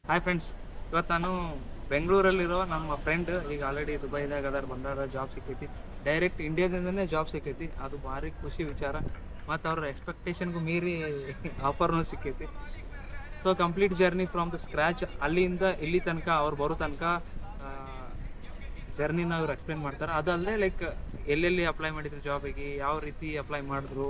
Hi friends, ಇವತ್ತು ನಾನು ಬೆಂಗಳೂರಲ್ಲಿರೋ ನಮ್ಮ ಫ್ರೆಂಡ್ ಈಗ ಆಲ್ರೆಡಿ ದುಬೈದಾಗ ಅದರ ಬಂದಾರ, ಜಾಬ್ ಸಿಕ್ಕೈತಿ. ಡೈರೆಕ್ಟ್ ಇಂಡಿಯಾದಿಂದನೇ ಜಾಬ್ ಸಿಕ್ಕೈತಿ. ಅದು ಭಾರಿ ಖುಷಿ ವಿಚಾರ. ಮತ್ತು ಅವ್ರ ಎಕ್ಸ್ಪೆಕ್ಟೇಷನ್ಗೂ ಮೀರಿ ಆಫರ್ನೂ ಸಿಕ್ಕೈತಿ. So complete journey from the scratch, ಅಲ್ಲಿಂದ ಇಲ್ಲಿ ತನಕ ಅವ್ರು ಬರೋ ತನಕ ಜರ್ನಿನ ಅವ್ರು ಎಕ್ಸ್ಪ್ಲೇನ್ ಮಾಡ್ತಾರೆ. ಅದಲ್ಲದೆ ಲೈಕ್ ಎಲ್ಲೆಲ್ಲಿ ಅಪ್ಲೈ ಮಾಡಿದ್ರು ಜಾಬಿಗೆ, ಯಾವ ರೀತಿ ಅಪ್ಲೈ ಮಾಡಿದ್ರು,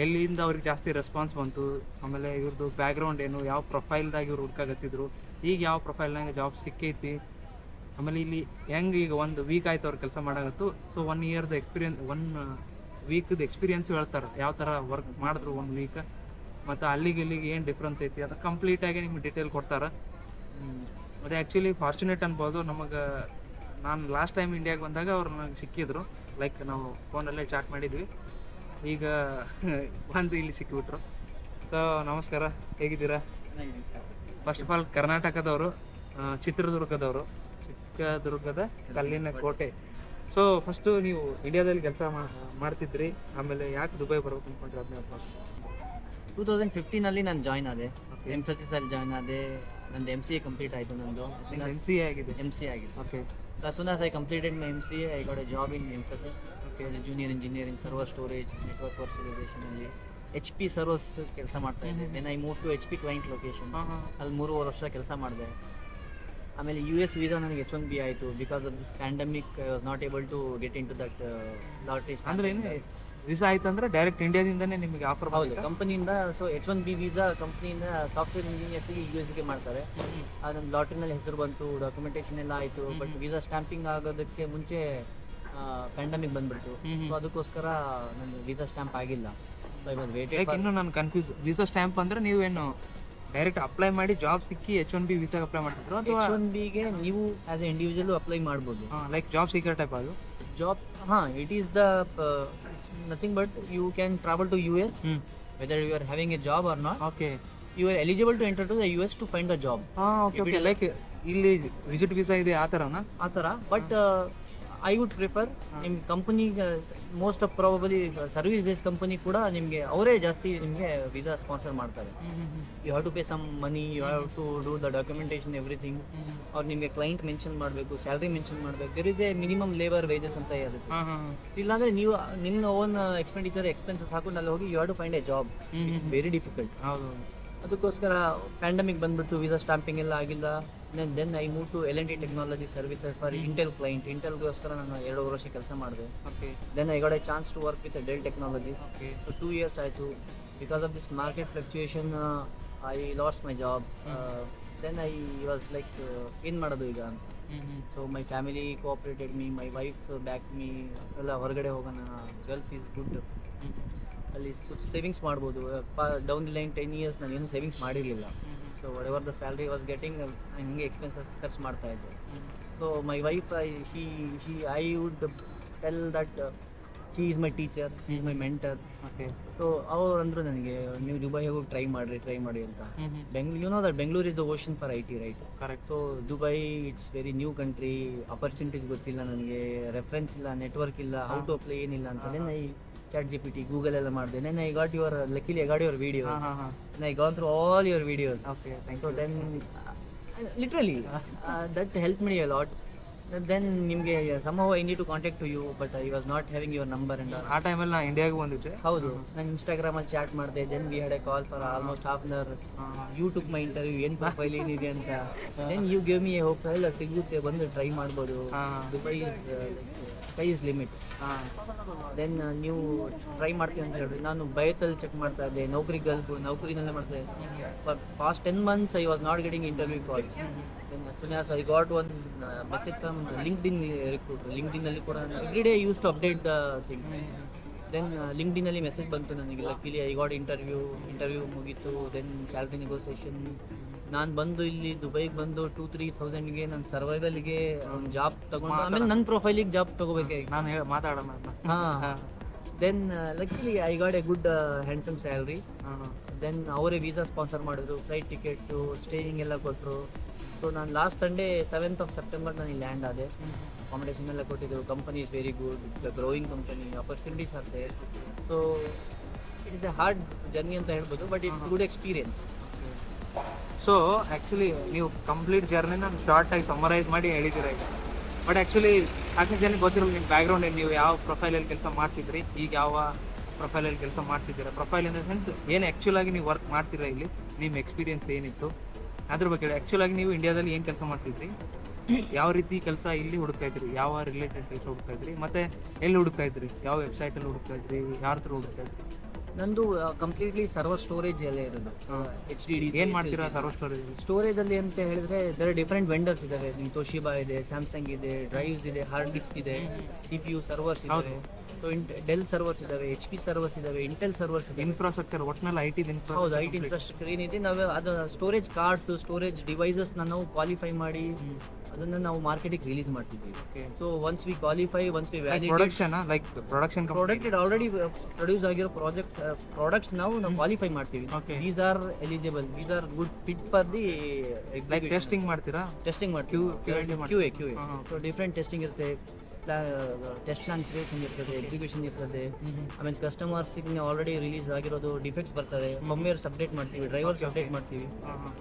ಎಲ್ಲಿಂದ ಅವ್ರಿಗೆ ಜಾಸ್ತಿ ರೆಸ್ಪಾನ್ಸ್ ಬಂತು, ಆಮೇಲೆ ಇವ್ರದ್ದು ಬ್ಯಾಕ್ಗ್ರೌಂಡ್ ಏನು, ಯಾವ ಪ್ರೊಫೈಲ್ದಾಗ ಇವ್ರು ಹುಡ್ಕಾಗತ್ತಿದ್ರು, ಈಗ ಯಾವ ಪ್ರೊಫೈಲ್ನಾಗ ಜಾಬ್ ಸಿಕ್ಕೈತಿ, ಆಮೇಲೆ ಇಲ್ಲಿ ಹೆಂಗೆ ಈಗ ಒಂದು ವೀಕ್ ಆಯ್ತು ಅವ್ರು ಕೆಲಸ ಮಾಡಾಗತ್ತು. ಸೊ 1 ಇಯರ್ದು ಎಕ್ಸ್ಪೀರಿಯನ್ಸ್, 1 ವೀಕ್ದು ಎಕ್ಸ್ಪೀರಿಯನ್ಸ್ ಹೇಳ್ತಾರೆ, ಯಾವ ಥರ ವರ್ಕ್ ಮಾಡಿದ್ರು 1 ವೀಕ್, ಮತ್ತು ಇಲ್ಲಿಗೆ ಏನು ಡಿಫ್ರೆನ್ಸ್ ಐತಿ ಅದು ಕಂಪ್ಲೀಟಾಗಿ ನಿಮ್ಗೆ ಡೀಟೇಲ್ ಕೊಡ್ತಾರೆ. ಅದು ಆ್ಯಕ್ಚುಲಿ ಫಾರ್ಚುನೇಟ್ ಅನ್ಬೋದು. ನಮಗೆ ನಾನು ಲಾಸ್ಟ್ ಟೈಮ್ ಇಂಡಿಯಾಗೆ ಬಂದಾಗ ಅವ್ರು ನನಗೆ ಸಿಕ್ಕಿದ್ರು, ಲೈಕ್ ನಾವು ಫೋನಲ್ಲೇ ಚಾಟ್ ಮಾಡಿದ್ವಿ. ಈಗ ಬಂದು ಇಲ್ಲಿ ಸಿಕ್ಕಿಬಿಟ್ರು. ಸೊ ನಮಸ್ಕಾರ, ಹೇಗಿದ್ದೀರಾ? ಫಸ್ಟ್ ಆಫ್ ಆಲ್ ಕರ್ನಾಟಕದವರು, ಚಿತ್ರದುರ್ಗದ ಕಲ್ಲಿನ ಕೋಟೆ. ಸೊ ಫಸ್ಟು ನೀವು ಇಂಡಿಯಾದಲ್ಲಿ ಕೆಲಸ ಮಾಡ್ತಿದ್ರಿ, ಆಮೇಲೆ ಯಾಕೆ ದುಬೈ ಬರ್ಬೇಕು ಅಂದ್ಕೊಂಡ್ರಿ? 2015 ನಾನು ಜಾಯ್ನ್ ಆದೆ. ಎಂಫಸಿಸಲ್ಲಿ ಜಾಯ್ನ್ ಆದೆ. ನಂದು MCA ಕಂಪ್ಲೀಟ್ ಆಯಿತು. ನಂದು MCA ಆಗಿದೆ. MCA ಆಗಿದೆ. Okay. As soon as I completed my MCA, I got a job in Infosys. Okay, as a junior engineer in server storage, network virtualization ಅಲ್ಲಿ HP ಸರ್ವರ್ಸ್ ಕೆಲಸ ಮಾಡ್ತಾ ಇದ್ದೆ. Then I move to HP client location. ಅಲ್ಲಿ 3.5 ವರ್ಷ ಕೆಲಸ ಮಾಡಿದೆ. ಆಮೇಲೆ US visa ನನಗೆ H1B ಆಯಿತು. Because of this pandemic I was not able to get into that lottery. ಅಂದರೆ ಏನು ವೀಸಾ ಆಯ್ತು ಅಂದರೆ ಡೈರೆಕ್ಟ್ ಇಂಡಿಯಾದಿಂದನೇ ನಿಮಗೆ ಆಫರ್? ಹೌದು, ಕಂಪನಿಯಿಂದ. ಸೊ H1B ವೀಸಾ ಕಂಪ್ನಿಯಿಂದ ಸಾಫ್ಟ್ವೇರ್ ಇಂಜಿನಿಯರ್ಸ್ಗೆ US ಮಾಡ್ತಾರೆ. ನನ್ನ ಲಾಟ್ರಿನಲ್ಲಿ ಹೆಸರು ಬಂತು, ಡಾಕ್ಯುಮೆಂಟೇಷನ್ ಎಲ್ಲ ಆಯಿತು. ಬಟ್ ವೀಸಾ ಸ್ಟ್ಯಾಂಪಿಂಗ್ ಆಗೋದಕ್ಕೆ ಮುಂಚೆ ಪ್ಯಾಂಡಮಿಕ್ ಬಂದ್ಬಿಡ್ತು. ಸೊ ಅದಕ್ಕೋಸ್ಕರ ನನ್ನ ವೀಸಾ ಸ್ಟ್ಯಾಂಪ್ ಆಗಿಲ್ಲ. So I was waiting. ಇನ್ನೂ ನಾನು ಕನ್ಫ್ಯೂಸ್. ವೀಸಾ ಸ್ಟ್ಯಾಂಪ್ ಅಂದರೆ ನೀವೇನು ಡೈರೆಕ್ಟ್ ಅಪ್ಲೈ ಮಾಡಿ ಜಾಬ್ ಸಿಕ್ಕಿ H1B ವೀಸಾಗೆ ಅಪ್ಲೈ ಮಾಡ್ತಿದ್ರು ಅಥವಾ H1Bಗೆ ನೀವು ಆಸ್ ಎ ಇಂಡಿವಿಜುವಲ್ ಅಪ್ಲೈ ಮಾಡ್ಬೋದು? ಲೈಕ್ ಜಾಬ್ ಸೀಕರ್ ಟೈಪ್ ಅದು? Job, it is the nothing but you can travel to US whether you are having a job or not. Okay. You are eligible to enter to the US to find the job. Okay. Like ಇಲ್ಲಿ visit visa ಇದೆ ಆ ಥರನಾ? ಆ ಥರ. But I wood prefer ನಿಮ್ಗೆ ಕಂಪನಿಗೆ most of probably service base company ಕೂಡ ನಿಮಗೆ ಅವರೇ ಜಾಸ್ತಿ ನಿಮಗೆ ವೀಸಾ ಸ್ಪಾನ್ಸರ್ ಮಾಡ್ತಾರೆ. You have to pay some money, you have to do the documentation everything. ಅವ್ರು ನಿಮಗೆ ಕ್ಲೈಂಟ್ ಮೆನ್ಷನ್ ಮಾಡಬೇಕು, ಸ್ಯಾಲ್ರಿ ಮೆನ್ಷನ್ ಮಾಡಬೇಕು. There is a minimum labour wages ಅಂತ ಇರುತ್ತೆ. ಇಲ್ಲಾಂದರೆ ನೀವು ನಿಮ್ಮ ಓನ್ ಎಕ್ಸ್ಪೆನ್ಸಸ್ ಹಾಕೊಂಡು ಅಲ್ಲಿ ಹೋಗಿ you have to find a job. Very difficult. ಹೌದು. ಅದಕ್ಕೋಸ್ಕರ ಪ್ಯಾಂಡಮಿಕ್ ಬಂದ್ಬಿಟ್ಟು ವೀಸಾ ಸ್ಟಾಂಪಿಂಗ್ ಎಲ್ಲ ಆಗಿಲ್ಲ. Then I move to L&T technology services for Intel client. ಇಂಟೆಲ್ಗೋಸ್ಕರ ನಾನು 2 ವರ್ಷ ಕೆಲಸ ಮಾಡಿದೆ. Okay. Then I got a chance to work with Dell technologies. Okay. So 2 years ಆಯಿತು. Because of this market fluctuation I lost my job. Then I was like ಏನು ಮಾಡೋದು ಈಗ ಅಂತ. So my family cooperated me, my wife back me. ಎಲ್ಲ ಹೊರಗಡೆ ಹೋಗೋಣ, Gulf is good, ಅಲ್ಲಿ savings ಮಾಡ್ಬೋದು. ಡೌನ್ ದಿ ಲೈನ್ 10 years ನಾನು ಏನು ಸೇವಿಂಗ್ಸ್ ಮಾಡಿರಲಿಲ್ಲ. So whatever the salary was getting, ಹಿಂಗೆ ಎಕ್ಸ್ಪೆನ್ಸಸ್ ಖರ್ಚು ಮಾಡ್ತಾ ಇದ್ದೆ. So my wife I would tell that she is my teacher, she is my mentor. Okay. So ಅವ್ರು ಅಂದರು ನನಗೆ, ನೀವು ದುಬೈ ಹೋಗಿ ಟ್ರೈ ಮಾಡಿ ಅಂತ. You know that Bengaluru is the ocean for IT, right? Correct. So Dubai it's very new country. Opportunities ಗೊತ್ತಿಲ್ಲ ನನಗೆ, reference ಇಲ್ಲ, ನೆಟ್ವರ್ಕ್ ಇಲ್ಲ, ಹೌ ಟು ಅಪ್ಲೈ ಏನಿಲ್ಲ ಅಂತ. ದೆನ್ ಐ ChatGPT, Google ಎಲ್ಲ ಮಾಡಿದೆ. Then I got your, luckily I got your video. And I gone through all your videos. Okay, thank you. So then, literally, that helped me a lot. Then ನಿಮಗೆ somehow I need to contact to you, but I was not having your number and all. ಆ ಟೈಮಲ್ಲಿ ನಾನು ಇಂಡಿಯಾಗೆ ಬಂದಿದ್ದೆ. ಹೌದು, ನಾನು ಇನ್ಸ್ಟಾಗ್ರಾಮಲ್ಲಿ chat ಮಾಡಿದೆ. Then we had a call for almost half an hour. You took my interview, ಏನು ಪ್ರೊಫೈಲ್ ಏನಿದೆ ಅಂತ. Then you give me a hope, ಎಲ್ಲ ಸಿಗುತ್ತೆ, ಬಂದು ಟ್ರೈ ಮಾಡ್ಬೋದು. Dubai sky is limit. Then ನೀವು ಟ್ರೈ ಮಾಡ್ತೀವಿ ಅಂತ ಹೇಳಿದ್ರೆ ನಾನು ಬಯತಲ್ಲಿ ಚೆಕ್ ಮಾಡ್ತಾ ಇದ್ದೆ, ನೌಕರಿನಲ್ಲೇ ಮಾಡ್ತಾ ಇದ್ದೆ. Past 10 months I was not getting interview call. Then as soon as I got one message from LinkedIn recruiter, LinkedIn ಅಲ್ಲಿ ಕೂಡ every day I used to update the thing. Then LinkedIn ಅಲ್ಲಿ message ಬಂತು ನನಗೆ. Luckily I got interview ಮುಗೀತು. Then salary negotiation. ನಾನು ಬಂದು ಇಲ್ಲಿ ದುಬೈಗೆ ಬಂದು 2-3 thousandಗೆ ನನ್ನ ಸರ್ವೈವಲ್ಗೆ ಒಂದು ಜಾಬ್ ತಗೊಂಡು ಆಮೇಲೆ ನನ್ನ ಪ್ರೊಫೈಲಿಗೆ ಜಾಬ್ ತೊಗೋಬೇಕಾಗಿ ನಾನು ಮಾತಾಡೋಣ. Then luckily I got a good handsome salary. Then ಅವರೇ ವೀಸಾ ಸ್ಪಾನ್ಸರ್ ಮಾಡಿದ್ರು, ಫ್ಲೈಟ್ ಟಿಕೆಟ್ಸು, ಸ್ಟೇಯಿಂಗ್ ಎಲ್ಲ ಕೊಟ್ಟರು. ಸೊ ನಾನು last Sunday 7th of September ನಾನು ಇಲ್ಲಿ ಲ್ಯಾಂಡ್ ಆದೆ. ಅಕಾಮಿಡೇಷನ್ ಎಲ್ಲ ಕೊಟ್ಟಿದ್ರು. Company is very good, the growing company, opportunities are there. So it is a hard journey ಅಂತ ಹೇಳ್ಬೋದು, but it's good experience. So actually ನೀವು ಕಂಪ್ಲೀಟ್ ಜರ್ನಿನ ಶಾರ್ಟಾಗಿ ಸಮರೈಸ್ ಮಾಡಿ ಹೇಳಿದ್ದೀರ ಈಗ. ಬಟ್ ಆ್ಯಕ್ಚುಲಿ ಸಾಕಷ್ಟು ಜನಕ್ಕೆ ಗೊತ್ತಿರಲ್ಲ ನಿಮ್ಮ ಬ್ಯಾಕ್ಗ್ರೌಂಡ್ ಏನು, ನೀವು ಯಾವ ಪ್ರೊಫೈಲಲ್ಲಿ ಕೆಲಸ ಮಾಡ್ತಿದ್ರಿ, ಈಗ ಯಾವ ಪ್ರೊಫೈಲಲ್ಲಿ ಕೆಲಸ ಮಾಡ್ತಿದ್ದೀರಾ. ಪ್ರೊಫೈಲ್ ಇನ್ ದ ಸೆನ್ಸ್ ಏನು ಆ್ಯಕ್ಚುಲಾಗಿ ನೀವು ವರ್ಕ್ ಮಾಡ್ತೀರಾ, ಇಲ್ಲಿ ನಿಮ್ಮ ಎಕ್ಸ್ಪೀರಿಯನ್ಸ್ ಏನಿತ್ತು ಅದ್ರ ಬಗ್ಗೆ ಹೇಳಿ. ಆ್ಯಕ್ಚುಲಾಗಿ ನೀವು ಇಂಡಿಯಾದಲ್ಲಿ ಏನು ಕೆಲಸ ಮಾಡ್ತಿದ್ರಿ, ಯಾವ ರೀತಿ ಕೆಲಸ ಇಲ್ಲಿ ಹುಡುಕ್ತಾ ಇದ್ರಿ, ಯಾವ ರಿಲೇಟೆಡ್ ಕೆಲಸ ಹುಡುಕ್ತಾ ಇದ್ರಿ, ಮತ್ತು ಎಲ್ಲಿ ಹುಡುಕ್ತಾ ಇದ್ರಿ, ಯಾವ ವೆಬ್ಸೈಟಲ್ಲಿ ಹುಡುಕ್ತಾ ಇದ್ರಿ, ಯಾರ ಹತ್ರ ಹುಡುಕ್ತಾ ಇದ್ರಿ? ನಂದು ಕಂಪ್ಲೀಟ್ಲಿ ಸರ್ವರ್ ಸ್ಟೋರೇಜ್ ಎಲ್ಲ ಇರೋದು. HDD ಏನು ಮಾಡ್ತೀರಾ ಸರ್ವರ್ ಸ್ಟೋರೇಜ್ ಅಲ್ಲಿ ಅಂತ ಹೇಳಿದ್ರೆ ಬೇರೆ ಡಿಫ್ರೆಂಟ್ ವೆಂಡರ್ಸ್ ಇದ್ದಾರೆ. ನಿಮ್ಮ toshiba ಇದೆ, ಸ್ಯಾಮ್ಸಂಗ್ ಇದೆ, ಡ್ರೈವ್ಸ್ ಇದೆ, ಹಾರ್ಡ್ ಡಿಸ್ಕ್ ಇದೆ, CPU ಸರ್ವರ್ಸ್ ಇದಾವೆ, ಸೊ ಡೆಲ್ ಸರ್ವರ್ಸ್ ಇದಾವೆ, HP ಸರ್ವರ್ಸ್ ಇದಾವೆ, ಇಂಟೆಲ್ ಸರ್ವರ್ಸ್ ಇದೆ. ಇನ್ಫ್ರಾಸ್ಟ್ರಕ್ಚರ್ ಒಟ್ಟಿನಲ್ಲಿ IT ಹೌದು, IT ಇನ್ಫ್ರಾಸ್ಟ್ರಕ್ಚರ್ ಏನಿದೆ ನಾವು ಅದು ಸ್ಟೋರೇಜ್ ಕಾರ್ಡ್ಸ್, ಸ್ಟೋರೇಜ್ ಡಿವೈಸಸ್ನ ನಾವು ಕ್ವಾಲಿಫೈ ಮಾಡಿ ಅದನ್ನು ನಾವು ಮಾರ್ಕೆಟಿಗೆ ರಿಲೀಸ್ ಮಾಡ್ತಿದ್ದೀವಿ. So once we qualify, once we validate product already produce ಆಗಿರೋ ಪ್ರಾಡಕ್ಟ್ಸ್ ನಾವು ಕ್ವಾಲಿಫೈ ಮಾಡ್ತೀವಿ. These are eligible, these are good fit for the testing ಮಾಡ್ತೀರಾ? ಟೆಸ್ಟಿಂಗ್ ಮಾಡ್ತೀವಿ, QA. ಸೊ ಡಿಫ್ರೆಂಟ್ ಟೆಸ್ಟಿಂಗ್ ಇರುತ್ತೆ, ಟೆಸ್ಟ್ ಪ್ಲಾನ್ ಕ್ರಿಯೇಷನ್ ಇರ್ತದೆ, execution ಇರ್ತದೆ. ಆಮೇಲೆ ಕಸ್ಟಮರ್ಸಿಗೆ already release ಆಗಿರೋದು ಡಿಫೆಕ್ಟ್ಸ್ ಬರ್ತದೆ, ಫರ್ಮ್ವೇರ್ಸ್ ಅಪ್ಡೇಟ್ ಮಾಡ್ತೀವಿ, ಡ್ರೈವರ್ಸ್ ಅಪ್ಡೇಟ್ ಮಾಡ್ತೀವಿ.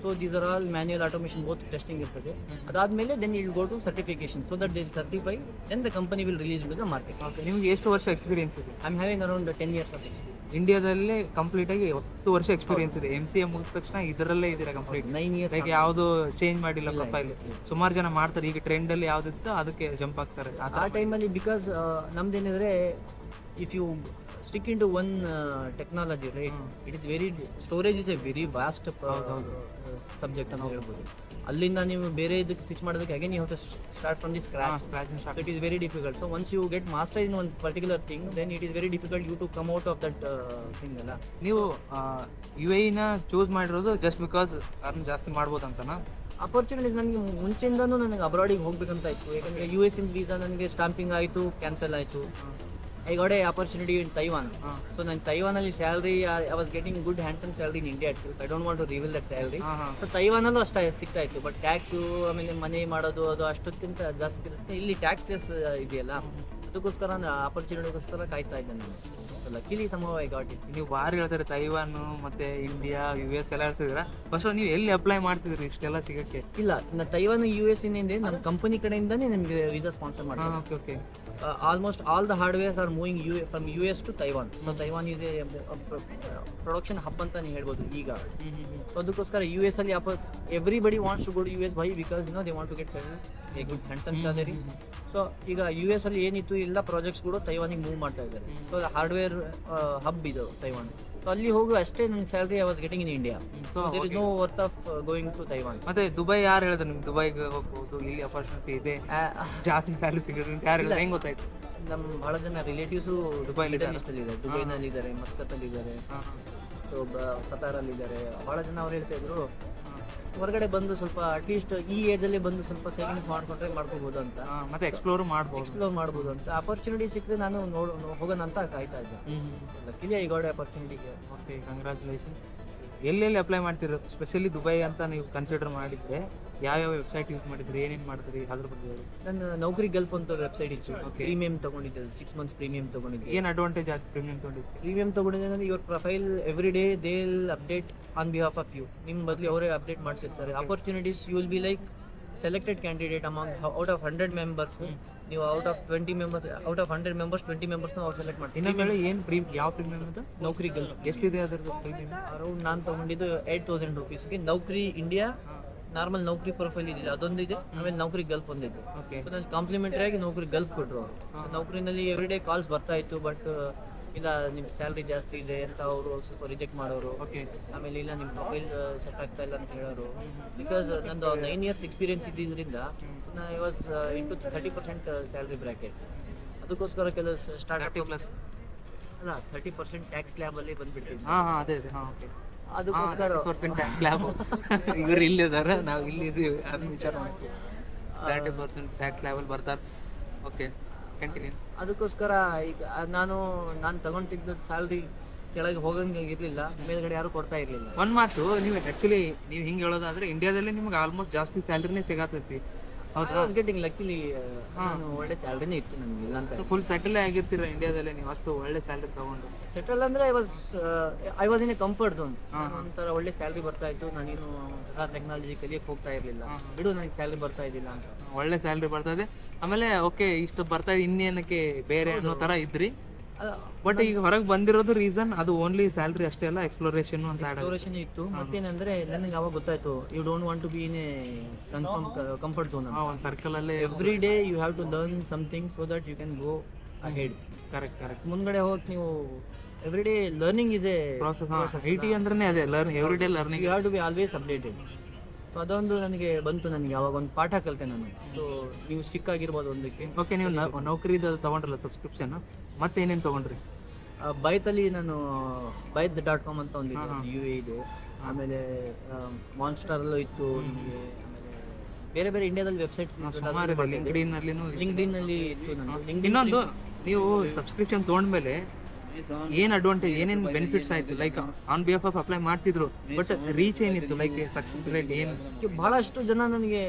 So these are all manual automation both testing ಇರ್ತದೆ. ಅದಾದಮೇಲೆ then will go to certification, so that they certify, then the company will release to the market. ನಿಮಗೆ ಎಷ್ಟು ವರ್ಷ experience ಇದೆ? I am having around 10 years of experience. ಇಂಡಿಯಾದಲ್ಲಿ complete ಆಗಿ 10 ವರ್ಷ experience ಇದೆ. MCA ಮುಗಿದ ತಕ್ಷಣ ಇದರಲ್ಲೇ ಇದ್ದೀರಾ ಕಂಪ್ಲೀಟ್? 9 years. ಲೈಕ್ ಯಾವುದು ಚೇಂಜ್ ಮಾಡಿಲ್ಲ ಪ್ರೊಫೈಲ್? ಸುಮಾರು ಜನ ಮಾಡ್ತಾರೆ, ಈಗ ಟ್ರೆಂಡ್ ಅಲ್ಲಿ ಯಾವ್ದಿತ್ತು ಅದಕ್ಕೆ ಜಂಪ್ ಆಗ್ತಾರೆ ಆ ಟೈಮಲ್ಲಿ. ಬಿಕಾಸ್ ನಮ್ದೇನಿದ್ರೆ if you stick in to one technology, right, it is very, storage is a very vast subject ಅಂತ ಹೇಳ್ಬೋದು. ಅಲ್ಲಿಂದ ನೀವು ಬೇರೆ ಇದಕ್ಕೆ ಸ್ವಿಚ್ ಮಾಡೋದಕ್ಕೆ again you have to start from the scratch. It is very difficult. So once you get master in one particular thing, then it is very difficult you to come out of that thing ಅಲ್ಲ. ನೀವು UAE ನ choose ಮಾಡಿರೋದು just because earn ಜಾಸ್ತಿ ಮಾಡ್ಬೋದು ಅಂತನಾ? Opportunities ನನಗೆ ಮುಂಚೆಯಿಂದನೂ ನನಗೆ ಅಬ್ರಾಡಿಗೆ ಹೋಗ್ಬೇಕಂತ ಇತ್ತು. ಯಾಕಂದರೆ US ಇನ್ ವೀಸಾ ನನಗೆ ಸ್ಟಾಂಪಿಂಗ್ ಆಯಿತು, ಕ್ಯಾನ್ಸಲ್ ಆಯಿತು. I got a opportunity in Taiwan. So then Taiwan ಅಲ್ಲಿ salary, I was getting good handsome salary in India itself. I don't want to reveal that salary. So Taiwan ಅಲ್ಲೂ ಅಷ್ಟೇ ಸಿಗ್ತಾ ಇತ್ತು. But tax ಆಮೇಲೆ ಮನೆ ಮಾಡೋದು ಅದು ಅಷ್ಟಕ್ಕಿಂತ ಜಾಸ್ತಿ ಇರುತ್ತೆ. ಇಲ್ಲಿ ಟ್ಯಾಕ್ಸ್ಲೆಸ್ ಇದೆಯಲ್ಲ, ಅದಕ್ಕೋಸ್ಕರ ನಾನು ಆಪರ್ಚುನಿಟಿಗೋಸ್ಕರ ಕಾಯ್ತಾ ಇದ್ದೆ ನಾನು. ಲಕ್ಕಿಲಿ somehow I got it. ನೀವು ಬಾರಿ ಹೇಳ್ತಾರೆ ತೈವಾನ್ ಮತ್ತೆ ಇಂಡಿಯಾ US ಎಲ್ಲ ಹೇಳ್ತಿದ್ದೀರಾ. ಫಸ್ಟ್ ನೀವು ಎಲ್ಲಿ ಅಪ್ಲೈ ಮಾಡ್ತಿದ್ರಿ ಇಷ್ಟೆಲ್ಲ ಸಿಗಕ್ಕೆ? ಇಲ್ಲ, ತೈವಾನ್ US ಇಂದ ನಮ್ಮ ಕಂಪನಿ ಕಡೆಯಿಂದಾನೇ ನಮಗೆ ವೀಸಾ ಸ್ಪಾನ್ಸರ್ ಮಾಡ್ತಾರೆ. Okay. Almost all the hardwares are moving from US to Taiwan. So Taiwan is a production hub ಅಂತಾನೆ ಹೇಳ್ಬೋದು ಈಗ. ಸೊ ಅದಕ್ಕೋಸ್ಕರ US ಅಲ್ಲಿ everybody wants to go to US. Why? Because they want to get a good handsome salary. So ಈಗ US ಅಲ್ಲಿ ಏನಿತ್ತು ಎಲ್ಲ projects ಕೂಡ ತೈವಾನಿಗೆ ಮೂವ್ ಮಾಡ್ತಾ ಇದ್ದಾರೆ. ಸೊ ಹಾರ್ಡ್ವೇರ್ ಹಬ್ ಇದು ತೈವಾನ್. ಸೊ ಅಲ್ಲಿ ಹೋಗು ಅಷ್ಟೇ ನನ್ನ salary I was getting in India. So there is no worth of going to Taiwan. ಮತ್ತೆ ದುಬೈ ಯಾರು ಹೇಳಿದ್ರು ನಿಮ್ಗೆ ದುಬೈಗೆ ಹೋಗ್ಬೋದು, ಇಲ್ಲಿ ಅಪರ್ಚುನಿಟಿ ಇದೆ, ಜಾಸ್ತಿ ಸ್ಯಾಲರಿ ಸಿಗುತ್ತೆ ಅಂತ ಯಾರು ಹೇಳಿದ್ರು? ಹೆಂಗ್ ಗೊತ್ತಾಯ್ತು? ನಮ್ಮ ಬಹಳ ಜನ ರಿಲೇಟಿವ್ಸು ದುಬೈನಲ್ಲಿ ಇದ್ದಾರೆ, ಮಸ್ಕತ್ತಲ್ಲಿ ಇದ್ದಾರೆ, ಸೊ ಕತಾರಲ್ಲಿ ಇದ್ದಾರೆ. ಬಹಳ ಜನ ಅವ್ರು ಹೇಳ್ತಾ ಇದ್ರು ಹೊರಗಡೆ ಬಂದು ಸ್ವಲ್ಪ ಅಟ್ಲೀಸ್ಟ್ ಈ ಏಜಲ್ಲಿ ಬಂದು ಸ್ವಲ್ಪ ಸೇವಿಂಗ್ಸ್ ಮಾಡ್ಕೊಂಡ್ರೆ ಮಾಡ್ಕೋಬಹುದು ಅಂತ, ಮತ್ತೆ ಎಕ್ಸ್ಪ್ಲೋರ್ ಮಾಡ್ಬೋದು ಅಂತ. ಅಪರ್ಚುನಿಟಿ ಸಿಕ್ಕರೆ ನಾನು ಹೋಗೋಣ ಅಂತ ಕಾಯ್ತಾ ಇದ್ದೆ. Luckily I got opportunity. Okay, congratulation. ಎಲ್ಲೆಲ್ಲಿ ಅಪ್ಲೈ ಮಾಡ್ತಿರೋ, ಸ್ಪೆಷಲಿ ದುಬೈ ಅಂತ ನೀವು ಕನ್ಸಿಡರ್ ಮಾಡಿದ್ರೆ ಯಾವ ವೆಬ್ಸೈಟ್ ಯೂಸ್ ಮಾಡಿದ್ರಿ, ಏನೇನು ಮಾಡಿದ್ರಿ ಅದ್ರ ಬಗ್ಗೆ ಹೇಳಿ. ನಾನು ನೌಕರಿ ಗಲ್ಫ್ ಅಂತ ವೆಬ್ಸೈಟ್ ಇತ್ತು, ಪ್ರೀಮಿಯಂ ತಗೊಂಡಿದ್ದೆ, 6 months ಪ್ರೀಮಿಯಂ ತಗೊಂಡಿದ್ದೆ. ಏನು ಅಡ್ವಾಂಟೇಜ್ ಆಯ್ತು ಪ್ರೀಮಿಯಂ ತಗೊಂಡಿದ್ದೆ? ಪ್ರೀಮಿಯಂ ತಗೊಂಡಿದ್ದೆ your profile every day they will update on behalf of you. ನಿಮ್ಮ ಬದಲು ಅವರೇ ಅಪ್ಡೇಟ್ ಮಾಡ್ತಿರ್ತಾರೆ. Opportunities you will be like selected candidate among out of 100 members. ನೀವು ಔಟ್ ಆಫ್ 20 ಮೆಂಬರ್ಸ್ 20 ಮೆಂಬರ್ಸ್ನ ಅವ್ರು ಸೆಲೆಕ್ಟ್ ಮಾಡ್ತೀವಿ. ಇನ್ನೊಂದು ಏನು ಯಾವ ಪ್ರೀಮಿಯಂ ಅಂತ? ನೌಕರಿ ಗಲ್ಫ್. ಎಷ್ಟಿದೆ ಅದರದ್ದು ಪ್ರೀಮಿಯಂ? ಅರೌಂಡ್ ನಾನು ತಗೊಂಡಿದ್ದು 8,000 rupeesಗೆ. ನೌಕರಿ ಇಂಡಿಯಾ ನಾರ್ಮಲ್ ನೌಕರಿ ಪ್ರೊಫೈಲ್ ಇದಿಲ್ಲ, ಅದೊಂದಿದೆ. ಆಮೇಲೆ ನೌಕರಿ ಗಲ್ಫ್ ಒಂದಿದೆ. ನಾನು ಕಾಂಪ್ಲಿಮೆಂಟರಿ ಆಗಿ ನೌಕರಿ ಗಲ್ಫ್ ಕೊಟ್ಟರು. ನೌಕರಿನಲ್ಲಿ ಎವ್ರಿ ಡೇ ಕಾಲ್ಸ್ ಬರ್ತಾ ಇತ್ತು, ಬಟ್ ಇಲ್ಲ ನಿಮ್ಮ ಸ್ಯಾಲ್ರಿ ಜಾಸ್ತಿ ಇದೆ ಅಂತ ಅವರು ಸ್ವಲ್ಪ ರಿಜೆಕ್ಟ್ ಮಾಡೋರು. ಆಮೇಲೆ ಇಲ್ಲ ನಿಮ್ಮ ಪ್ರೊಫೈಲ್ ಸೆಟ್ ಆಗ್ತಾ ಇಲ್ಲ ಅಂತ ಹೇಳೋರು. ಬಿಕಾಸ್ ನಂದು 9 years ಎಕ್ಸ್ಪೀರಿಯನ್ಸ್ ಇದ್ದಿದ್ದರಿಂದ I was into 30% salary bracket. ಅದಕ್ಕೋಸ್ಕರ ಕೆಲವು ಸ್ಟಾರ್ಟ್ ಪ್ಲಸ್ ಅಲ್ಲ 30% ಟ್ಯಾಕ್ಸ್ ಸ್ಲ್ಯಾಬಲ್ಲಿ ಬಂದ್ಬಿಟ್ಟಿದೆ. ಅದೇ ಅದಕ್ಕೋಸ್ಕರ ಟ್ಯಾಕ್ಸ್ ಲ್ಯಾಬ್ ಇವರು ಇಲ್ಲಿದ್ದಾರೆ, ನಾವು ಇಲ್ಲಿ ಇದೀವಿ, ಅದನ್ನ ವಿಚಾರ ಮಾಡ್ತೀವಿ. 30% ಟ್ಯಾಕ್ಸ್ ಲ್ಯಾಬಲ್ಲಿ ಬರ್ತಾರೆ. Okay, continue. ಅದಕ್ಕೋಸ್ಕರ ಈಗ ನಾನು ತಗೊಂಡಿದ್ದ ಸ್ಯಾಲ್ರಿ ಕೆಳಗೆ ಹೋಗಂಗೆ ಇರಲಿಲ್ಲ, ಮೇಲ್ಗಡೆ ಯಾರು ಕೊಡ್ತಾ ಇರಲಿಲ್ಲ. ಒಂದು ಮಾತು, ನೀವು ಆ್ಯಕ್ಚುಲಿ ನೀವು ಹಿಂಗೆ ಹೇಳೋದಾದ್ರೆ ಇಂಡಿಯಾದಲ್ಲಿ ನಿಮ್ಗೆ ಆಲ್ಮೋಸ್ಟ್ ಜಾಸ್ತಿ ಸ್ಯಾಲ್ರಿನೇ ಸಿಗತ್ತೈತಿ. ಐ ವಾಸ್ ಗೆಟಿಂಗ್ ಲಕ್ಕಿಲಿ ನಾನು ಒಳ್ಳೆ ಸ್ಯಾಲ್ರಿನೇ ಇತ್ತು ನನಗೆ, ಇಲ್ಲ ಅಂತ. ಫುಲ್ ಸೆಟಲ್ ಆಗಿರ್ತೀರ ಇಂಡಿಯಾದಲ್ಲೇ ನೀವು, ಅಷ್ಟು ಒಳ್ಳೆ ಸ್ಯಾಲ್ರಿ ತಗೊಂಡು. ಸೆಟಲ್ ಅಂದರೆ I was in a comfort zone. ಒಂಥರ ಒಳ್ಳೆ ಸ್ಯಾಲ್ರಿ ಬರ್ತಾ ಇತ್ತು, ನಾನೇನು ಹೊಸ ಟೆಕ್ನಾಲಜಿ ಕಲಿಯಕ್ಕೆ ಹೋಗ್ತಾ ಇರಲಿಲ್ಲ, ಬಿಡು ನನಗೆ ಸ್ಯಾಲ್ರಿ ಬರ್ತಾ ಇದ್ದಿಲ್ಲ ಅಂತ. ಒಳ್ಳೆ ಸ್ಯಾಲ್ರಿ ಬರ್ತಾ ಇದೆ, ಆಮೇಲೆ ಓಕೆ ಇಷ್ಟು ಬರ್ತಾ ಇದೆ ಇನ್ನೇನಕ್ಕೆ ಬೇರೆ ಅನ್ನೋ ಥರ ಇದ್ರಿ. ಬಟ್ ಈಗ ಹೊರಗೆ ಬಂದಿರೋದು ರೀಸನ್ ಅದು ಓನ್ಲಿ ಸ್ಯಾಲ್ರಿ ಅಷ್ಟೇ ಅಲ್ಲ, ಎಕ್ಸ್ಪ್ಲೋರೇಷನ್ ಅಂತ ಎಕ್ಸ್ಪ್ಲೋರೇಷನ್ ಇತ್ತು. ಮತ್ತೇನಂದ್ರೆ ನನಗೆ ಅವಾಗ ಗೊತ್ತಾಯ್ತು, you don't want to be in a confirm comfort zone. ಒಂದು ಸರ್ಕಲಲ್ಲೇ every day you have to learn something so that you can go ahead. Correct ಮುಂದ್ಗಡೆ ಹೋಗಿ ನೀವು ಎವ್ರಿ ಡೇ ಲರ್ನಿಂಗ್ ಇದೆ ಪ್ರಾಸೆಸ್. IT ಅಂದ್ರೆ ಅದೇ every day learning, you have to be always updated. So ಅದೊಂದು ನನಗೆ ಬಂತು, ನನಗೆ ಅವಾಗ ಒಂದು ಪಾಠ ಕಲಿತೆ ನಾನು. ಸೊ ನೀವು ಸ್ಟಿಕ್ ಆಗಿರ್ಬೋದು ಒಂದಕ್ಕೆ. ಓಕೆ, ನೀವು ನೌಕರಿದು ತಗೊಂಡ್ರಲ್ಲ ಸಬ್ಸ್ಕ್ರಿಪ್ಷನ್, ಮತ್ತೇನೇನು ತಗೊಂಡ್ರಿ? ಬೈತಲ್ಲಿ ನಾನು byte.com ಅಂತ ಒಂದಿದೆ, UAE ಇದೆ. ಆಮೇಲೆ ಮಾನ್ಸ್ಟರಲ್ಲೂ ಇತ್ತು ನಿಮಗೆ. ಆಮೇಲೆ ಬೇರೆ ಬೇರೆ ಇಂಡಿಯಾದಲ್ಲಿ ವೆಬ್ಸೈಟ್ಸ್, ಲಿಂಕ್ಡ್ಇನ್ ಅಲ್ಲಿ ಇತ್ತು ನಾನು. ಇನ್ನೊಂದು, ನೀವು ಸಬ್ಸ್ಕ್ರಿಪ್ಷನ್ ತೊಗೊಂಡ್ಮೇಲೆ ಏನ್ ಅಡ್ವಾಂಟೇಜ್, ಏನೇನು ಬೆನಿಫಿಟ್ಸ್ ಆಯ್ತು? Like on behalf of apply ಮಾಡ್ತಿದ್ರು, ಬಟ್ ರೀಚ್ ಏನಿತ್ತು, ಲೈಕ್ ಸಕ್ಸಸ್ ರೇಟ್ ಏನು? ಬಹಳಷ್ಟು ಜನ ನನಗೆ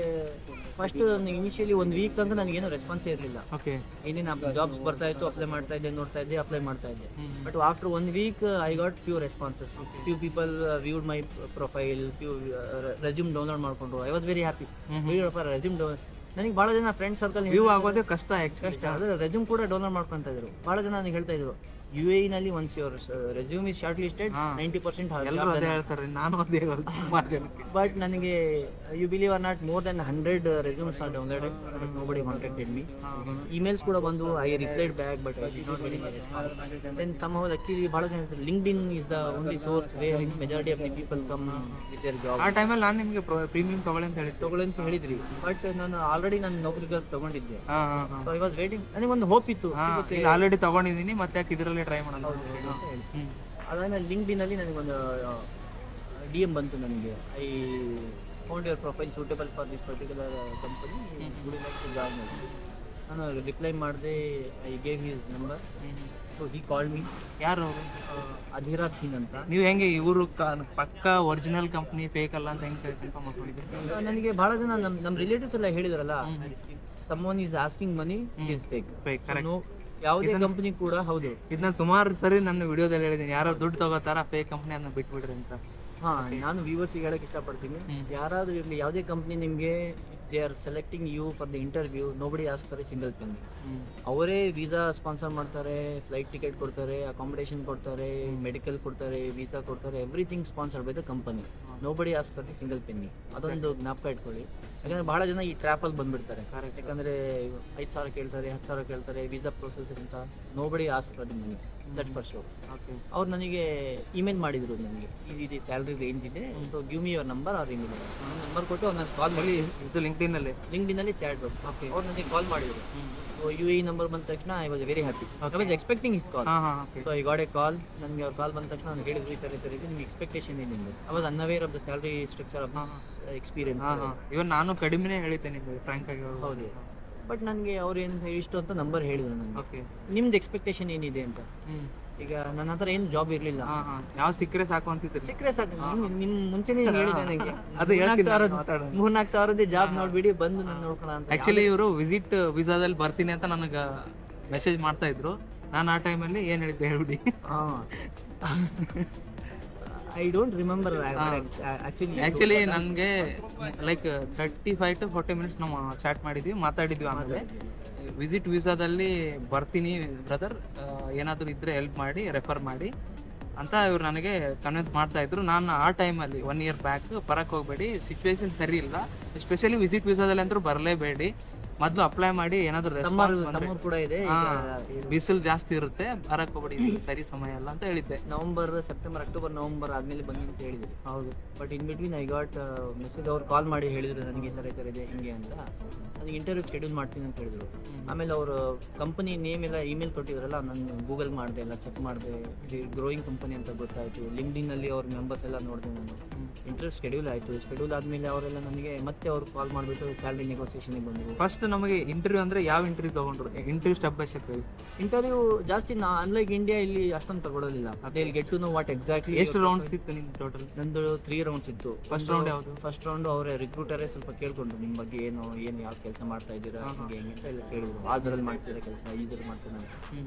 ಫಸ್ಟ್ ಇನಿಷಿಯಲಿ ಒಂದು ವೀಕ್ ತನಕ ನನಗೇನು ರೆಸ್ಪಾನ್ಸೇ ಇರಲಿಲ್ಲ. ಓಕೆ, ಏನೇನು ಜಾಬ್ಸ್ ಬರ್ತಾ ಇತ್ತು, ಅಪ್ಲೈ ಮಾಡ್ತಾ ಇದ್ದೆ, ನೋಡ್ತಾ ಇದ್ದೆ, ಅಪ್ಲೈ ಮಾಡ್ತಾ ಇದ್ದೆ. But after 1 week I got few responses. Few people viewed my profile, few resume download ಮಾಡ್ಕೊಂಡ್ರು. I was very happy. Resume ನನಗೆ ಭಾಳ ಜನ ಫ್ರೆಂಡ್ ಸರ್ಕಲ್ ವ್ಯೂ ಆಗೋದೇ ಕಷ್ಟ. ಅದೇ ರೆಸ್ಯೂಮ್ ಕೂಡ ಡೌನ್ಲೋಡ್ ಮಾಡ್ಕೊತಾ ಇದ್ರು. ಭಾಳ ಜನ ನನಗೆ ಹೇಳ್ತಾ ಇದ್ರು, UAE ನಲ್ಲಿ once your resume is shortlisted 90% ಹೇಳ್ತಾರೆ. ನಾನು ಅದೇ ಬಟ್ ನನಗೆ you believe are not more than 100 resumes are downloaded, but nobody contacted me. Emails ಕೂಡ ಬಂದು, I replied back, but I did not get any response. Then somehow actually ಭಾಳ ಜನ ಹೇಳ್ತಾರೆ LinkedIn is the only source where majority of the people come with their job. ಆ ಟೈಮಲ್ಲಿ ನಾನು ನಿಮಗೆ premium ತಗೊಳ್ಳಿ ಅಂತ ಹೇಳಿದ್ರಿ, ಬಟ್ ನಾನು ಆಲ್ರೆಡಿ ನಾನು ನೌಕರಿಗೆ ತಗೊಂಡಿದ್ದೆ. So I was waiting. ನನಗೊಂದು ಹೋಪ್ ಇತ್ತು, ಆಲ್ರೆಡಿ ತಗೊಂಡಿದ್ದೀನಿ, ಮತ್ತೆ ಯಾಕೆ ಇದರಲ್ಲಿ ಟ್ರೈ ಮಾಡೋಣ. ಅದಾದ್ಮೇಲೆ ಲಿಂಕ್ಡ್ಇನಲ್ಲಿ ನನಗೊಂದು DM ಬಂತು ನನಗೆ, I found your profile suitable for this particular company, would you like to join. ನಾನು ರಿಪ್ಲೈ ಮಾಡಿದೆ, I gave his number. So he called me. ಯಾರು? ಅಧಿರಾಜ್ ಸಿಂಗ್ ಅಂತ. ನೀವು ಹೆಂಗೆ ಇವರು ಪಕ್ಕ ಒರಿಜಿನಲ್ ಕಂಪ್ನಿ ಫೇಕ್ ಅಲ್ಲ ಅಂತ ಹೆಂಗೆ ಕನ್ಫರ್ಮ್ ಮಾಡ್ಕೊಂಡಿದ್ದೆ? ನನಗೆ ಭಾಳ ಜನ ನಮ್ಮ ರಿಲೇಟಿವ್ಸ್ ಎಲ್ಲ ಹೇಳಿದ್ರಲ್ಲ, someone is asking money, is fake. Correct. ಯಾವುದೇ ಕಂಪನಿ ಕೂಡ ಹೌದು. ಇದನ್ನ ಸುಮಾರು ಸರಿ ನನ್ನ ವಿಡಿಯೋದಲ್ಲಿ ಹೇಳಿದ್ದೀನಿ, ಯಾರೋ ದುಡ್ಡು ತಗೋತಾರ ಫೇಕ್ ಕಂಪ್ನಿ ಅನ್ನ ಬಿಟ್ಬಿಡ್ರಿ ಅಂತ. ನಾನು ವ್ಯೂವರ್ಸಿಗೆ ಹೇಳಕ್ ಇಷ್ಟಪಡ್ತೀನಿ, ಯಾರಾದ್ರೂ ಇರಲಿ, ಯಾವುದೇ ಕಂಪ್ನಿ ನಿಮಗೆ they are selecting you for the interview, nobody ask for a single penny. ಅವರೇ ವೀಸಾ ಸ್ಪಾನ್ಸರ್ ಮಾಡ್ತಾರೆ, ಫ್ಲೈಟ್ ಟಿಕೆಟ್ ಕೊಡ್ತಾರೆ, ಅಕಾಮಿಡೇಷನ್ ಕೊಡ್ತಾರೆ, ಮೆಡಿಕಲ್ ಕೊಡ್ತಾರೆ, ವೀಸಾ ಕೊಡ್ತಾರೆ, everything sponsored by the company. Nobody ask for the single penny. ಅದೊಂದು ಜ್ಞಾಪಕ ಇಟ್ಕೊಳ್ಳಿ. ಯಾಕಂದ್ರೆ ಬಹಳ ಜನ ಈ ಟ್ರ್ಯಾಪಲ್ಲಿ ಬಂದ್ಬಿಡ್ತಾರೆ. ಯಾಕಂದ್ರೆ 5,000 ಕೇಳ್ತಾರೆ, 10,000 ಕೇಳ್ತಾರೆ, ವೀಸಾ ಪ್ರೊಸೆಸ್ ಅಂತ. Nobody ask for the money, that for sure. ಅವ್ರು ನನಗೆ ಇಮೇಲ್ ಮಾಡಿದ್ರು, ನನಗೆ ಇದು ಸ್ಯಾಲ್ರಿ ರೇಂಜ್ ಇದೆ, so give me your number R email. Number ಕೊಟ್ಟು ಅವ್ರು ನಾನು ಕಾಲ್ ಮಾಡಿ, ಇದು ಲಿಂಕ್ಡ್ಇನ್ನಲ್ಲಿ ಚಾಟ್ ಬಂತು. ಅವ್ರು ನನಗೆ ಕಾಲ್ ಮಾಡಿದ್ರು. ಸೊ UAE ನಂಬರ್ ಬಂದ ತಕ್ಷಣ I was very happy. I was expecting his call. So I got a call. ನನಗೆ ಅವ್ರ ಕಾಲ್ ಬಂದ ತಕ್ಷಣ ನಾನು ಹೇಳಿದ್ರು, ಈ ಥರ ನಿಮ್ಗೆ ಎಕ್ಸ್ಪೆಕ್ಟೇಷನ್ ಏನಿದೆ. I was unaware of the salary structure of experience. Even ನಾನು ಕಡಿಮೆನೇ ಹೇಳಿದ್ದೇನೆ ಫ್ರಾಂಕ್ ಆಗಿ. ಹೌದು, ಬಟ್ ನನಗೆ ಅವ್ರು ಏನು ಇಷ್ಟು ಅಂತ ನಂಬರ್ ಹೇಳಿದ್ರು ನನಗೆ. ನಿಮ್ದು ಎಕ್ಸ್ಪೆಕ್ಟೇಷನ್ ಏನಿದೆ ಅಂತ. ಈಗ ನನ್ನ ಹತ್ರ ಏನು ಜಾಬ್ ಇರಲಿಲ್ಲ, ಯಾವ ಸಿಕ್ಕರೆ ಸಾಕು ಅಂತಿದ್ರು. ಸಿಕ್ಕರೆ ಸಾಕು, ನಿಮ್ ಮುಂಚೆನೇ ಹೇಳಿದೆ ನನಗೆ. ಅದು 3-4 ಸಾವಿರದ ಜಾಬ್ ನೋಡ್ಬಿಡಿ, ಬಂದು ನಾನು ನೋಡ್ಕೊಳ್ಳೋ ಅಂತ. ಆಕ್ಚುಲಿ ಇವರು ವಿಸಿಟ್ ವೀಸಾದಲ್ಲಿ ಬರ್ತೀನಿ ಅಂತ ನನಗೆ ಮೆಸೇಜ್ ಮಾಡ್ತಾ ಇದ್ರು. ನಾನು ಆ ಟೈಮಲ್ಲಿ ಏನು ಹೇಳಿದ್ದೆ ಹೇಳ್ಬಿಡಿ. ಐ ಡೋಂಟ್ ರಿಮೆಂಬರ್ ಆಕ್ಚುಲಿ ನನಗೆ ಲೈಕ್ 35 to 40 ಮಿನಿಟ್ಸ್ ನಾವು ಚಾಟ್ ಮಾಡಿದ್ವಿ, ಮಾತಾಡಿದ್ವಿ. ಆಮೇಲೆ ವಿಸಿಟ್ ವೀಸಾದಲ್ಲಿ ಬರ್ತೀನಿ ಬ್ರದರ್, ಏನಾದರೂ ಇದ್ದರೆ ಹೆಲ್ಪ್ ಮಾಡಿ, ರೆಫರ್ ಮಾಡಿ ಅಂತ ಇವ್ರು ನನಗೆ ಕನ್ವಿನ್ಸ್ ಮಾಡ್ತಾ ಇದ್ರು. ನಾನು ಆ ಟೈಮಲ್ಲಿ 1 year ಬ್ಯಾಕ್ ಬರಕ್ಕೆ ಹೋಗಬೇಡಿ, ಸಿಚುವೇಶನ್ ಸರಿ ಇಲ್ಲ, ಎಸ್ಪೆಷಲಿ ವಿಸಿಟ್ ವೀಸಾದಲ್ಲಿ ಅಂತೂ ಬರಲೇಬೇಡಿ, ಮೊದಲು ಅಪ್ಲೈ ಮಾಡಿ, ಏನಾದರೂ ಸಮ್ಮರ್ ಕೂಡ ಇದೆ, ಬಿಸಿಲು ಜಾಸ್ತಿ ಇರುತ್ತೆ, ಬರಕ್ಕೆ ಹೋಗ್ಬೇಡಿ, ಸರಿ ಸಮಯ ಅಲ್ಲ ಅಂತ ಹೇಳಿದ್ದೆ. ನವಂಬರ್, ಸೆಪ್ಟೆಂಬರ್, ಅಕ್ಟೋಬರ್, ನವಂಬರ್ ಆದ್ಮೇಲೆ ಬನ್ನಿ ಅಂತ ಹೇಳಿದ್ರು. ಹೌದು, but in between I got message. ಅವ್ರು ಕಾಲ್ ಮಾಡಿ ಹೇಳಿದ್ರು ನನಗೆ ಈ ಥರ ಇದೆ ಹಿಂಗೆ ಅಂತ. ನನಗೆ ಇಂಟರ್ವ್ಯೂ ಶೆಡ್ಯೂಲ್ ಮಾಡ್ತೀನಿ ಅಂತ ಹೇಳಿದ್ರು. ಆಮೇಲೆ ಅವರು ಕಂಪನಿ ನೇಮ್ ಎಲ್ಲ ಇಮೇಲ್ ಕೊಟ್ಟಿದ್ರಲ್ಲ, ನಾನು ಗೂಗಲ್ ಮಾಡಿದೆ, ಎಲ್ಲ ಚೆಕ್ ಮಾಡಿದೆ. ಇದು ಗ್ರೋಯಿಂಗ್ ಕಂಪನಿ ಅಂತ ಗೊತ್ತಾಯಿತು. ಲಿಂಕ್ಡ್ಇನ್ನಲ್ಲಿ ಅವ್ರ ಮೆಂಬರ್ಸ್ ಎಲ್ಲ ನೋಡಿದೆ ನಾನು. ಇಂಟರ್ವ್ಯೂ ಶೆಡ್ಯೂಲ್ ಆಯಿತು. ಶೆಡ್ಯೂಲ್ ಆದಮೇಲೆ ಅವರೆಲ್ಲ ನನಗೆ ಮತ್ತೆ ಅವ್ರು ಕಾಲ್ ಮಾಡಿಬಿಟ್ಟು ಸ್ಯಾಲ್ರಿ ನೆಗೋಸಿಯೇಷನ್ಗೆ ಬಂದರು. ಫಸ್ಟ್ ನಮಗೆ ಇಂಟರ್ವ್ಯೂ ಅಂದರೆ ಯಾವ ಇಂಟರ್ವ್ಯೂ ತೊಗೊಂಡ್ರು? Interview step by step interview ಜಾಸ್ತಿ ಅನ್ಲೈಕ್ ಇಂಡಿಯಾ ಇಲ್ಲಿ ಅಷ್ಟೊಂದು ತಗೊಳ್ಳೋದಿಲ್ಲ. ಅದೇ get to know what exactly. ಎಷ್ಟು ರೌಂಡ್ಸ್ ಇತ್ತು ನಿಮ್ದು ಟೋಟಲ್? ನಂದು 3 ರೌಂಡ್ಸ್ ಇತ್ತು. ಫಸ್ಟ್ ರೌಂಡ್ ಯಾವುದು? ಫಸ್ಟ್ ರೌಂಡ್ ಅವರೇ ರಿಕ್ರೂಟರೇ ಸ್ವಲ್ಪ ಕೇಳ್ಕೊಂಡ್ರು, ನಿಮ್ಮ ಬಗ್ಗೆ ಏನು ಯಾವ ಕೆಲಸ ಮಾಡ್ತಾ ಇದ್ದೀರಾ, ಹಿಂಗೆ ಹೆಂಗೆ ಅಂತ ಎಲ್ಲ ಕೇಳಿದ್ರು. ಆದ್ರಲ್ಲಿ ಮಾಡ್ತಿರೋ ಕೆಲಸ ಇದ್ರಲ್ಲಿ ಮಾಡ್ತೇನೆ ಅಂತ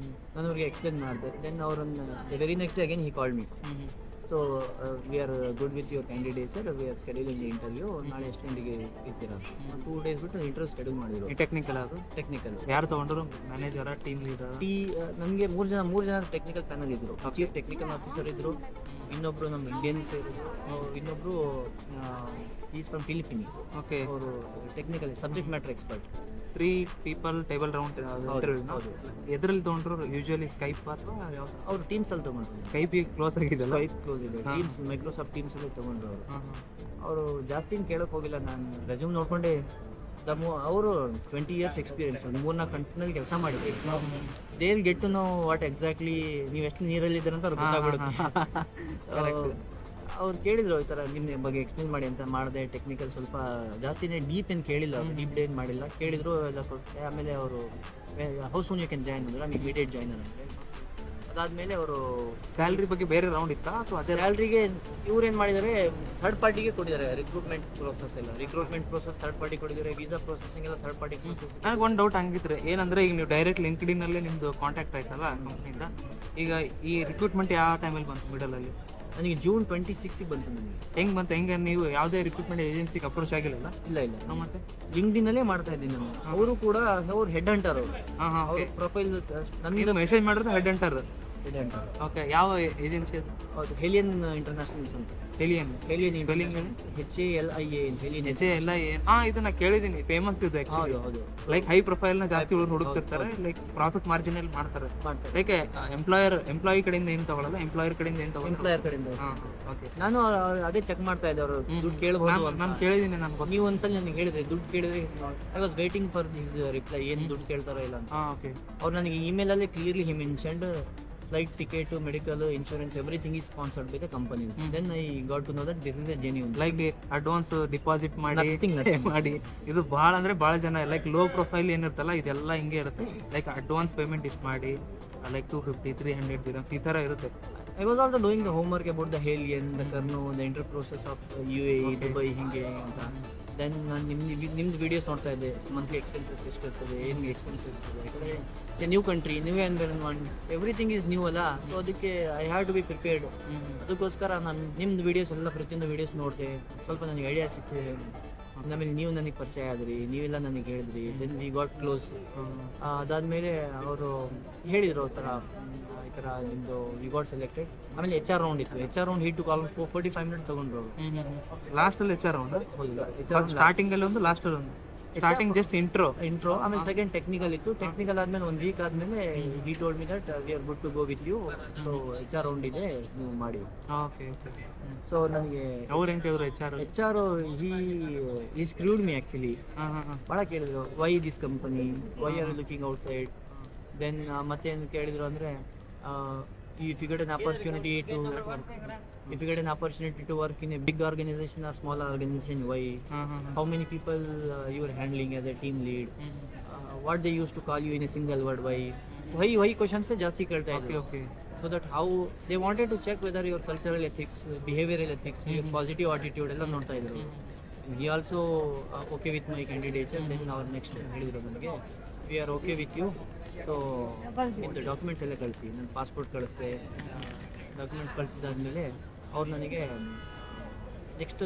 ನಾನು ಅವ್ರಿಗೆ ಎಕ್ಸ್ಪ್ಲೇನ್ ಮಾಡಿದೆ. ದೆನ್ ಅವರನ್ನು very next again he called me. So we are good with your candidate sir, we are scheduling the interview, ನಾಳೆ ಎಷ್ಟು ಗಂಟೆಗೆ ಇರ್ತೀರಾ? 2 days ಬಿಟ್ಟು ಇಂಟರ್ವ್ಯೂ ಶೆಡ್ಯೂಲ್ ಮಾಡಿದ್ರು. ಟೆಕ್ನಿಕಲ್ ಅದು? ಟೆಕ್ನಿಕಲ್. ಯಾರು ತೊಗೊಂಡ್ರು? ಮ್ಯಾನೇಜರ, ಟೀಮ್ ಲೀಡರ್? ನನಗೆ 3 ಜನ ಟೆಕ್ನಿಕಲ್ ಪ್ಯಾನಲ್ ಇದ್ರು. ಚೀಫ್ ಟೆಕ್ನಿಕಲ್ ಆಫೀಸರ್ ಇದ್ರು, ಇನ್ನೊಬ್ರು ನಮ್ಮ ಇಂಡಿಯನ್ಸ್ ಇದ್ರು, ಇನ್ನೊಬ್ರು ಈಸ್ ಫ್ರಮ್ ಫಿಲಿಪಿನಿ. ಓಕೆ. ಅವರು technical subject matter expert. 3 people table round interview. ಎದ್ರಲ್ಲಿ ತೊಗೊಂಡ್ರು? ಯೂಶುವಲಿ ಸ್ಕೈಪ್ ಅಥವಾ ಯಾವ್ದು? ಅವರು ಟೀಮ್ಸ್ ಅಲ್ಲಿ ತೊಗೊಂಡ್ರು. ಸ್ಕೈಪಿಗೆ ಕ್ಲೋಸ್ ಆಗಿದೆಲ್ಲ? ಸ್ಕೈಪ್ ಕ್ಲೋಸ್ ಇದೆ. ಟೀಮ್ಸ್, ಮೈಕ್ರೋಸಾಫ್ಟ್ ಟೀಮ್ಸ್ ಅಲ್ಲಿ ತೊಗೊಂಡ್ರು ಅವರು. ಜಾಸ್ತಿ ಕೇಳೋಕೆ ಹೋಗಿಲ್ಲ, ನಾನು ರೆಸ್ಯೂಮ್ ನೋಡ್ಕೊಂಡೆ. ಅವರು 20 years ಎಕ್ಸ್ಪೀರಿಯನ್ಸ್, 3-4 ಕಂಪ್ನಿಯಲ್ಲಿ ಕೆಲಸ ಮಾಡಿದ್ವಿ. They will get to know what exactly ನೀವು ಎಷ್ಟು ನೀರಲ್ಲಿ ಇದ್ದೀರ ಅಂತ ಅವ್ರಿಗೆ ಗೊತ್ತಾಗ್ಬಿಡುತ್ತೆ. ಅವ್ರು ಕೇಳಿದ್ರು ಈ ಥರ ನಿಮ್ಮ ಬಗ್ಗೆ ಎಕ್ಸ್ಪ್ಲೇನ್ ಮಾಡಿ ಅಂತ ಮಾಡಿದೆ. ಟೆಕ್ನಿಕಲ್ ಸ್ವಲ್ಪ ಜಾಸ್ತಿನೇ ಡೀಪ್ ಏನು ಕೇಳಿಲ್ಲ, ಡೀಪ್ ಡೇ ಏನು ಮಾಡಿಲ್ಲ. ಕೇಳಿದ್ರು ಎಲ್ಲ ಕೊಟ್ಟೆ. ಆಮೇಲೆ ಅವರು how soon you can join ಅಂದ್ರೆ ನಾನು ಇಮಿಡಿಯೇಟ್ ಜಾಯ್ನರ್ ಅಂದರೆ. ಅದಾದಮೇಲೆ ಅವರು ಸ್ಯಾಲ್ರಿ ಬಗ್ಗೆ ಬೇರೆ ರೌಂಡ್ ಇತ್ತಾ ಅಥವಾ ಅದೇ? ಸ್ಯಾಲ್ರಿಗೆ ಇವ್ರು ಏನು ಮಾಡಿದ್ದಾರೆ, ಥರ್ಡ್ ಪಾರ್ಟಿಗೆ ಕೊಟ್ಟಿದ್ದಾರೆ. ರಿಕ್ರೂಟ್ಮೆಂಟ್ ಪ್ರೋಸೆಸ್ ಥರ್ಡ್ ಪಾರ್ಟಿ ಕೊಟ್ಟಿದ್ದಾರೆ. ವೀಸಾ ಪ್ರೊಸೆಸಿಂಗ್ ಎಲ್ಲ ಥರ್ಡ್ ಪಾರ್ಟಿ ಪ್ರೋಸೆಸ್. ನನಗೆ ಒಂದು ಡೌಟ್ ಹಂಗಿದ್ರೆ ಏನಂದ್ರೆ, ಈಗ ನೀವು ಡೈರೆಕ್ಟ್ ಲಿಂಕ್ಡ್ಇನ್ನಲ್ಲೇ ನಿಮ್ಮದು ಕಾಂಟ್ಯಾಕ್ಟ್ ಆಯ್ತಲ್ಲ ಕಂಪ್ನಿಯಿಂದ, ಈಗ ಈ ರಿಕ್ರೂಟ್ಮೆಂಟ್ ಯಾವ ಟೈಮಲ್ಲಿ ಬಂತು? ಮಿಡಲಲ್ಲಿ? ನನಗೆ June 26 ಬಂತು. ನನಗೆ ಹೆಂಗೆ ಬಂತು? ಹೆಂಗೆ ನೀವು ಯಾವುದೇ ರಿಕ್ರೂಟ್ಮೆಂಟ್ ಏಜೆನ್ಸಿಗೆ ಅಪ್ರೋಚ್ ಆಗಿಲ್ಲ? ಇಲ್ಲ. ಮತ್ತೆ ಲಿಂಕ್ಡ್ಇನ್ನಲ್ಲೇ ಮಾಡ್ತಾ ಇದ್ದೀನಿ ನಾನು. ಅವರು ಕೂಡ ಅವ್ರು ಹೆಡ್ ಹಂಟರ್. ಅವ್ರ ಪ್ರೊಫೈಲ್ ನನಗೆ ಮೆಸೇಜ್ ಮಾಡಿದ್ರೆ ಹೆಡ್ ಹಂಟರ್. ಓಕೆ. ಯಾವ ಏಜೆನ್ಸಿ ಅದು? ಹೌದು, ಹೆಲಿಯನ್ ಇಂಟರ್ನ್ಯಾಷನಲ್ ಅಂತ. ಹೆಲಿಯನ್ HALIAN HALIAN. ಇದನ್ನ ಕೇಳಿದೀನಿ, ಫೇಮಸ್ ಇದೆ ಹೌದು ಹೌದು. ಲೈಕ್ ಹೈ ಪ್ರೊಫೈಲ್ ನ ಜಾಸ್ತಿ ಹುಡುಕ್ತಿರ್ತಾರೆ. ಲೈಕ್ ಪ್ರಾಫಿಟ್ ಮಾರ್ಜಿನ್ ಅಲ್ಲಿ ಮಾಡ್ತಾರೆ. ಲೈಕ್ ಎಂಪ್ಲಾಯಿ ಕಡೆಯಿಂದ ಏನು ತಗೊಳ್ಳಲ್ಲ, ಎಂಪ್ಲಾಯರ್ ಕಡೆಯಿಂದ ಏನು ತಗೊಳ್ಳಲ್ಲ. ಎಂಪ್ಲಾಯರ್ ಕಡೆಯಿಂದ. ಓಕೆ. ನಾನು ಅದೇ ಚೆಕ್ ಮಾಡ್ತಾ ಇದ್ದೆ, ಅವರು ದುಡ್ಡು ಕೇಳಬಹುದು. ನಾನು ಕೇಳಿದ್ದೀನಿ, ನಾನು ನೀವು ಒಂದ್ಸಲ ನನಗೆ ಹೇಳಿದ್ರೆ ದುಡ್ಡು ಕೇಳಿದ್ರೆ I was waiting for this reply, ಏನು ದುಡ್ಡು ಕೇಳ್ತಾರೋ ಇಲ್ಲ ಅಂತ. ಓಕೆ. ಅವ್ರು ನನಗೆ ಇಮೇಲ್ ಅಲ್ಲಿ clearly he mentioned flight ticket, medical, insurance, everything is sponsored by the company. Then I got to know that this is a genuine. Like advance deposit ಮಾಡಿ nothing. ಮಾಡಿ ಇದು ಭಾಳ ಅಂದರೆ ಭಾಳ ಜನ ಲೈಕ್ ಲೋ ಪ್ರೊಫೈಲ್ ಏನಿರ್ತಲ್ಲ ಇದೆಲ್ಲ ಹಿಂಗೆ ಇರುತ್ತೆ. ಲೈಕ್ ಅಡ್ವಾನ್ಸ್ ಪೇಮೆಂಟ್ ಇಷ್ಟು ಮಾಡಿ ಲೈಕ್ 250-300 dirhams ಈ ಥರ ಇರುತ್ತೆ. I was also doing the homework about the HALIAN, the Karno, the inter process of UAE, Dubai ಹಿಂಗೆ ಅಂತ. ದೆನ್ ನಾನು ನಿಮ್ದು ವೀಡಿಯೋಸ್ ನೋಡ್ತಾ ಇದ್ದೆ. ಮಂತ್ಲಿ ಎಕ್ಸ್ಪೆನ್ಸಸ್ ಎಷ್ಟಿರ್ತದೆ, ಏನು ಎಕ್ಸ್ಪೆನ್ಸಸ್ ಇರ್ತದೆ. ಯಾಕಂದರೆ new country, new environment, everything is new ಅಲ್ಲ. ಸೊ ಅದಕ್ಕೆ I have to be prepared. ಅದಕ್ಕೋಸ್ಕರ ನಾನು ನಿಮ್ದು ವೀಡಿಯೋಸ್ ಎಲ್ಲ ಪ್ರತಿಯೊಂದು ವೀಡಿಯೋಸ್ ನೋಡಿದೆ. ಸ್ವಲ್ಪ ನನಗೆ ಐಡಿಯಾ ಸಿಕ್ತಿದೆ. ಆಮೇಲೆ ನೀವು ನನಗೆ ಪರಿಚಯ ಆದ್ರಿ, ನೀವೆಲ್ಲ ನನಗೆ ಹೇಳಿದ್ರಿ. Then we got close. ಅದಾದಮೇಲೆ ಅವರು ಹೇಳಿದರು ಆ ಥರ ಈ ಥರ ನಿಮ್ಮದು ವಿ ಗಾಟ್ ಸೆಲೆಕ್ಟೆಡ್. ಆಮೇಲೆ HR ರೌಂಡ್ ಇತ್ತು. HR round it almost 45 minutes ತೊಗೊಂಡ್ರು. ಲಾಸ್ಟಲ್ಲಿ HR ರೌಂಡ್? ಹೌದು. ಸ್ಟಾರ್ಟಿಂಗಲ್ಲಿ ಒಂದು, ಲಾಸ್ಟಲ್ಲಿ ಒಂದು. Starting just intro. ಆಮೇಲೆ ಸೆಕೆಂಡ್ ಟೆಕ್ನಿಕಲ್ ಇತ್ತು. ಟೆಕ್ನಿಕಲ್ ಆದಮೇಲೆ 1 week ಆದಮೇಲೆ he told me that we are good to go with you. So HR round ಇದೆ, ನೀವು ಮಾಡಿ. ಓಕೆ. ಸೊ ನನಗೆ ಅವ್ರು ಏನು ಕೇಳಿದ್ರು? HR ಈ ಸ್ಕ್ರೂಡ್ ಮಿ ಆ್ಯಕ್ಚುಲಿ. ಭಾಳ ಕೇಳಿದ್ರು, why this company, why are looking outside. Then ಮತ್ತೇನು ಕೇಳಿದ್ರು ಅಂದರೆ, if you get an opportunity to work in a big organization or small organization, why? How many people you are handling as a team lead? What they used to call you in a single word, why? Why questions ಜಾಸ್ತಿ ಕೇಳ್ತಾ ಇದ್ರು. Okay. So that how they wanted to check whether your cultural ethics, behavioral ethics, your positive attitude ಎಲ್ಲ ನೋಡ್ತಾ ಇದ್ರು. He also okay with my candidature. Then our next ಹೇಳಿದ್ರು ನನಗೆ, we are okay with you. So ಇಂಥ documents ಎಲ್ಲ ಕಳಿಸಿ. ನನ್ನ passport ಕಳಿಸ್ದೆ. Documents ಕಳಿಸಿದಾದ್ಮೇಲೆ ಅವ್ರು ನನಗೆ ನೆಕ್ಸ್ಟ್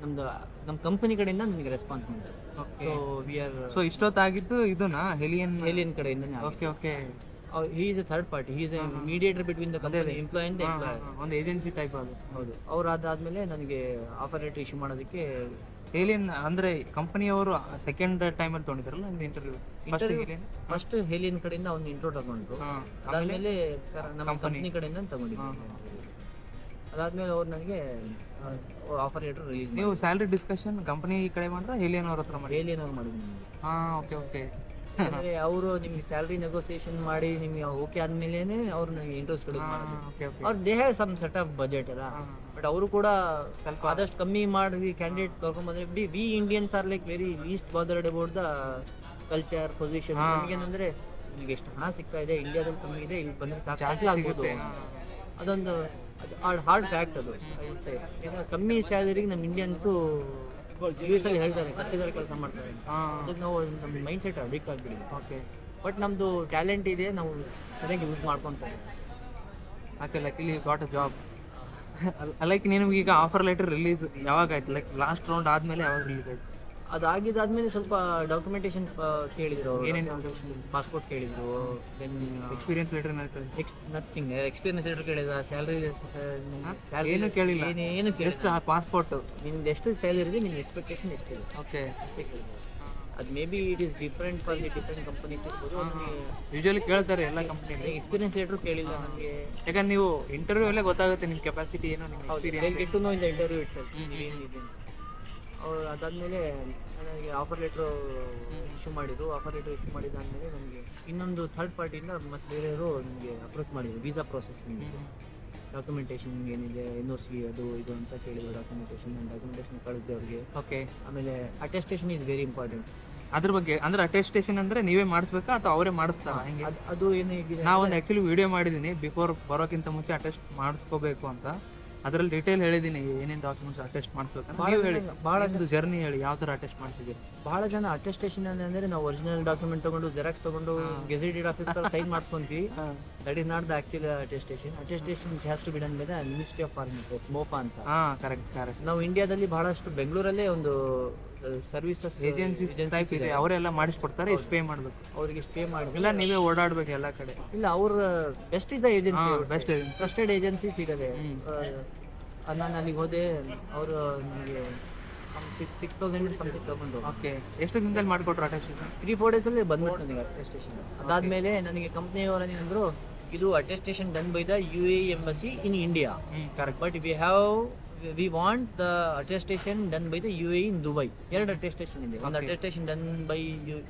ನಮ್ಮ ಕಂಪನಿ ಕಡೆಯಿಂದ ನನಗೆ ರೆಸ್ಪಾನ್ಸ್ ಮಾಡ್ತಾರೆ. So we are. ಸೊ ಇಷ್ಟೊತ್ತಾಗಿದ್ದು ಇದನ್ನ ಹೆಲಿಯನ್ ಕಡೆಯಿಂದನೇ. Okay. he is a third party. He is a mediator between the company employee and the employer. ಒಂದು ಏಜೆನ್ಸಿ ಟೈಪ್ ಅದು. ಹೌದು. ಅವ್ರು ಅದಾದ್ಮೇಲೆ ನನಗೆ ಆಫರ್ ಲೆಟರ್ ಇಶ್ಯೂ ಮಾಡೋದಕ್ಕೆ ಹೇಲಿಯನ್ ಅಂದರೆ ಕಂಪನಿಯವರು ಸೆಕೆಂಡ್ ಟೈಮಲ್ಲಿ ತೊಗೊಂಡಿದ್ರಲ್ಲ ಒಂದು ಇಂಟರ್ವ್ಯೂ? ಫಸ್ಟ್ ಹೇಲಿಯನ್ ಕಡೆಯಿಂದ ಒಂದು ಇಂಟ್ರೋ ತಗೊಂಡ್ರು. ಅದಾದ್ಮೇಲೆ ನಮ್ಮ ಕಂಪನಿ ಕಡೆಯಿಂದ ತಗೊಂಡಿದ್ದೆ. ಅದಾದ್ಮೇಲೆ ಅವ್ರು ನನಗೆ ಆಫರ್ ಲೆಟರ್ ರಿಲೀಸ್. ನೀವು ಸ್ಯಾಲ್ರಿ ಡಿಸ್ಕಷನ್ ಕಂಪನಿ ಕಡೆ ಮಾಡಿದ್ರೆ ಹೇಲಿಯನ್ ಅವ್ರ ಹತ್ರ ಮಾಡಿ? ಹೇಲಿಯನ್ ಅವ್ರು ಮಾಡಿದ್ವಿ. ಓಕೆ. ಅಂದರೆ ಅವರು ನಿಮಗೆ ಸ್ಯಾಲ್ರಿ ನೆಗೋಸಿಯೇಷನ್ ಮಾಡಿ ನಿಮಗೆ ಓಕೆ ಆದ್ಮೇಲೆ ಅವ್ರು ನನಗೆ ಇಂಟ್ರೆಸ್ಟ್ ಕೊಡೋದು ಮಾಡಿದ್ರು. ಅವ್ರು they have some set of budget ಅಲ್ಲ. ಬಟ್ ಅವರು ಕೂಡ ಸ್ವಲ್ಪ ಆದಷ್ಟು ಕಮ್ಮಿ ಮಾಡಿ ಕ್ಯಾಂಡಿಡೇಟ್ ಕರ್ಕೊಂಡ್ಬಂದ್ರೆ we Indians are like very least bothered about the culture position. ಏನಂದ್ರೆ ನಿಮಗೆ ಎಷ್ಟು ಹಣ ಸಿಗ್ತಾ ಇದೆ ಇಂಡಿಯಾದಲ್ಲಿ ಕಮ್ಮಿ ಇದೆ, ಇಲ್ಲಿ ಬಂದ್ರೆ ಸಾಕು ಆಗ್ಬೋದು. ಅದೊಂದು ಹಾರ್ಡ್ ಫ್ಯಾಕ್ಟ್ ಅದು. ಕಮ್ಮಿ ಸ್ಯಾಲರಿಗೆ ನಮ್ಮ ಇಂಡಿಯನ್ಸು US ಅಲ್ಲಿ ಹೇಳ್ತಾರೆ ಕತ್ತಿದ್ದಾರೆ ಕೆಲಸ ಮಾಡ್ತಾರೆ. ಅದಕ್ಕೆ ನಾವು ನಮ್ಮ ಮೈಂಡ್ ಸೆಟ್ ಅಡಿಕ್ಟ್ ಆಗ್ಬಿಡಿ. ಓಕೆ, ಬಟ್ ನಮ್ಮದು ಟ್ಯಾಲೆಂಟ್ ಇದೆ, ನಾವು ಸರಿಯಾಗಿ ಯೂಸ್ ಮಾಡ್ಕೊತಾರೆ. Okay, likely got a job. Like ನಿನಗೆ ಈಗ ಆಫರ್ ಲೆಟರ್ ರಿಲೀಸ್ ಯಾವಾಗ ಆಯ್ತು? ಲೈಕ್ ಲಾಸ್ಟ್ ರೌಂಡ್ ಆದ್ಮೇಲೆ ಯಾವಾಗ ರಿಲೀಸ್ ಆಯ್ತು? ಅದಾಗಿದ್ದಾದ್ಮೇಲೆ ಸ್ವಲ್ಪ ಡಾಕ್ಯುಮೆಂಟೇಶನ್ ಕೇಳಿದ್ರು, ಏನೇನು ಪಾಸ್ಪೋರ್ಟ್ ಕೇಳಿದ್ರು, then experience letter nothing experience letter ಕೇಳಿದ, ಸ್ಯಾಲ್ರಿ ಏನು ಕೇಳಿಲ್ಲ, ಏನು ಎಷ್ಟು ಪಾಸ್ಪೋರ್ಟ್, ನಿಮ್ದು ಎಷ್ಟು ಸ್ಯಾಲರಿ ಇದೆ, ನಿಮ್ಮ ಎಕ್ಸ್ಪೆಕ್ಟೇಷನ್ ಎಷ್ಟಿದೆ. ಓಕೆ, ಅದು may be it is different for the different companies ಇರ್ಬೋದು. ನನಗೆ ಯೂಶಲಿ ಕೇಳ್ತಾರೆ ಎಲ್ಲ ಕಂಪ್ನಿಯಲ್ಲಿ. ಎಕ್ಸ್ಪೀರಿಯನ್ಸ್ ಲೆಟರ್ ಕೇಳಿಲ್ಲ ನನಗೆ, ಯಾಕಂದ್ರೆ ನೀವು ಇಂಟರ್ವ್ಯೂ ಅಲ್ಲೇ ಗೊತ್ತಾಗುತ್ತೆ ನಿಮ್ಮ ಕೆಪಾಸಿಟಿ ಏನು, ನಿಮ್ಮ experience. Get to know in the interview itself ಏನಿದೆ. ಅವ್ರು ಅದಾದಮೇಲೆ ನನಗೆ ಆಫರ್ ಲೆಟ್ರು ಇಶ್ಯೂ ಮಾಡಿದ್ರು. ಆಫರ್ ಲೆಟ್ರ್ ಇಶ್ಯೂ ಮಾಡಿದ್ದಾದಮೇಲೆ ನನಗೆ ಇನ್ನೊಂದು ಥರ್ಡ್ ಪಾರ್ಟಿಯಿಂದ ಮತ್ತೆ ಬೇರೆಯವರು ನನಗೆ ಅಪ್ರೋಚ್ ಮಾಡಿದ್ರು ವೀಸಾ ಪ್ರೊಸೆಸಿಂಗ್, ಡಾಕ್ಯುಮೆಂಟೇಷನ್ ಏನಿದೆ, NOC ಅದು ಇದು ಅಂತ ಕೇಳಿದ್ರು. ಡಾಕ್ಯುಮೆಂಟೇಷನ್ ಕಳಿಸಿದೆ ಅವ್ರಿಗೆ. ಓಕೆ, ಆಮೇಲೆ ಅಟೆಸ್ಟೇಷನ್ ಈಸ್ ವೆರಿ ಇಂಪಾರ್ಟೆಂಟ್. ಅದ್ರ ಬಗ್ಗೆ ಅಂದ್ರೆ ಅಟೆಸ್ಟೇಷನ್ ಅಂದ್ರೆ ನೀವೇ ಮಾಡಿಸ್ಬೇಕಾ ಅಥವಾ ಅವರೇ ಮಾಡಿಸ್ತಾರ? ಹೆಂಗೆ? ಅದು ಏನಿದೆ, ನಾವೊಂದು ಆ್ಯಕ್ಚುಲಿ ವಿಡಿಯೋ ಮಾಡಿದ್ದೀನಿ ಬಿಫೋರ್ ಬರೋಕ್ಕಿಂತ ಮುಂಚೆ ಅಟೆಸ್ಟ್ ಮಾಡಿಸ್ಕೋಬೇಕು ಅಂತ. ಅದರಲ್ಲಿ ಡೀಟೇಲ್ ಹೇಳಿದ್ದೀನಿ ಏನೇನು ಡಾಕ್ಯುಮೆಂಟ್ಸ್ ಅಟೆಸ್ಟ್ ಮಾಡಿಸ್ಬೇಕಂತ. ನೀವು ಹೇಳಿ, ಭಾಳ ಜರ್ನಿ ಹೇಳಿ, ಯಾವ ಥರ ಅಟೆಸ್ಟ್ ಮಾಡ್ತಿದ್ದೀರಿ? ಭಾಳ ಜನ ಅಟೆಸ್ಟೇಷನ್ ಅಂದರೆ ನಾವು ಒರಿಜಿನಲ್ ಡಾಕ್ಯುಮೆಂಟ್ ತೊಗೊಂಡು ಜೆರಾಕ್ಸ್ ತೊಗೊಂಡು ಗೆಜೆಟೆಡ್ ಆಫೀಸರ್ ಸೈನ್ ಮಾಡಿಸ್ಕೊಂತೀವಿ. That is not the actually attestation. Attestation has to be done by the ministry of foreign affairs, MOFA ಅಂತ. ಕರೆಕ್ಟ್. ನಾವು ಇಂಡಿಯಾದಲ್ಲಿ ಬಹಳಷ್ಟು ಬೆಂಗಳೂರಲ್ಲೇ ಒಂದು ಸರ್ವಿಸಸ್ ಏಜೆನ್ಸಿ ಟೈಪ್ ಇದೆ, ಅವರೆಲ್ಲ ಮಾಡಿಸ್ಕೊಡ್ತಾರೆ. ಎಷ್ಟು ಪೇ ಮಾಡಬೇಕು ಅವ್ರಿಗೆ? ಎಷ್ಟು ಪೇ ಮಾಡಿ ಇಲ್ಲ, ನೀವೇ ಓಡಾಡ್ಬೇಕು ಎಲ್ಲ ಕಡೆ? ಇಲ್ಲ, ಅವ್ರ ಬೆಸ್ಟ್ ಇದೆ ಏಜೆನ್ಸಿ, ಬೆಸ್ಟ್ ಟ್ರಸ್ಟೆಡ್ ಏಜೆನ್ಸಿ ಸಿಗದೆ. ನಾನು ಅಲ್ಲಿಗೆ ಹೋದೆ, ಅವರು ನನಗೆ 6,000 ಸಮಥಿಂಗ್ ತಗೊಂಡು. ಓಕೆ, ಎಷ್ಟು ದಿನದಲ್ಲಿ ಮಾಡಿಕೊಟ್ರು ಅಟೆಸ್ಟೇಷನ್? 3-4 ಡೇಸಲ್ಲಿ ಬಂದ್ಬಿಟ್ಟು ನನಗೆ ಅಟೆಸ್ಟೇಷನ್. ಅದಾದಮೇಲೆ ನನಗೆ ಕಂಪ್ನಿಯವರು ಏನಂದ್ರು, ಇದು attestation done by the UAE embassy in India. Correct. But we want the attestation done by the UAE in Dubai. 2 attestation ಇದೆ. ಒಂದು attestation done by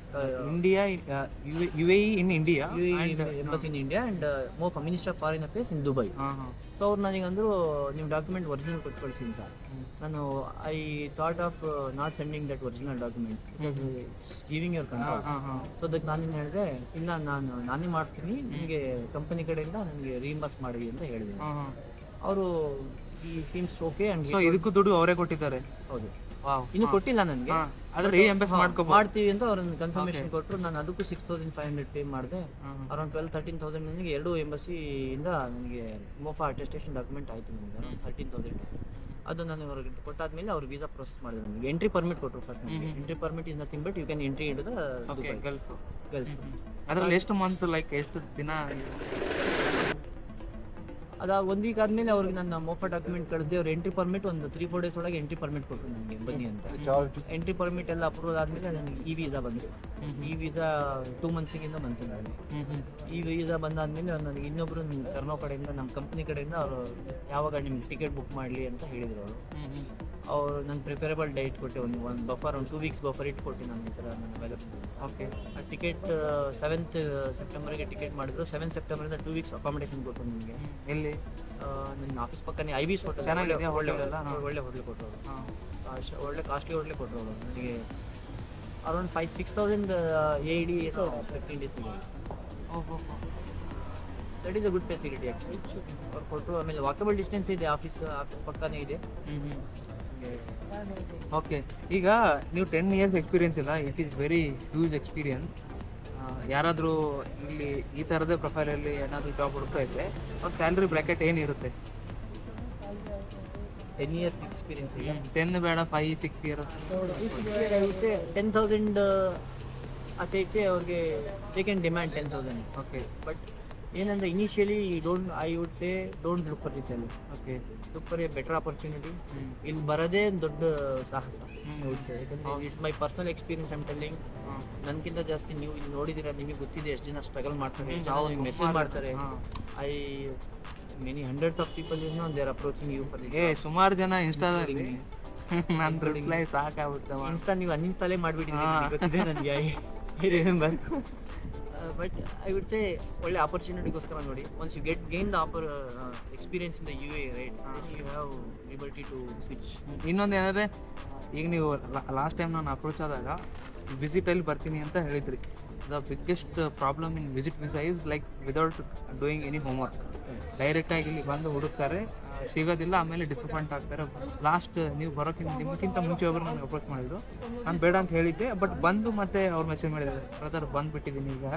India, UAE in India, embassy in India and MOFA minister of foreign affairs in Dubai. So ಅವ್ರು ನನಗಂದ್ರು, ನೀವು document original ಕೊಟ್ಟು ಕಳಿಸಿ ಅಂತ. ನಾನು I thought of not sending that original document, giving your control. So ಅದಕ್ಕೆ ನಾನೇನು ಹೇಳಿದೆ, ಇಲ್ಲ ನಾನೇ ಮಾಡ್ತೀನಿ, ನಿಮಗೆ ಕಂಪನಿ ಕಡೆಯಿಂದ ನನಗೆ ರೀಇಂಬರ್ಸ್ ಮಾಡಿ ಅಂತ ಹೇಳಿದೆ. ಅವರು ಈ ಸೀಮ್ಸ್ ಓಕೆ ಅಂಡ್ ಇದಕ್ಕೂ ದುಡ್ಡು ಅವರೇ ಕೊಟ್ಟಿದ್ದಾರೆ? ಹೌದು. ಇನ್ನು ಕೊಟ್ಟಿಲ್ಲ ನನಗೆ, ಆದ್ರೆ ರೀಎಂಬರ್ಸ್ ಮಾಡ್ತೀವಿ ಅಂತ ಅವ್ರನ್ನ ಕನ್ಫರ್ಮೇಶನ್ ಕೊಟ್ಟರು. ನಾನು ಅದಕ್ಕೂ 6,500 ಪೇ ಮಾಡಿದೆ. ಅರೌಂಡ್ 12,000-13,000 ನನಗೆ 2 ಎಂಬಸಿಯಿಂದ ನನಗೆ MOFA ಅಟೆಸ್ಟೇಷನ್ ಡಾಕ್ಯುಮೆಂಟ್ ಆಯಿತು. ನನಗೆ 13,000 ಅದು ನಾನು ಅವ್ರಿಗೆ ಕೊಟ್ಟಾದ್ಮೇಲೆ ಅವ್ರು ವೀಸಾ ಪ್ರೊಸೆಸ್ ಮಾಡಿದ್ರು. ನನಗೆ ಎಂಟ್ರಿ ಪರ್ಮಿಟ್ ಕೊಟ್ಟರು. ಫಸ್ಟ್ ನನಗೆ entry permit is nothing but you can entry into the gulf. ಅದರಲ್ಲಿ ಎಷ್ಟು ಮಂತ್, ಲೈಕ್ ಎಷ್ಟು ದಿನ? ಅದ 1 ವೀಕ್ ಆದಮೇಲೆ ಅವ್ರಿಗೆ ನನ್ನ MOFA ಡಾಕ್ಯುಮೆಂಟ್ ಕಳಿಸಿದೆ. ಅವ್ರು ಎಂಟ್ರಿ ಪರ್ಮಿಟ್ ಒಂದು 3-4 ಡೇಸ್ ಒಳಗೆ ಎಂಟ್ರಿ ಪರ್ಮಿಟ್ ಕೊಟ್ಟರು ನನಗೆ, ಬನ್ನಿ ಅಂತ. ಎಂಟ್ರಿ ಪರ್ಮಿಟ್ ಎಲ್ಲ ಅಪ್ರೂವ್ ಆದಮೇಲೆ ನನಗೆ ಈ ವೀಸಾ ಬಂತು. ಈ ವೀಸಾ 2 ಮಂತ್ಸಿಗಿಂತ ಬಂತು ನನಗೆ. ಈ ವೀಸಾ ಬಂದಾದ್ಮೇಲೆ ನನಗೆ ಇನ್ನೊಬ್ರು ಕರ್ನೋ ಕಡೆಯಿಂದ, ನಮ್ಮ ಕಂಪ್ನಿ ಕಡೆಯಿಂದ ಅವರು ಯಾವಾಗ ನಿಮ್ಗೆ ಟಿಕೆಟ್ ಬುಕ್ ಮಾಡಲಿ ಅಂತ ಹೇಳಿದರು. ಅವರು ನಾನು ಪ್ರಿಫರೇಬಲ್ ಡೇಟ್ ಕೊಟ್ಟೆ, ಒಂದು ಬಫರ್, ಒಂದು 2 ವೀಕ್ಸ್ ಬಫರ್ ಇಟ್ಕೊಟ್ಟೆ ನಾನು ಈ ಥರ ನನ್ನ ಅವೈಲಬಲ್. ಓಕೆ, ಆ ಟಿಕೆಟ್ 7th ಸೆಪ್ಟೆಂಬರ್ಗೆ ಟಿಕೆಟ್ ಮಾಡಿದ್ರು. 7th ಸೆಪ್ಟೆಂಬರಿಂದ 2 ವೀಕ್ಸ್ ಅಕಾಮಿಡೇಷನ್ ಕೊಟ್ಟರು ನನಗೆ. ಎಲ್ಲಿ? ನನ್ನ ಆಫೀಸ್ ಪಕ್ಕನೇ IBS ಹೋಟೆಲ್. ಚೆನ್ನಾಗಿದೆ, ಒಳ್ಳೆ ಹೋಟ್ಲ್ ಕೊಟ್ಟರು. ಒಳ್ಳೆ ಕಾಸ್ಟ್ಲಿ ಹೋಟ್ಲೆ ಕೊಟ್ಟರು ಅವರು ನನಗೆ. ಅರೌಂಡ್ 5,000-6,000 AED 15 ಡೇಸಿಗೆ. That is a good facility actually ಅವ್ರು ಕೊಟ್ಟರು. ಆಮೇಲೆ ವಾಕಬಲ್ ಡಿಸ್ಟೆನ್ಸ್ ಇದೆ, ಆಫೀಸ್ ಪಕ್ಕನೇ ಇದೆ. ಓಕೆ, ಈಗ ನೀವು 10 years ಎಕ್ಸ್ಪೀರಿಯನ್ಸ್ ಇಲ್ಲ, it is very huge experience. ಯಾರಾದರೂ ಇಲ್ಲಿ ಈ ಥರದೇ ಪ್ರೊಫೈಲಲ್ಲಿ ಏನಾದರೂ ಜಾಬ್ ಹುಡುಕ್ತಾ ಇದ್ದರೆ ಅವ್ರ ಸ್ಯಾಲ್ರಿ ಬ್ರ್ಯಾಕೆಟ್ ಏನಿರುತ್ತೆ? 10 years ಎಕ್ಸ್ಪೀರಿಯನ್ಸ್ ಇದೆ. 10 ಬೇಡ, 5-6 years ಆಗುತ್ತೆ. 10,000 ಆಚೆ ಈಚೆ ಅವ್ರಿಗೆ they can demand 10,000. Okay, but ಏನಂದ್ರೆ initially I would say don't look for this salary. Okay, look for a better opportunity. ಇಲ್ಲಿ ಬರೋದೇ ದೊಡ್ಡ ಸಾಹಸ. It's my personal experience. I'm telling, ನನಗಿಂತ ಜಾಸ್ತಿ ನೀವು ಇಲ್ಲಿ ನೋಡಿದ್ದೀರಾ, ನಿಮಗೆ ಗೊತ್ತಿದೆ ಎಷ್ಟು ಜನ ಸ್ಟ್ರಗಲ್ ಮಾಡ್ತಾರೆ, ಮೆಸೇಜ್ ಮಾಡ್ತಾರೆ. Many hundreds of people is no they are approaching you for this. ಸುಮಾರು ಜನ ಇನ್ಸ್ಟಾದಲ್ಲಿ ನನ್ನ ರಿಪ್ಲೈ ಸಾಕಾಗುತ್ತೆ. ಇನ್ಸ್ಟಾ ನೀವು ಅನ್ಇನ್ಸ್ಟಾಲೇ ಮಾಡಿಬಿಟ್ಟಿದ್ದೀರಿ, ಗೊತ್ತಿದೆ ನನಗೆ. I remember. But I would say ಒಳ್ಳೆ ಆಪರ್ಚುನಿಟಿಗೋಸ್ಕರ ನೋಡಿ, once you gain the experience in the UAE right, you have liberty to switch. ಇನ್ನೊಂದು ಏನಂದರೆ, ಈಗ ನೀವು ಲಾಸ್ಟ್ ಟೈಮ್ ನಾನು ಅಪ್ರೋಚ್ ಆದಾಗ ವಿಸಿಟಲ್ಲಿ ಬರ್ತೀನಿ ಅಂತ ಹೇಳಿದ್ರಿ. The biggest problem in visit visa is like without doing any homework. ಡೈರೆಕ್ಟಾಗಿ ಇಲ್ಲಿ ಬಂದು ಹುಡುಕ್ತಾರೆ, ಸಿಗೋದಿಲ್ಲ, ಆಮೇಲೆ ಡಿಸಪಾಯಿಂಟ್ ಆಗ್ತಾರೆ. ಲಾಸ್ಟ್ ನೀವು ಬರೋಕ್ಕಿಂತ ನಿಮ್ಗಿಂತ ಮುಂಚೆ ಒಬ್ಬರು ನನಗೆ ಅಪ್ರೋಚ್ ಮಾಡಿದ್ರು, ನಾನು ಬೇಡ ಅಂತ ಹೇಳಿದ್ದೆ. ಬಟ್ ಬಂದು ಮತ್ತೆ ಅವ್ರು ಮೆಸೇಜ್ ಮಾಡಿದ್ದಾರೆ, ಬ್ರದರ್ ಬಂದುಬಿಟ್ಟಿದ್ದೀನಿ, ಈಗ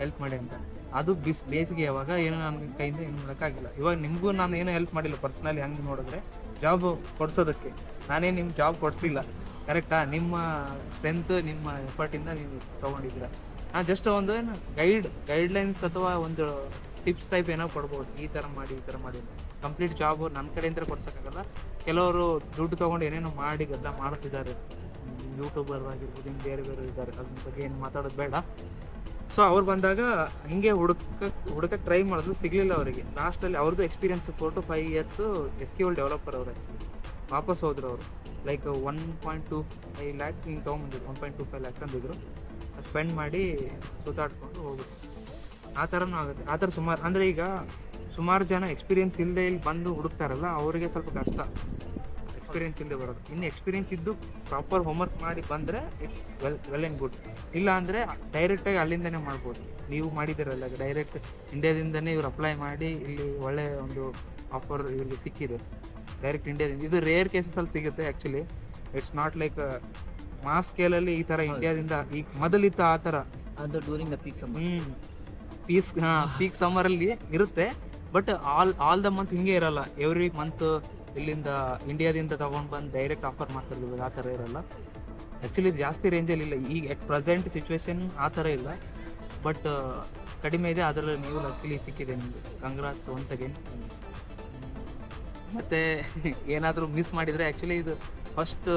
ಹೆಲ್ಪ್ ಮಾಡಿ ಅಂತ. ಅದು ಬೇಸಿಗೆ ಯಾವಾಗ ಏನೋ ನನ್ನ ಕೈಯಿಂದ ಏನು ಮಾಡೋಕ್ಕಾಗಿಲ್ಲ. ಇವಾಗ ನಿಮಗೂ ನಾನು ಏನೂ ಹೆಲ್ಪ್ ಮಾಡಿಲ್ಲ ಪರ್ಸ್ನಲಿ. ಹಂಗೆ ನೋಡಿದ್ರೆ ಜಾಬ್ ಕೊಡಿಸೋದಕ್ಕೆ ನಾನೇ ನಿಮ್ಮ ಜಾಬ್ ಕೊಡಿಸಿಲ್ಲ, ಕರೆಕ್ಟಾ? ನಿಮ್ಮ ಸ್ಟ್ರೆಂತ್, ನಿಮ್ಮ ಎಫರ್ಟಿಂದ ನೀವು ತೊಗೊಂಡಿದ್ದೀರ. ನಾನು ಜಸ್ಟ್ ಒಂದು ಏನು ಗೈಡ್ಲೈನ್ಸ್ ಅಥವಾ ಒಂದು ಟಿಪ್ಸ್ ಟೈಪ್ ಏನೋ ಕೊಡ್ಬೋದು, ಈ ಥರ ಮಾಡಿ ಈ ಥರ ಮಾಡಿ. ಕಂಪ್ಲೀಟ್ ಜಾಬು ನನ್ನ ಕಡೆಯಿಂದ ಕೊಡ್ಸೋಕ್ಕಾಗಲ್ಲ. ಕೆಲವರು ದುಡ್ಡು ತೊಗೊಂಡು ಏನೇನೋ ಮಾಡಿ ಗದ್ದ ಮಾಡ್ತಿದ್ದಾರೆ, ಯೂಟ್ಯೂಬರ್ ಆಗಿರ್ಬೋದು, ಹಿಂಗೆ ಬೇರೆ ಬೇರೆ ಇದ್ದಾರೆ, ಅದ್ರ ಬಗ್ಗೆ ಏನು ಮಾತಾಡೋದು ಬೇಡ. ಸೊ ಅವ್ರು ಬಂದಾಗ ಹಿಂಗೆ ಹುಡುಕಕ್ಕೆ ಟ್ರೈ ಮಾಡಿದ್ರು, ಸಿಗಲಿಲ್ಲ ಅವರಿಗೆ. ಲಾಸ್ಟಲ್ಲಿ ಅವ್ರದ್ದು experience 4 to 5 years SQL developer ಅವರು. ವಾಪಸ್ ಹೋದ್ರು ಅವರು, ಲೈಕ್ 1.25 lakh ಹಿಂಗೆ ತೊಗೊಂಬಂದಿದ್ರು, 1.25 lakh ಅಂದಿದ್ರು. ಸ್ಪೆಂಡ್ ಮಾಡಿ ಸುತ್ತಾಡ್ಕೊಂಡು ಹೋಗುತ್ತೆ. ಆ ಥರನೂ ಆಗುತ್ತೆ. ಆ ಥರ ಸುಮಾರು, ಅಂದರೆ ಈಗ ಸುಮಾರು ಜನ ಎಕ್ಸ್ಪೀರಿಯನ್ಸ್ ಇಲ್ಲದೆ ಇಲ್ಲಿ ಬಂದು ಹುಡುಕ್ತಾರಲ್ಲ, ಅವರಿಗೆ ಸ್ವಲ್ಪ ಕಷ್ಟ ಎಕ್ಸ್ಪೀರಿಯನ್ಸ್ ಇಲ್ಲದೆ ಬರೋದು. ಇನ್ನು ಎಕ್ಸ್ಪೀರಿಯನ್ಸ್ ಇದ್ದು ಪ್ರಾಪರ್ ಹೋಮ್ವರ್ಕ್ ಮಾಡಿ ಬಂದರೆ ಇಟ್ಸ್ ವೆಲ್ ಆ್ಯಂಡ್ ಗುಡ್. ಇಲ್ಲ ಅಂದರೆ ಡೈರೆಕ್ಟಾಗಿ ಅಲ್ಲಿಂದನೇ ಮಾಡ್ಬೋದು. ನೀವು ಮಾಡಿದ್ದೀರಲ್ಲ, ಡೈರೆಕ್ಟ್ ಇಂಡಿಯಾದಿಂದನೇ ಇವ್ರು ಅಪ್ಲೈ ಮಾಡಿ ಇಲ್ಲಿ ಒಳ್ಳೆ ಒಂದು ಆಫರ್ ಇಲ್ಲಿ ಸಿಕ್ಕಿದೆ ಡೈರೆಕ್ಟ್ ಇಂಡಿಯಾದಿಂದ. ಇದು ರೇರ್ ಕೇಸಸಲ್ಲಿ ಸಿಗುತ್ತೆ actually. It's not like mass ಸ್ಕೇಲಲ್ಲಿ ಈ ಥರ ಇಂಡಿಯಾದಿಂದ ಈಗ ಮೊದಲಿತ್ತು ಆ ಥರ. ಅದು during the peak summer. Peak ಸಮ್ಮರಲ್ಲಿ ಇರುತ್ತೆ. ಬಟ್ ಆಲ್ ದ ಮಂತ್ ಹಿಂಗೆ ಇರಲ್ಲ. ಎವ್ರಿ ಮಂತ್ ಇಲ್ಲಿಂದ ಇಂಡಿಯಾದಿಂದ ತೊಗೊಂಡು ಬಂದು ಡೈರೆಕ್ಟ್ ಆಫರ್ ಮಾಡ್ತಿರ್ಬೋದು, ಆ ಥರ ಇರಲ್ಲ. ಆ್ಯಕ್ಚುಲಿ ಜಾಸ್ತಿ ರೇಂಜಲ್ಲಿ ಇಲ್ಲ ಈಗ ಎಟ್ ಪ್ರೆಸೆಂಟ್ ಸಿಚುವೇಶನ್, ಆ ಥರ ಇಲ್ಲ. ಬಟ್ ಕಡಿಮೆ ಇದೆ, ಅದರಲ್ಲಿ ನೀವು ಲಕ್ಕಿಲಿ ಸಿಕ್ಕಿದೆ ನಿಮಗೆ. Congrats once again. ಮತ್ತು ಏನಾದರೂ ಮಿಸ್ ಮಾಡಿದರೆ, ಆ್ಯಕ್ಚುಲಿ ಇದು ಫಸ್ಟ್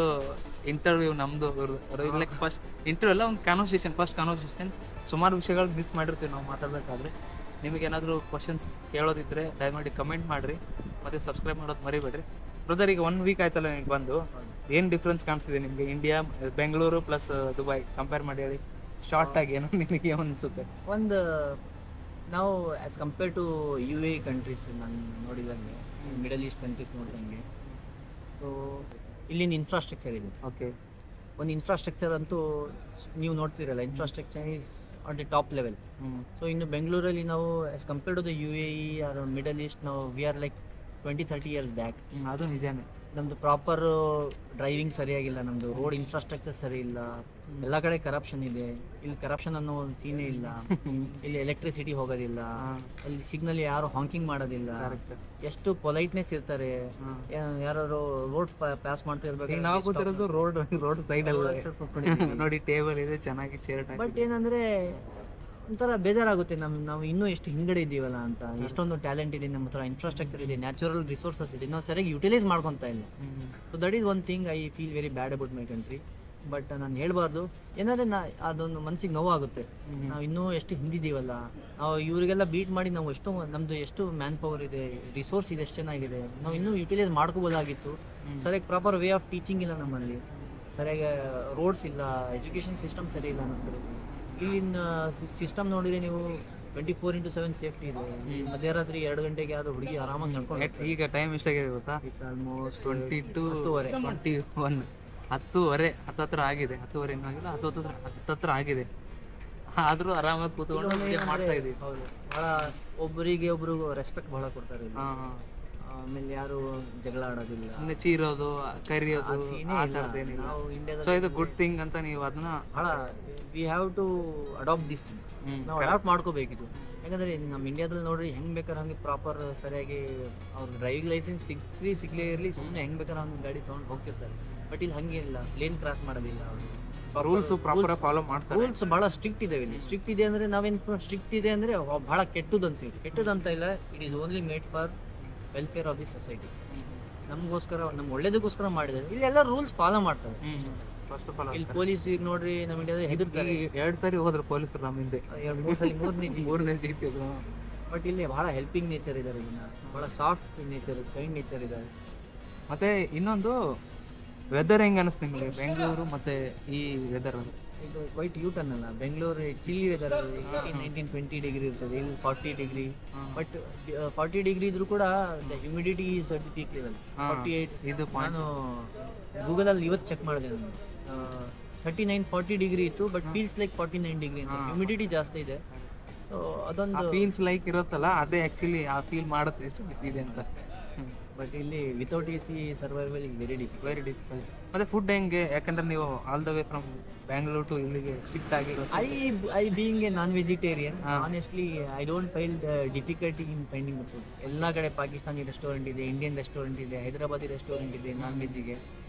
ಇಂಟರ್ವ್ಯೂ ನಮ್ಮದು. ಲೈಕ್ ಫಸ್ಟ್ ಇಂಟರ್ವ್ಯೂ ಅಲ್ಲ, ಒಂದು ಫಸ್ಟ್ ಕಾನ್ವರ್ಸೇಷನ್. ಸುಮಾರು ವಿಷಯಗಳು ಮಿಸ್ ಮಾಡಿರ್ತೀವಿ ನಾವು ಮಾತಾಡಬೇಕಾದ್ರೆ. ನಿಮಗೇನಾದರೂ ಕ್ವಶನ್ಸ್ ಕೇಳೋದಿದ್ದರೆ ದಯಮಾಡಿ ಕಮೆಂಟ್ ಮಾಡಿರಿ, ಮತ್ತು ಸಬ್ಸ್ಕ್ರೈಬ್ ಮಾಡೋದು ಮರಿಬೇಡ್ರಿ. ಬ್ರದರ್, ಈಗ 1 week ಆಯ್ತಲ್ಲ ನಿಮ್ಗೆ ಬಂದು, ಏನು ಡಿಫ್ರೆನ್ಸ್ ಕಾಣಿಸ್ತಿದೆ ನಿಮಗೆ India, Bengaluru plus Dubai compare ಮಾಡಿ ಹೇಳಿ ಶಾರ್ಟಾಗಿ. ಏನು ನಿಮಗೆ ಏನು ಅನಿಸುತ್ತೆ? ಒಂದು ನಾವು as compare to UAE countries ನಾನು ನೋಡಿದಂಗೆ, ಮಿಡಲ್ ಈಸ್ಟ್ ಕಂಟ್ರೀಸ್ ನೋಡಿದಂಗೆ, ಸೊ ಇಲ್ಲಿನ ಇನ್ಫ್ರಾಸ್ಟ್ರಕ್ಚರ್ ಇದೆ. ಓಕೆ, ಒಂದು ಇನ್ಫ್ರಾಸ್ಟ್ರಕ್ಚರ್ ಅಂತೂ ನೀವು ನೋಡ್ತಿರಲ್ಲ, infrastructure is on the top level. So ಇನ್ನು ಬೆಂಗಳೂರಲ್ಲಿ ನಾವು as compared to the UAE or middle east, ನಾವು we are like 20-30 years back. ಅದು ನಿಜಾನೇ. ನಮ್ಮದು ಪ್ರಾಪರ್ ಡ್ರೈವಿಂಗ್ ಸರಿಯಾಗಿಲ್ಲ, ನಮ್ಮದು ರೋಡ್ ಇನ್ಫ್ರಾಸ್ಟ್ರಕ್ಚರ್ ಸರಿ ಇಲ್ಲ, ಎಲ್ಲ ಕಡೆ ಕರಪ್ಷನ್ ಇದೆ. ಇಲ್ಲಿ ಕರಪ್ಷನ್ ಅನ್ನೋ ಒಂದು ಸೀನೇ ಇಲ್ಲ. ಇಲ್ಲಿ ಎಲೆಕ್ಟ್ರಿಸಿಟಿ ಹೋಗೋದಿಲ್ಲ, ಅಲ್ಲಿ ಸಿಗ್ನಲ್ ಯಾರು ಹಾಂಕಿಂಗ್ ಮಾಡೋದಿಲ್ಲ, ಎಷ್ಟು ಪೊಲೈಟ್ನೆಸ್ ಇರ್ತಾರೆ. ಯಾರು ರೋಡ್ ಪಾಸ್ ಮಾಡ್ತಾ ಇರ್ಬೇಕು, ನಾವು ಕೂತಿರೋದು ರೋಡ್ ಸೈಡ್ ನೋಡಿ, ಟೇಬಲ್ ಇದೆ, ಚೆನ್ನಾಗಿ ಚೇರ್. ಬಟ್ ಏನಂದ್ರೆ ಒಂಥರ ಬೇಜಾರಾಗುತ್ತೆ, ನಾವು ಇನ್ನೂ ಎಷ್ಟು ಹಿಂಗಡೆ ಇದ್ದೀವಲ್ಲ ಅಂತ. ಎಷ್ಟೊಂದು ಟ್ಯಾಲೆಂಟ್ ಇದೆ ನಮ್ಮ ಹತ್ರ, ಇನ್ಫ್ರಾಸ್ಟ್ರಕ್ಚರ್ ಇದೆ, ನ್ಯಾಚುರಲ್ ರಿಸೋರ್ಸಸ್ ಇದೆ, ನಾವು ಸರಿಯಾಗಿ ಯುಟಿಲೈಸ್ ಮಾಡ್ಕೊತಾ ಇಲ್ಲ. So that is one thing I feel very bad about my country. But ನಾನು ಹೇಳ್ಬಾರ್ದು, ಏನಂದರೆ ಅದೊಂದು ಮನಸ್ಸಿಗೆ ನೋವಾಗುತ್ತೆ. ನಾವು ಇನ್ನೂ ಎಷ್ಟು ಹಿಂದಿದ್ದೀವಲ್ಲ, ನಾವು ಇವರಿಗೆಲ್ಲ ಬೀಟ್ ಮಾಡಿ ನಾವು ನಮ್ಮದು ಎಷ್ಟು ಮ್ಯಾನ್ ಪವರ್ ಇದೆ, ರಿಸೋರ್ಸ್ ಇದೆ, ಎಷ್ಟು ಚೆನ್ನಾಗಿದೆ, ನಾವು ಇನ್ನೂ ಯುಟಿಲೈಸ್ ಮಾಡ್ಕೋಬೋದಾಗಿತ್ತು. ಸರಿಯಾಗಿ ಪ್ರಾಪರ್ ವೇ ಆಫ್ ಟೀಚಿಂಗ್ ಇಲ್ಲ ನಮ್ಮಲ್ಲಿ, ಸರಿಯಾಗಿ ರೋಡ್ಸ್ ಇಲ್ಲ, ಎಜುಕೇಷನ್ ಸಿಸ್ಟಮ್ ಸರಿ ಇಲ್ಲ ನಮ್ಮದು. ಇಲ್ಲಿನ ಸಿಸ್ಟಮ್ ನೋಡಿದರೆ ನೀವು 24/7 ಸೇಫ್ಟಿ ಇದೆ. ಮಧ್ಯರಾತ್ರಿ 2 ಗಂಟೆಗೆ ಯಾವುದು ಹುಡುಗಿ ಆರಾಮಾಗಿ ನಡ್ಕೊಂಡು. ಈಗ ಟೈಮ್ ಎಷ್ಟಾಗಿದೆ ಗೊತ್ತಾ? ಇಟ್ಸ್ ಆಲ್ಮೋಸ್ಟ್ 10:21 10:30 ಹತ್ತತ್ರ ಆಗಿದೆ. 10:30 ಇನ್ನೂ ಆಗಿಲ್ಲ, 10 ಹತ್ತತ್ರ ಆಗಿದೆ. ಆದರೂ ಆರಾಮಾಗಿ ಕೂತ್ಕೊಂಡು ಮಾಡ್ತಾ ಇದ್ದೀವಿ. ಹೌದು, ಭಾಳ ಒಬ್ಬರಿಗೆ ಒಬ್ರು ರೆಸ್ಪೆಕ್ಟ್ ಭಾಳ ಕೊಡ್ತಾರೆ. ಆಮೇಲೆ ಯಾರು ಜಗಳ ಆಡೋದಿಲ್ಲ, ಸುಮ್ಮನೆ ಚೀರೋದು, ಕರಿಯೋದು, ನಾವು ಇಂಡಿಯಾದ. ಸೊ ಇದು ಗುಡ್ ಥಿಂಗ್ ಅಂತ ನೀವು ಅದನ್ನ ಭಾಳ we have to adapt this thing. ನಾವು ಅಡಾಪ್ಟ್ ಮಾಡ್ಕೋಬೇಕಿತ್ತು. ಯಾಕಂದರೆ ನಮ್ಮ ಇಂಡಿಯಾದಲ್ಲಿ ನೋಡ್ರಿ, ಹೆಂಗೆ ಬೇಕಾದ್ರೆ ಹಂಗೆ ಪ್ರಾಪರ್ ಸರಿಯಾಗಿ ಅವ್ರ ಡ್ರೈವಿಂಗ್ ಲೈಸೆನ್ಸ್ ಸಿಗಲೇ ಇರಲಿ, ಸುಮ್ಮನೆ ಹೆಂಗೆ ಬೇಕಾದ್ರೆ ಹಂಗೆ ಗಾಡಿ ತೊಗೊಂಡು ಹೋಗ್ತಿರ್ತಾರೆ. ಬಟ್ ಇಲ್ಲಿ ಹಂಗೆ ಇಲ್ಲ, ಲೇನ್ ಕ್ರಾಸ್ ಮಾಡೋದಿಲ್ಲ. ರೂಲ್ಸ್ ಪ್ರಾಪರ್ ಫಾಲೋ ಮಾಡ್ತಾರೆ. ರೂಲ್ಸ್ ಭಾಳ ಸ್ಟ್ರಿಕ್ಟ್ ಇದಾವೆ ಇಲ್ಲಿ. ಸ್ಟ್ರಿಕ್ಟ್ ಇದೆ ಅಂದರೆ ನಾವೇನು ಸ್ಟ್ರಿಕ್ಟ್ ಇದೆ ಅಂದರೆ ಭಾಳ ಕೆಟ್ಟದಂತೀವಿ. ಕೆಟ್ಟದಂತ ಇಲ್ಲ, it is only made for welfare of the society. ನಮಗೋಸ್ಕರ, ನಮ್ಮ ಒಳ್ಳೇದಕ್ಕೋಸ್ಕರ ಮಾಡಿದ್ದಾರೆ. ಇಲ್ಲಿ ಎಲ್ಲ ರೂಲ್ಸ್ ಫಾಲೋ ಮಾಡ್ತಾರೆ. ಫಸ್ಟ್ ಆಫ್ ಆಲ್ ಇಲ್ಲಿ ಪೊಲೀಸ್ ಈಗ ನೋಡ್ರಿ, ನಮ್ಮ ಇಂಡಿಯಾದಲ್ಲಿ ಹೆದರ್ತಾರೆ. 2 ಸಾರಿ ಹೋದ್ರು ಪೊಲೀಸರು ನಮ್ಮ ಹಿಂದೆ, 3ನೇ ಜೀಪ್. ಬಟ್ ಇಲ್ಲಿ ಭಾಳ ಹೆಲ್ಪಿಂಗ್ ನೇಚರ್ ಇದ್ದಾರೆ, ಇನ್ನು ಭಾಳ ಸಾಫ್ಟ್ ನೇಚರ್, ಕೈಂಡ್ ನೇಚರ್ ಇದ್ದಾರೆ. ಮತ್ತೆ ಇನ್ನೊಂದು ವೆದರ್ ಹೆಂಗೆ ಅನಿಸ್ತು ನಿಮಗೆ ಬೆಂಗಳೂರು ಮತ್ತೆ ಈ ವೆದರ್? ಇದು ಕ್ವೈಟ್ ಯೂ ಟರ್ನ್ ಅಲ್ಲ, ಬೆಂಗಳೂರು ಚಿಲ್ಲಿ ವೆದರ್ 19-20 ಡಿಗ್ರಿ ಇರ್ತದೆ, ಇಲ್ಲಿ 40 ಡಿಗ್ರಿ. ಬಟ್ 40 ಡಿಗ್ರಿ ಇದ್ರೂ ಕೂಡ the humidity is at the peak level 48. ಇದು ನಾನು ಗೂಗಲಲ್ಲಿ ಇವತ್ತು ಚೆಕ್ ಮಾಡಿದೆ, ನಾನು 39-40 ಡಿಗ್ರಿ ಇತ್ತು, ಬಟ್ ಫೀಲ್ಸ್ ಲೈಕ್ 49 ಡಿಗ್ರಿ ಅಂತ. ಹ್ಯೂಮಿಡಿಟಿ ಜಾಸ್ತಿ ಇದೆ. ಸೊ ಅದೊಂದು ಫೀಲ್ಸ್ ಲೈಕ್ ಇರುತ್ತಲ್ಲ, ಅದೇ ಆಕ್ಚುಲಿ ಆ ಫೀಲ್ ಮಾಡುತ್ತೆ ಎಷ್ಟು ಬಿಸಿ ಇದೆ ಅಂತ. ಬಟ್ ಇಲ್ಲಿ without A C survival is very difficult. ಮತ್ತೆ ಫುಡ್ ಹೆಂಗೆ? ಯಾಕಂದ್ರೆ ನೀವು all the way from Bangalore to ಇಲ್ಲಿಗೆ ಶಿಫ್ಟ್ ಆಗಿರೋ. I being a non-vegetarian, honestly, I don't find difficulty in finding the food. ಎಲ್ಲ ಕಡೆ ಪಾಕಿಸ್ತಾನಿ ರೆಸ್ಟೋರೆಂಟ್ ಇದೆ, ಇಂಡಿಯನ್ ರೆಸ್ಟೋರೆಂಟ್ ಇದೆ, ಹೈದರಾಬಾದಿ ರೆಸ್ಟೋರೆಂಟ್ ಇದೆ, ನಾನ್ ವೆಜ್ಜಿಗೆ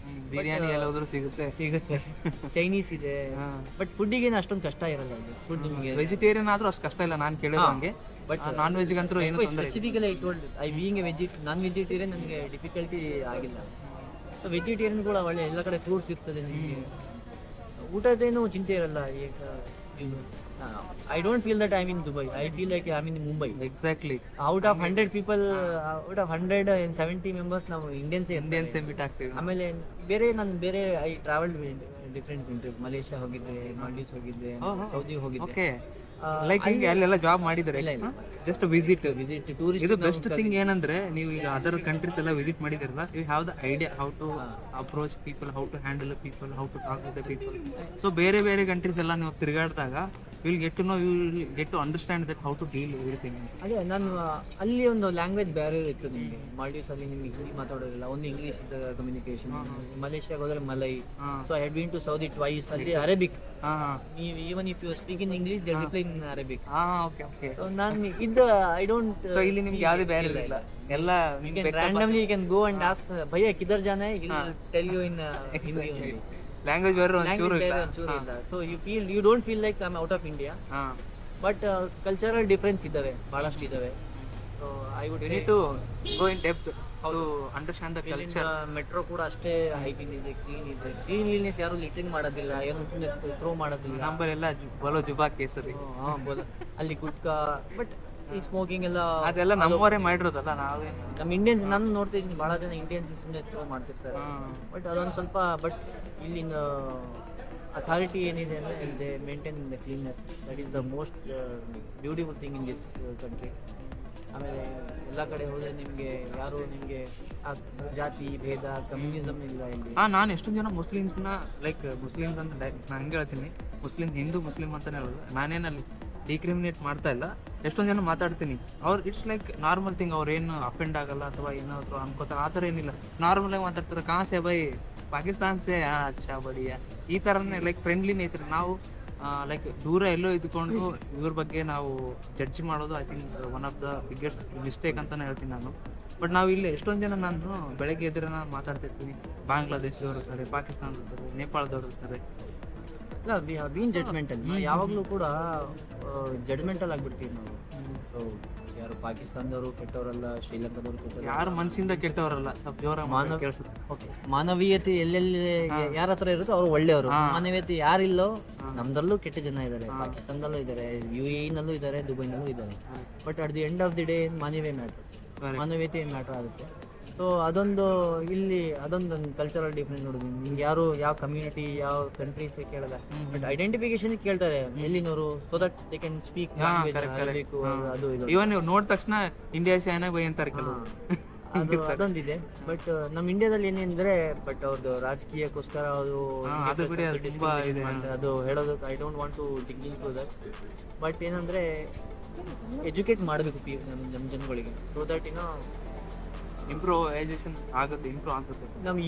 ಬಿರಿಯಾನಿ ಎಲ್ಲ ಹೋದ್ರೂ ಸಿಗುತ್ತೆ, ಚೈನೀಸ್ ಇದೆ. ಬಟ್ ಫುಡ್ಡಿಗೆ ಅಷ್ಟೊಂದು ಕಷ್ಟ ಇರಲ್ಲ ಇಲ್ಲಿ. ಫುಡ್ ನಿಮಗೆ ವೆಜಿಟೇರಿಯನ್ ಆದ್ರೂ ಅಷ್ಟು ಕಷ್ಟ ಇಲ್ಲ ನಾನು ಕೇಳಿದಂಗೆ. ಬಟ್ ನಾನ್ ವೆಜ್ ಅಂತೂ ಏನು ತೊಂದರೆ specifically I told I being a non vegetarian ನನಗೆ ಡಿಫಿಕಲ್ಟಿ ಆಗಿಲ್ಲ. ಸೊ ವೆಜಿಟೇರಿಯನ್ಗಳು ಒಳ್ಳೆ ಎಲ್ಲ ಕಡೆ ಫ್ರೂಟ್ಸ್ ಇರ್ತದೆ ನಿಮಗೆ, ಊಟದೇನು ಚಿಂತೆ ಇರಲ್ಲ. ಈಗ I don't feel that I mean Dubai, I feel like I mean Mumbai. Exactly. Out of 100 people, out of 170 members ನಾವು ಇಂಡಿಯನ್ಸೇ ಮೀಟ್ ಆಗ್ತೀವಿ. ಆಮೇಲೆ ಬೇರೆ I travelled different country. Malaysia ಹೋಗಿದ್ದೆ, ಮಾಲ್ಡೀವ್ಸ್ ಹೋಗಿದ್ದೆ, ಸೌದಿ ಹೋಗಿದ್ದೆ. ಓಕೆ, ಲೈಕ್ ಹಿಂಗೆ ಅಲ್ಲೆಲ್ಲ ಜಾಬ್ ಮಾಡಿದ್ರೆ ಜಸ್ಟ್ ವಿಸಿಟ್ ಟೂರಿಸ್ಟ್. ಇದು ಬೆಸ್ಟ್ ಥಿಂಗ್ ಏನಂದ್ರೆ, ನೀವು ಈಗ ಅದರ್ ಕಂಟ್ರೀಸ್ ಎಲ್ಲ ವಿಸಿಟ್ ಮಾಡಿದಿರಲ್ಲ, you have the idea how to approach people, how to handle people, how to talk with the people. So ಬೇರೆ ಬೇರೆ ಕಂಟ್ರೀಸ್ ಎಲ್ಲ ನೀವು ತಿರುಗಾಡಿದಾಗ will get to know, you will get to understand that how to deal everything. ಅದೇ ನಾನು ಅಲ್ಲಿ ಒಂದು language barrier ಇತ್ತು ನಿಮಗೆ. ಮಾಲ್ಡೀವ್ಸ್ ಅಲ್ಲಿ ನಿಮಗೆ ಹಿಂದಿ ಮಾತಾಡೋದಿಲ್ಲ, ಒಂದು ಇಂಗ್ಲೀಷ್ ಕಮ್ಯುನಿಕೇಶನ್. ಮಲೇಷ್ಯಾಗೆ ಹೋದ್ರೆ Malay. So I had been to Saudi twice, ಅಲ್ಲಿ Arabic. Even if you speak in English they reply in Arabic. Okay okay. So ನಾನು ಐ ಡೋಂಟ್. ಸೊ ಇಲ್ಲಿ ನಿಮ್ಗೆ ಯಾವುದೇ ಬ್ಯಾರಿಯರ್ ಇಲ್ಲ, ಎಲ್ಲ randomly you can go and ask ಭಯ್ಯ ಕಿಧರ್ ಜಾನ ಹೈ, he will tell you in Hindi only. Language ಬೇರೆ ಒಂಚೂರು ಇಲ್ಲ. So you don't feel like I'm out of India. But cultural difference ಇದ್ದಾವೆ, ಬಹಳಷ್ಟು ಇದ್ದಾವೆ. So I would need to go in depth to understand the culture. Metro ಕೂಡ ಅಷ್ಟೇ hygiene ಇದೆ, clean ಇದೆ. ಕ್ಲೀನ್ಲಿನೆಸ್ ಯಾರು ಲಿಟ್ರಿಂಗ್ ಮಾಡೋದಿಲ್ಲ, ಏನು ಥ್ರೋ ಮಾಡೋದಿಲ್ಲ. ನಮ್ಮಲ್ಲೆಲ್ಲ ಬಲೋ ಜುಬಾ ಕೇಸರಿ ಅಲ್ಲಿ ಗುಟ್ಕಾ. ಬಟ್ ಈ ಸ್ಮೋಕಿಂಗ್ ಎಲ್ಲ ಅದೆಲ್ಲ ನಮ್ಮವರೇ ಮಾಡಿರೋದಲ್ಲ, ನಾವೇ. ನಮ್ಮ ಇಂಡಿಯನ್ಸ್ ನಾನು ನೋಡ್ತಿದ್ದೀನಿ, ಭಾಳ ಜನ ಇಂಡಿಯನ್ಸ್ ಸುಮ್ಮನೆ ಥ್ರೋ ಮಾಡ್ತಿರ್ತಾರೆ. ಬಟ್ ಅದೊಂದು ಸ್ವಲ್ಪ, ಬಟ್ ಇಲ್ಲಿನ ಅಥಾರಿಟಿ ಏನಿದೆ ಅಂದರೆ they maintain the cleanness. That is the most beautiful thing in this country. ಆಮೇಲೆ ಎಲ್ಲ ಕಡೆ ಹೋದರೆ ನಿಮಗೆ ಯಾರು ನಿಮಗೆ ಆ ಜಾತಿ ಭೇದ ಕಮ್ಯುನಿಸಮ್ ಇಲ್ಲ ಇಲ್ಲಿ. ನಾನು ಎಷ್ಟೊಂದು ಜನ ಮುಸ್ಲಿಮ್ಸ್ನ ಲೈಕ್ ಮುಸ್ಲಿಮ್ಸ್ ಅಂತ ನಾನು ಹಂಗೆ ಹೇಳ್ತೀನಿ, ಹಿಂದೂ ಮುಸ್ಲಿಮ್ ಅಂತಲೇ ಹೇಳೋದು, ನಾನೇನಲ್ಲಿ ಡಿಕ್ರಿಮಿನೇಟ್ ಮಾಡ್ತಾ ಇಲ್ಲ. ಎಷ್ಟೊಂದು ಜನ ಮಾತಾಡ್ತೀನಿ, ಅವ್ರು ಇಟ್ಸ್ ಲೈಕ್ ನಾರ್ಮಲ್ ಥಿಂಗ್, ಅವ್ರು ಏನು ಅಫೆಂಡ್ ಆಗಲ್ಲ ಅಥವಾ ಏನಾದ್ರು ಅನ್ಕೋತಾರೆ, ಆ ಥರ ಏನಿಲ್ಲ. ನಾರ್ಮಲಾಗಿ ಮಾತಾಡ್ತಾರೆ, ಕಾಸೆ ಬೈ ಪಾಕಿಸ್ತಾನ್ ಸೇ ಅಚ್ಚಾ ಬಡಿಯಾ, ಈ ಥರನೇ ಲೈಕ್ ಫ್ರೆಂಡ್ಲಿ ನೇಚರ್. ನಾವು ಲೈಕ್ ದೂರ ಎಲ್ಲೋ ಇದ್ಕೊಂಡು ಇವ್ರ ಬಗ್ಗೆ ನಾವು ಜಡ್ಜ್ ಮಾಡೋದು I think one of the biggest mistake ಅಂತಲೇ ಹೇಳ್ತೀನಿ ನಾನು. ಬಟ್ ನಾವು ಇಲ್ಲಿ ಎಷ್ಟೊಂದು ಜನ ನಾನು ಬೆಳಗ್ಗೆ ಎದ್ರೆ ನಾನು ಮಾತಾಡ್ತಿರ್ತೀನಿ, ಬಾಂಗ್ಲಾದೇಶದವ್ರು ಇರ್ತಾರೆ, ಪಾಕಿಸ್ತಾನದವ್ರು ಇರ್ತಾರೆ, ನೇಪಾಳದವ್ರು ಇರ್ತಾರೆ. ಇಲ್ಲ, ವಿ ಹ್ಯಾವ್ ಬೀನ್ ಜಡ್ಜ್ಮೆಂಟಲ್. ಯಾವಾಗಲೂ ಕೂಡ ಜಡ್ಜ್ಮೆಂಟಲ್ ಆಗಿಬಿಡ್ತೀವಿ ನಾವು. ಸೊ ಯಾರು ಪಾಕಿಸ್ತಾನದವರು ಕೆಟ್ಟವರಲ್ಲ, ಶ್ರೀಲಂಕಾದವರು ಕೆಟ್ಟವರು, ಯಾರು ಮನಸ್ಸಿಂದ ಕೆಟ್ಟವರಲ್ಲ. ಸ್ವಲ್ಪ ಜೋರ ಕೇಳಿಸುತ್ತೆ. ಓಕೆ, ಮಾನವೀಯತೆ ಎಲ್ಲೆಲ್ಲಿ ಯಾರ ಹತ್ರ ಇರುತ್ತೋ ಅವರು ಒಳ್ಳೆಯವರು. ಮಾನವೀಯತೆ ಯಾರಿಲ್ಲೋ, ನಮ್ದಲ್ಲೂ ಕೆಟ್ಟ ಜನ ಇದ್ದಾರೆ, ಪಾಕಿಸ್ತಾನದಲ್ಲೂ ಇದ್ದಾರೆ, UAE ನಲ್ಲೂ ಇದ್ದಾರೆ, ದುಬೈನಲ್ಲೂ ಇದ್ದಾರೆ. But at the end of the day ಮಾನವೀಯತೆ ಮ್ಯಾಟರ್ ಆಗುತ್ತೆ. ಸೊ ಅದೊಂದು ಇಲ್ಲಿ ಅದೊಂದು ಕಲ್ಚರಲ್ ಡಿಫ್ರೆನ್ಸ್ ನೋಡಿದ್ವಿ. ನಿಮ್ಗೆ ಯಾರು ಯಾವ ಕಮ್ಯುನಿಟಿ ಯಾವ ಕಂಟ್ರೀಸ್ ಕೇಳಲ್ಲ, ಬಟ್ ಐಡೆಂಟಿಫಿಕೇಶನ್ ಕೇಳ್ತಾರೆ ಎಲ್ಲಿನವರು, so that they can speak ಬೇಕು. ಅದು ಇದು ಇವನ್ ನೀವು ನೋಡಿದ ತಕ್ಷಣ ಇಂಡಿಯಾ ಚಾಯ್ನಾ ಬೈ ಅಂತಾರೆ ಕೆಲವು. ಅದೊಂದಿದೆ. ಬಟ್ ನಮ್ಮ ಇಂಡಿಯಾದಲ್ಲಿ ಏನೇಂದ್ರೆ, ಬಟ್ ಅವ್ರದ್ದು ರಾಜಕೀಯಕ್ಕೋಸ್ಕರ ಅದು ಹೇಳೋದು I don't want to dig into that. But ಏನಂದ್ರೆ ಎಜುಕೇಟ್ ಮಾಡಬೇಕು ನಮ್ಮ ಜನಗಳಿಗೆ, ಸೊ ದಟ್ ಇಂಪ್ರೂವ್ ಆಗುತ್ತೆ. ನಮ್ಮ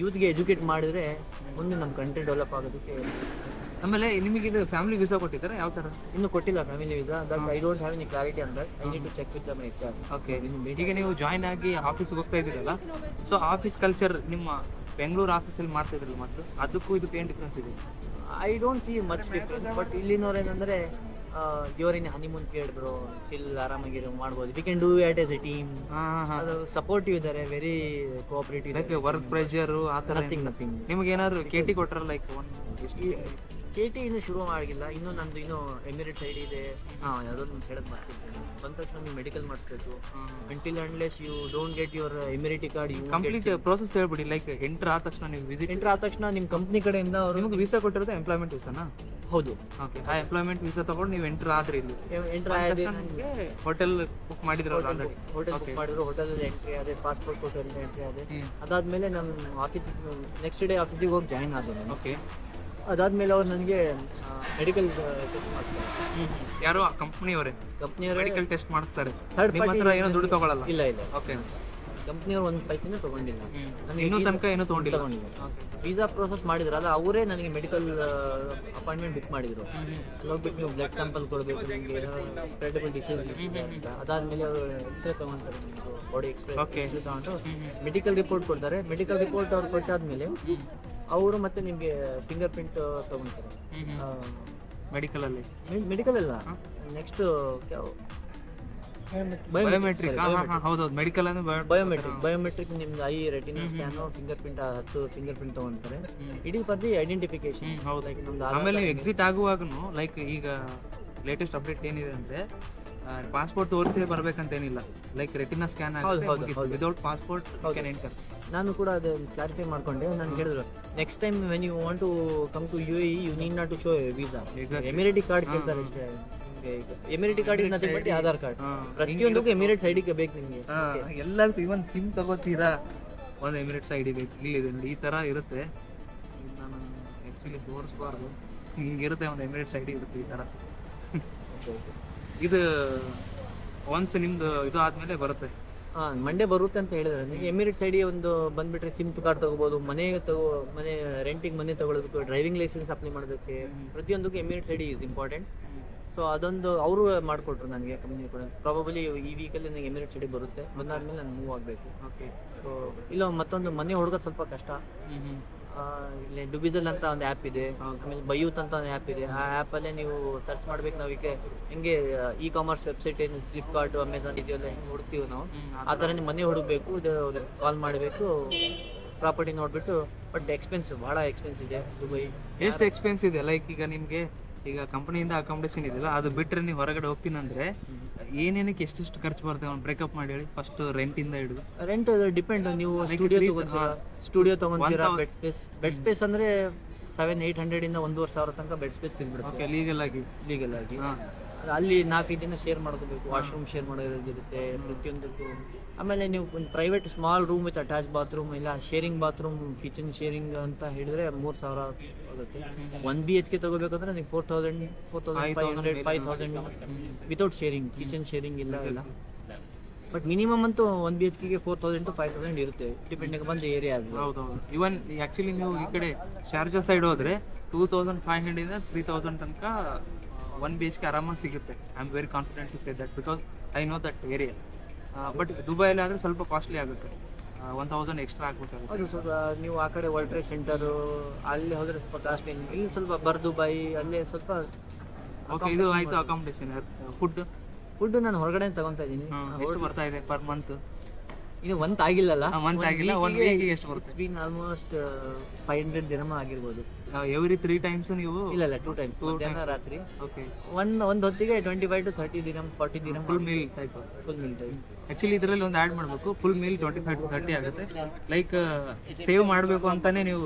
ಯೂತ್ಗೆ ಎಜುಕೇಟ್ ಮಾಡಿದ್ರೆ ಮುಂದೆ ನಮ್ಮ ಕಂಟ್ರಿ ಡೆವಲಪ್ ಆಗೋದಕ್ಕೆ. ಆಮೇಲೆ ನಿಮಗೆ ಇದು ಫ್ಯಾಮಿಲಿ ವೀಸಾ ಕೊಟ್ಟಿದ್ದಾರೆ ಯಾವ ಥರ? ಇನ್ನೂ ಕೊಟ್ಟಿಲ್ಲ family visa. That I don't have any clarity on that. I need to check with my HR. Okay, ಈಗ ನೀವು ಜಾಯ್ನ್ ಆಗಿ ಆಫೀಸ್ಗೆ ಹೋಗ್ತಾ ಇದ್ದೀರಲ್ಲ, ಸೊ ಆಫೀಸ್ ಕಲ್ಚರ್ ನಿಮ್ಮ ಬೆಂಗಳೂರು ಆಫೀಸಲ್ಲಿ ಮಾಡ್ತಾ ಇದ್ರಲ್ಲ, ಮತ್ತು ಅದಕ್ಕೂ ಇದಕ್ಕೂ ಏನು ಡಿಫ್ರೆನ್ಸ್ ಇದೆ? I don't see much difference. But ಇಲ್ಲಿನವ್ರು ಏನಂದರೆ, your honeymoon period bro, chill ಆರಾಮಾಗಿರೋ ಮಾಡ್ಬೋದು. We can do it as a team. ಅದು ಸಪೋರ್ಟಿವ್ ಇದ್ದಾರೆ, ವೆರಿ ಕೋಆಪರೇಟಿವ್. ವರ್ಕ್ ಪ್ರೆಷರ್ ಆ ಥರ ನಥಿಂಗ್. ನಿಮ್ಗೆ ಏನಾದ್ರು KT ಕೊಟ್ಟರಲ್ಲ, ಲೈಕ್ KT ಇನ್ನೂ ಶುರು ಆಗಿಲ್ಲ, ಇನ್ನೂ ನಂದು ಇನ್ನೂ ಎಮಿರೇಟ್ಸ್ ಐಡಿ ಇದೆ. ಯಾವುದೊಂದು ಹೇಳೋದು ಮಾಡ್ತಿರ್ತೇನೆ. ಬಂದ ತಕ್ಷಣ ನೀವು ಮೆಡಿಕಲ್ ಮಾಡಿಸ್ಬೇಕು. Until unless you don't get your Emirati card, you complete process ಹೇಳ್ಬಿಡಿ. ಲೈಕ್ ಎಂಟರ್ ಆದ ತಕ್ಷಣ ನೀವು ಎಂಟರ್ ಆದ ತಕ್ಷಣ ನಿಮ್ಮ ಕಂಪ್ನಿ ಕಡೆಯಿಂದ ಅವರು ನಿಮಗೆ ವೀಸಾ ಕೊಟ್ಟಿರೋದು ಎಂಪ್ಲಾಯ್ಮೆಂಟ್ ವೀಸಾನಾ? ಹೌದು. ಓಕೆ, ಆ ಎಂಪ್ಲಾಯ್ಮೆಂಟ್ ವೀಸಾ ತಗೊಂಡು ನೀವು ಎಂಟರ್ ಆದ್ರಿ ಇಲ್ಲಿ ಎಂಟರ್ ಆಗಿದೆ. ಹೋಟೆಲ್ ಬುಕ್ ಮಾಡಿದ್ರು ಹೋಟೆಲ್ ಬುಕ್ ಮಾಡಿದ್ರು, ಹೋಟೆಲಲ್ಲಿ ಎಂಟ್ರಿ ಆದೆ, ಪಾಸ್ಪೋರ್ಟ್ ಹೋಟೆಲ್ ಎಂಟ್ರಿ ಆದೆ. ಅದಾದ್ಮೇಲೆ ನಾನು ಆಫೀಸ್ ನೆಕ್ಸ್ಟ್ ಡೇ ಆಫೀಸಿಗೆ ಹೋಗಿ ಜಾಯಿನ್ ಆದೆ ನಾನು. ಓಕೆ, ಅದಾದ್ಮೇಲೆ ಅವ್ರು ನನಗೆ ಮೆಡಿಕಲ್ ಟೆಸ್ಟ್ ಮಾಡ್ತಾರೆ. ಯಾರೋ ಕಂಪ್ನಿಯವರೇ ಕಂಪ್ನಿಯವರೇ ಮೆಡಿಕಲ್ ಟೆಸ್ಟ್ ಮಾಡಿಸ್ತಾರೆ. ಥರ್ಡ್ ನಿಮ್ಮ ಹತ್ರ ಏನೋ ದುಡ್ಡು ತಗೊಳ್ಳಲ್ಲ? ಇಲ್ಲ ಇಲ್ಲ, ಓಕೆ. ಕಂಪ್ನಿಯವ್ರು ಒಂದು ಪೈಸೆನೂ ತೊಗೊಂಡಿಲ್ಲ. ಇನ್ನೂ ತನಕ ಏನೂ ತೊಗೊಂಡಿಲ್ಲ. ವೀಸಾ ಪ್ರೋಸೆಸ್ ಮಾಡಿದ್ರಲ್ಲ, ಅವರೇ ನನಗೆ ಮೆಡಿಕಲ್ ಅಪಾಯಿಂಟ್ಮೆಂಟ್ ಬುಕ್ ಮಾಡಿದ್ರು. ಅಲ್ಲಿ ಹೋಗ್ಬಿಟ್ಟು ನೀವು ಬ್ಲಡ್ ಸ್ಯಾಂಪಲ್ ಕೊಡಬೇಕು, ನಿಮಗೆ ಸ್ಪ್ರೆಡಬಲ್ ಡಿಸೀಸ್ ಅಂತ. ಅದಾದ್ಮೇಲೆ ಅವರು ಎಕ್ಸ್ರೇ ತೊಗೊಳ್ತಾರೆ, ನಿಮ್ಮದು ಬಾಡಿ ಎಕ್ಸ್ರೇ ತೊಗೊಂಡು ಮೆಡಿಕಲ್ ರಿಪೋರ್ಟ್ ಕೊಡ್ತಾರೆ. ಮೆಡಿಕಲ್ ರಿಪೋರ್ಟ್ ಅವ್ರು ಕೊಟ್ಟಾದ್ಮೇಲೆ ಅವರು ಮತ್ತೆ ನಿಮಗೆ ಫಿಂಗರ್ ಪ್ರಿಂಟ್ ತೊಗೊಳ್ತಾರೆ ಮೆಡಿಕಲಲ್ಲಿ. ಮೆಡಿಕಲ್ ಅಲ್ಲ, ನೆಕ್ಸ್ಟ್ ಬಯೋಮೆಟ್ರಿಕ್. ಹೌದೌದು, ಮೆಡಿಕಲ್ ಅಂದ್ರೆ ಬಯೋಮೆಟ್ರಿಕ್ ನಿಮ್ದು I retina scan, finger print 10 finger print ತೊಗೊಳ್ತಾರೆ. ಇಡೀ ಪರ್ದಿ ಐಡೆಂಟಿಫಿಕೇಶನ್. ಆಮೇಲೆ ನೀವು ಎಕ್ಸಿಟ್ ಆಗುವಾಗನು ಲೈಕ್ ಈಗ ಲೇಟೆಸ್ಟ್ ಅಪ್ಡೇಟ್ ಏನಿದೆ ಅಂದ್ರೆ ಪಾಸ್ಪೋರ್ಟ್ ತೋರಿಸಿ ಬರ್ಬೇಕಂತೇನಿಲ್ಲ. ಲೈಕ್ ರೆಟಿನಾ ಸ್ಕ್ಯಾನ್ ಆಗುತ್ತೆ, ವಿದೌಟ್ ಪಾಸ್ಪೋರ್ಟ್ ಕ್ಯಾನ್ ಎಂಟರ್. ನಾನು ಕೂಡ ಅದು ಕ್ಲಾರಿಫೈ ಮಾಡ್ಕೊಂಡೆ. ನಾನು ಹೇಳಿದ್ರು next time when you want to come to UAE you need not to show visa. Emirati card ಕೇಳ್ತಾರೆ ಅಷ್ಟೇ. Emirati card is nothing but Aadhaar card. ಪ್ರತಿಯೊಂದಕ್ಕೂ ಎಮಿರೇಟ್ಸ್ ಐಡಿ ಬೇಕು ನಿಮಗೆ. ಎಲ್ಲದಕ್ಕೂ ಇವನ್ ಸಿಮ್ ತಗೋತೀರಾ, ಒಂದು ಎಮಿರೇಟ್ಸ್ ಐಡಿ ಬೇಕು. ಇಲ್ಲಿದೆ ನೋಡಿ, ಈ ತರ ಇರುತ್ತೆ. ನಾನು ಆ್ಯಕ್ಚುಲಿ ತೋರಿಸ್ಬಾರ್ದು, ಹಿಂಗಿರುತ್ತೆ. ಒಂದು ಎಮಿರೇಟ್ಸ್ ಐಡಿ ಇರುತ್ತೆ ಈ ತರ. ಇದು ಒನ್ಸ್ ನಿಮ್ದು ಇದು ಆದ್ಮೇಲೆ ಬರುತ್ತೆ. ಮಂಡೇ ಬರುತ್ತೆ ಅಂತ ಹೇಳಿದ್ರೆ ನಿಮಗೆ ಎಮಿರೇಟ್ಸ್ ಐಡಿ ಒಂದು ಬಂದ್ಬಿಟ್ರೆ ಸಿಮ್ ಕಾರ್ಡ್ ತಗೋಬಹುದು. ಮನೆ ರೆಂಟಿಗೆ ಮನೆ ತಗೊಳ್ಳೋದಕ್ಕೆ, ಡ್ರೈವಿಂಗ್ ಲೈಸೆನ್ಸ್ ಅಪ್ಲೈ ಮಾಡೋದಕ್ಕೆ, ಪ್ರತಿಯೊಂದಕ್ಕೂ Emirates ID is important. So ಅದೊಂದು ಅವರು ಮಾಡಿಕೊಟ್ರು ನನಗೆ, ಕಂಪ್ನಿ ಕೂಡ. ಪ್ರಾಬಬಲಿ ಈ ವೀಕಲ್ಲಿ ನನಗೆ ಎಮಿರೇಟ್ಸ್ ಐಡಿ ಬರುತ್ತೆ. ಬಂದಾದ್ಮೇಲೆ ನಾನು ಮೂವ್ ಆಗಬೇಕು. ಓಕೆ. ಸೊ ಇಲ್ಲ ಮತ್ತೊಂದು ಮನೆ ಹುಡುಗೋದು ಸ್ವಲ್ಪ ಕಷ್ಟ. ಇಲ್ಲಿ ಡುಬಿಸಲ್ ಅಂತ ಒಂದು ಆ್ಯಪ್ ಇದೆ, ಆಮೇಲೆ ಬಯೂತ್ ಅಂತ ಒಂದು ಆ್ಯಪ್ ಇದೆ. ಆ ಆ್ಯಪಲ್ಲೇ ನೀವು ಸರ್ಚ್ ಮಾಡ್ಬೇಕು. ನಾವೀಗ ಹೆಂಗೆ ಇ-ಕಾಮರ್ಸ್ ವೆಬ್ಸೈಟ್ ಏನು ಫ್ಲಿಪ್ಕಾರ್ಟ್, ಅಮೆಝಾನ್ ಇದೆಯಲ್ಲ, ಹೆಂಗೆ ಹುಡುಕ್ತೀವಿ ನಾವು, ಆ ಥರ ನೀವು ಮನೆ ಹುಡುಗಬೇಕು. ಇದು ಕಾಲ್ ಮಾಡಬೇಕು, ಪ್ರಾಪರ್ಟಿ ನೋಡಿಬಿಟ್ಟು. ಬಟ್ ಎಕ್ಸ್ಪೆನ್ಸಿವ್, ಭಾಳ ಎಕ್ಸ್ಪೆನ್ಸ್ ಇದೆ ದುಬೈ. ಎಷ್ಟು ಎಕ್ಸ್ಪೆನ್ಸ್ ಇದೆ? ಲೈಕ್ ಈಗ ನಿಮಗೆ ಈಗ ಕಂಪನಿಯಿಂದ ಅಕಾಮಿಡೇಷನ್ ಇದೆಯಲ್ಲ, ಅದು ಬಿಟ್ಟರೆ ನೀವು ಹೊರಗಡೆ ಹೋಗ್ತೀನಿ ಅಂದರೆ ಏನೇನಕ್ಕೆ ಎಷ್ಟೆಷ್ಟು ಖರ್ಚು ಬರ್ತೇವೆ? ಒಂದು ಬ್ರೇಕಪ್ ಮಾಡಿ ಹೇಳಿ. ಫಸ್ಟ್ ರೆಂಟಿಂದ ಹಿಡಿದು. Rent depend. ನೀವು ಸ್ಟುಡಿಯೋ ತೊಗೊಂತೀರಾ, ಬೆಡ್ ಸ್ಪೇಸ್ ಅಂದರೆ 700-800 ಇಂದ 1,500 ತನಕ ಬೆಡ್ ಸ್ಪೇಸ್ ಸಿಗ್ಬಿಡುತ್ತೆ ಲೀಗಲ್ ಆಗಿ. ಅಲ್ಲಿ 4-5 ದಿನ ಶೇರ್ ಮಾಡ್ಕೋಬೇಕು. ವಾಶ್ರೂಮ್ ಶೇರ್ ಮಾಡೋದಿರುತ್ತೆ ಪ್ರತಿಯೊಂದಕ್ಕೂ. ಆಮೇಲೆ ನೀವು ಒಂದು private small room with attach bathroom, ಇಲ್ಲ ಶೇರಿಂಗ್ ಬಾತ್ರೂಮ್, ಕಿಚನ್ ಶೇರಿಂಗ್ ಅಂತ ಹೇಳಿದ್ರೆ 3,000 ಆಗುತ್ತೆ. 1 BHK ತಗೋಬೇಕಂದ್ರೆ ನೀವು 4,000, 4,500, 5,000 ವಿತೌಟ್ ಶೇರಿಂಗ್. ಕಿಚನ್ ಶೇರಿಂಗ್ ಇಲ್ಲ. ಬಟ್ ಮಿನಿಮಮ್ ಅಂತೂ 1 BHK 4,000 to 5,000 ಇರುತ್ತೆ, ಡಿಪೆಂಡಿಂಗ್ ಬಂದ ಏರಿಯಾ. ಹೌದೌದು. ಇವನ್ ಆ್ಯಕ್ಚುಲಿ ನೀವು ಈ ಕಡೆ ಶಾರ್ಜಾ ಸೈಡ್ ಹೋದ್ರೆ 2,500 ಇಂದ 3,000 ತನಕ 1 BHK ಆರಾಮಾಗಿ ಸಿಗುತ್ತೆ. I am very confident to say that because I know that area. But ದುಬೈಯಲ್ಲಿ ಆದರೆ ಸ್ವಲ್ಪ ಕಾಸ್ಟ್ಲಿ ಆಗುತ್ತೆ, 1,000 ಎಕ್ಸ್ಟ್ರಾ ಆಗ್ಬೇಕಾಗುತ್ತೆ. ಅದು ಸ್ವಲ್ಪ ನೀವು ಆ ಕಡೆ ವರ್ಲ್ಡ್ ಟ್ರೇಡ್ ಸೆಂಟರು ಅಲ್ಲಿ ಹೋದರೆ ಸ್ವಲ್ಪ ಕಾಸ್ಟ್ಲಿ. ಇಲ್ಲಿ ಸ್ವಲ್ಪ ದುಬೈ ಅಲ್ಲೇ ಸ್ವಲ್ಪ. ಓಕೆ, ಇದು ಆಯಿತು ಅಕಾಮಿಡೇಷನ್. ಫುಡ್ ನಾನು ಹೊರಗಡೆ ತಗೊತಾ ಇದ್ದೀನಿ. ಎಷ್ಟು ಬರ್ತಾ ಇದೆ ಪರ್ ಮಂತ್? ಇದು ಮಂತ್ ಆಗಿಲ್ಲ. 1 ವೀಕಿಗೆ ಎಷ್ಟು ಬರುತ್ತೆ? ಇಟ್ಸ್ ಬೀನ್ ಆಲ್ಮೋಸ್ಟ್ 500 ದಿರಮ ಆಗಿರ್ಬೋದು. ಎವ್ರಿ 3 ಟೈಮ್ಸ್ ನೀವು? ಇಲ್ಲ 2 ಟೈಮ್ಸ್, ಮಧ್ಯಾಹ್ನ ರಾತ್ರಿ. ಓಕೆ. ಒಂದು ಹೊತ್ತಿಗೆ 25 to 30 ದಿರಮ್, 40 ದಿರಮ್. Full meal type. Actually ಇದರಲ್ಲಿ ಒಂದು ಆ್ಯಡ್ ಮಾಡಬೇಕು. ಫುಲ್ ಮೀಲ್ 25 to 30 ಆಗುತ್ತೆ. ಲೈಕ್ ಸೇವ್ ಮಾಡಬೇಕು ಅಂತಾನೆ ನೀವು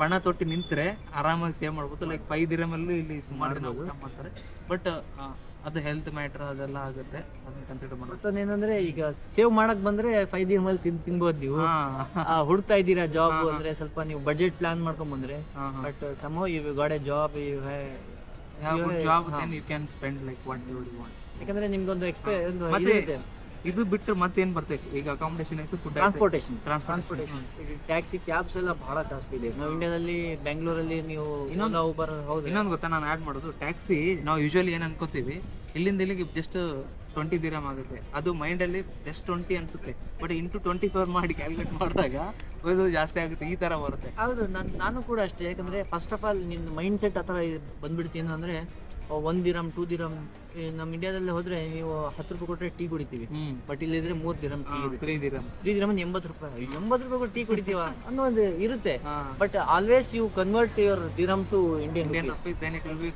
ಪಣ ತೊಟ್ಟು ನಿಂತರೆ ಆರಾಮಾಗಿ ಸೇವ್ ಮಾಡ್ಬೋದು. ಲೈಕ್ 5 ದಿರಮಲ್ಲಿ ಇಲ್ಲಿ ಸುಮಾರು ಮಾಡ್ತಾರೆ. ಬಟ್ ಅದು ಹೆಲ್ತ್ ಮ್ಯಾಟ್ರ್ ಅದೆಲ್ಲ ಆಗುತ್ತೆ, ಅದನ್ನ ಕನ್ಸಿಡರ್ ಮಾಡ್ತಾರೆ. ಏನಂದ್ರೆ ಈಗ ಸೇವ್ ಮಾಡಕ್ ಬಂದ್ರೆ 5 ದಿನದಲ್ಲಿ ತಿನ್ಬೋದು ನೀವು. ಹುಡುಕ್ತಾ ಇದ್ದೀರಾ ಜಾಬ್ ಅಂದ್ರೆ ಸ್ವಲ್ಪ ನೀವು ಬಜೆಟ್ ಪ್ಲಾನ್ ಮಾಡ್ಕೊಂಡ್ ಬಂದ್ರೆ. But somehow you got a job, you can spend like what you want. ಯಾಕಂದ್ರೆ ನಿಮ್ಗೊಂದು ಇದು ಬಿಟ್ಟರೆ ಮತ್ತೇನು ಬರ್ತೈತೆ? ಈಗ ಅಕಾಮಿಡೇಷನ್ ಆಯ್ತು, ಫುಡ್, ಟ್ರಾನ್ಸ್ಪೋರ್ಟೇಷನ್. ಟ್ಯಾಕ್ಸಿ, ಕ್ಯಾಬ್ಸ್ ಎಲ್ಲ ಬಹಳ ಕಾಸ್ಟ್ಲಿ ಇದೆ. ನಾವು ಇಂಡಿಯಾದಲ್ಲಿ ಬೆಂಗಳೂರಲ್ಲಿ ನೀವು ಊಬರ್. ಹೌದು. ಇನ್ನೊಂದು ಗೊತ್ತಾ ನಾನು ಆ್ಯಡ್ ಮಾಡೋದು? ಟ್ಯಾಕ್ಸಿ ನಾವು ಯೂಶುವಲಿ ಏನು ಅನ್ಕೋತೀವಿ, ಇಲ್ಲಿಂದ ಇಲ್ಲಿಗೆ ಜಸ್ಟ್ 20 ದಿರಮ್ ಆಗುತ್ತೆ. ಅದು ಮೈಂಡಲ್ಲಿ ಜಸ್ಟ್ 20 ಅನ್ಸುತ್ತೆ. ಬಟ್ ಇಂಟು 24 ಮಾಡಿ ಕ್ಯಾಲ್ಕುಲೇಟ್ ಮಾಡಿದಾಗ ಅದು ಜಾಸ್ತಿ ಆಗುತ್ತೆ. ಈ ಥರ ಬರುತ್ತೆ. ಹೌದು, ನಾನು ಕೂಡ ಅಷ್ಟೇ. ಯಾಕಂದರೆ ಫಸ್ಟ್ ಆಫ್ ಆಲ್ ನಿನ್ನ ಮೈಂಡ್ ಸೆಟ್ ಆ ಥರ ಬಂದ್ಬಿಡ್ತೀನಿ ಅಂದರೆ 1 ದಿರಮ್ 2 ದಿರಮ್. ನಮ್ಮ ಇಂಡಿಯಾದಲ್ಲಿ ಹೋದ್ರೆ ನೀವು 10 ರೂಪಾಯಿ ಕೊಟ್ಟರೆ ಟೀ ಕುಡಿತೀವಿ, ಬಟ್ ಇಲ್ಲಿದ್ರೆ 3 ದಿರಮ್ ಟೀ ಇರುತ್ತೆ. 3 ದಿರಮ್ 80 ರೂಪಾಯಿ. 80 ರೂಪಾಯಿ ಕೊಟ್ಟು ಟೀ ಕುಡಿತೀವ ಅನ್ನೋ ಒಂದು ಇರುತ್ತೆ. But always you convert your dirham to Indian rupees, then it will be